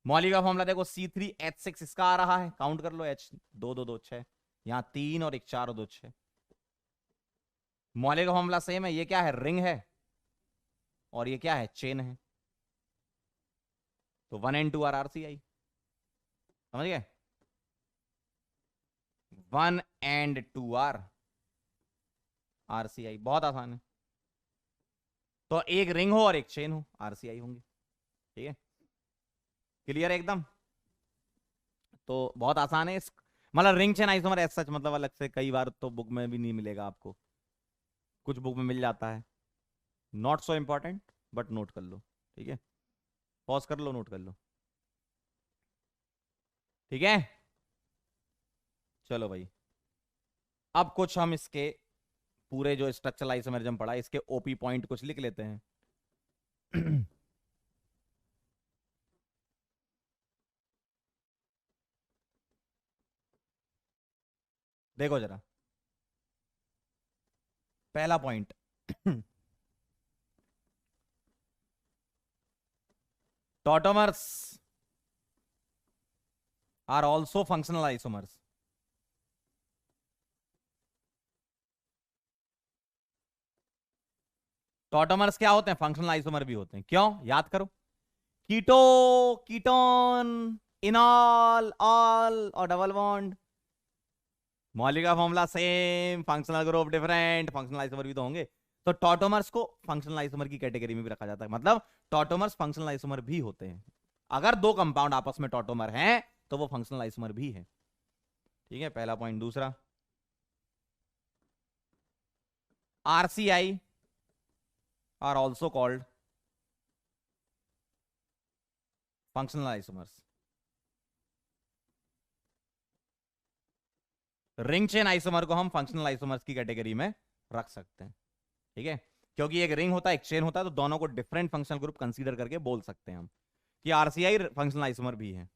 मॉलिक्यूलर फॉर्मूला देखो, C3H6 इसका आ रहा है, काउंट कर लो, H 2 2 2 6, यहां 3 और एक 4 और 2 6, मॉलिक्यूलर फॉर्मूला सेम है। ये क्या है, रिंग है, और ये क्या है, चेन है, तो 1 and 2 आर आरसीआई, समझ गए, 1 and 2 आर आरसीआई, बहुत आसान है। तो एक रिंग हो और एक चेन हो, आरसीआई होंगे, ठीक है, क्लियर है एकदम। तो बहुत आसान है, इस मतलब ring chain isomer as such, मतलब अलग से कई बार तो बुक में भी नहीं मिलेगा आपको, कुछ बुक में मिल जाता है, not so important, but note कर लो, ठीक है, पॉज कर लो, नोट कर लो, ठीक है। चलो भाई, अब कुछ हम इसके पूरे जो स्ट्रक्चरल आइसोमेरिज्म पढ़ा, इसके ओपी पॉइंट कुछ लिख लेते हैं। देखो जरा, पहला point, tautomers are also functional isomers. Tautomers क्या होते हैं, फंक्शनल आइसोमर भी होते हैं, क्यों, याद करो, कीटो, कीटोन, इनॉल, ऑल और double bond, molecular formula same, functional group different, functional isomer भी तो होंगे। तो टॉटोमर्स को फंक्शनल आइसोमर की कैटेगरी में भी रखा जाता है, मतलब टॉटोमर्स फंक्शनल आइसोमर भी होते हैं। अगर दो कंपाउंड आपस में टॉटोमर हैं तो वो फंक्शनल आइसोमर भी है, ठीक है, पहला पॉइंट। दूसरा, RCI are also called functional isomers. Ring chain isomer को हम फंक्शनल आइसोमर्स की कैटेगरी में रख सकते हैं, ठीक है, क्योंकि एक रिंग होता है एक चेन होता है, तो दोनों को डिफरेंट फंक्शनल ग्रुप कंसीडर करके बोल सकते हैं हम कि आरसीआई फंक्शनल आइसोमर भी है।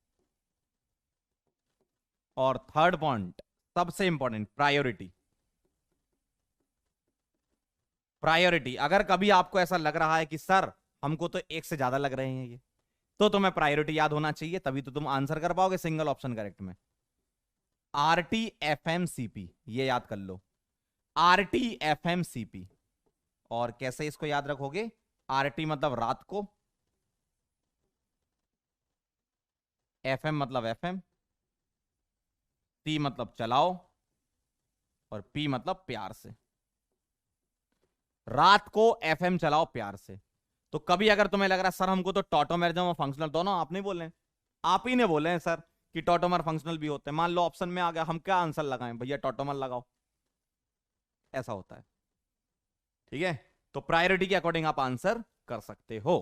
और थर्ड पॉइंट, सबसे इंपॉर्टेंट, प्रायोरिटी। प्रायोरिटी, अगर कभी आपको ऐसा लग रहा है कि सर हमको तो एक से ज्यादा लग रहे हैं ये, तो तुम्हें प्रायोरिटी याद होना चाहिए, तभी तो तुम आंसर कर पाओगे सिंगल ऑप्शन करेक्ट में। RTFMCP, ये याद कर लो, RTFMCP। और कैसे इसको याद रखोगे, RT मतलब रात को, FM मतलब FM, T मतलब चलाओ, और P मतलब प्यार से। रात को FM चलाओ प्यार से। तो कभी अगर तुम्हें लग रहा है सर हमको तो टॉटोमेरिज्म और फंक्शनल दोनों आप नहीं बोले, आप ही ने बोले हैं सर कि टॉटोमर फंक्शनल भी होते हैं, मान लो ऑप्शन में आ गया, हम क्या आंसर लगाएं भैया, टॉटोमर लगाओ, ऐसा होता है। ठीक है, तो प्रायोरिटी के अकॉर्डिंग आप आंसर कर सकते हो।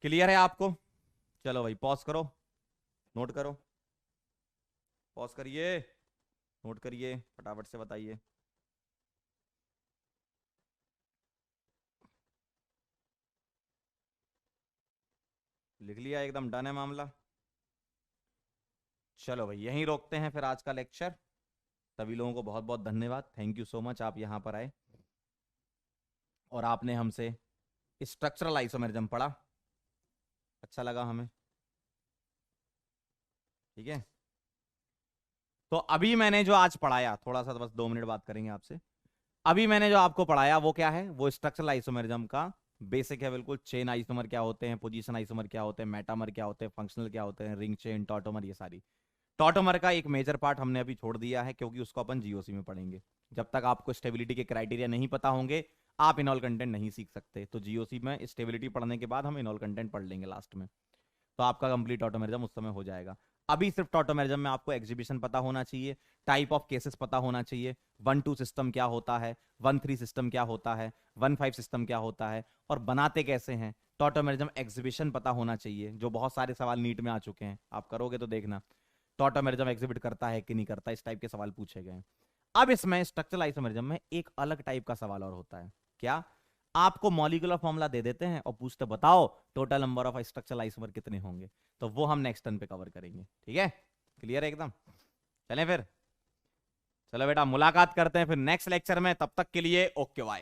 क्लियर है आपको? चलो भाई पॉज करो, नोट करो, पॉज करिए, नोट करिए, फटाफट से बताइए। लिख लिया? एकदम डन है मामला। चलो भाई यहीं रोकते हैं फिर आज का लेक्चर। सभी लोगों को बहुत बहुत धन्यवाद, थैंक यू सो मच, आप यहां पर आए और आपने हमसे स्ट्रक्चरल आइसोमेरिज्म पढ़ा, अच्छा लगा हमें। ठीक है, तो अभी मैंने जो आज पढ़ाया, थोड़ा सा तो बस 2 मिनट बात करेंगे आपसे। अभी मैंने जो आपको पढ़ाया वो क्या है? वो स्ट्रक्चरल आइसोमेरिज्म का बेसिक है बिल्कुल। चेन आइसोमर क्या होते हैं, पोजीशन आइसोमर क्या होते हैं, मेटामर क्या होते हैं, फंक्शनल क्या होते हैं, रिंग चेन, टॉटोमर, ये सारी। टॉटोमर का एक मेजर पार्ट हमने अभी छोड़ दिया है क्योंकि उसको अपन जीओसी में पढ़ेंगे। जब तक आपको स्टेबिलिटी के क्राइटेरिया नहीं पता होंगे आप इनऑल कंटेंट नहीं सीख सकते। तो जीओसी में स्टेबिलिटी पढ़ने के बाद हम इनऑल कंटेंट पढ़ लेंगे लास्ट में, तो आपका कंप्लीट ऑटोमेरिज्म उस समय हो जाएगा। अभी सिर्फ ऑटोमेरिज्म में आपको एग्जीबिशन पता होना चाहिए, टाइप ऑफ केसेस पता होना चाहिए, 1-2 सिस्टम क्या होता है, 1-3 सिस्टम क्या होता है, 1-5 सिस्टम क्या होता है और बनाते कैसे हैं। टॉटोमेरिज्म एग्जीबिशन पता होना चाहिए, जो बहुत सारे सवाल नीट में आ चुके हैं, आप करोगे तो देखना टॉटोमेरिज्म एग्जिबिट करता है कि नहीं करता, इस टाइप के सवाल पूछे गए हैं। अब इसमें स्ट्रक्चरल आइसोमेरिज्म में एक अलग टाइप का सवाल और होता है। क्या? आपको मॉलिक्यूलर फॉर्मूला दे देते हैं और पूछते बताओ total number of structural isomer कितने होंगे। तो वो हम नेक्स्ट टर्न पे कवर करेंगे। ठीक है, क्लियर है एकदम? चलें फिर, चलो बेटा मुलाकात करते हैं फिर नेक्स्ट लेक्चर में, तब तक के लिए ओके बाय।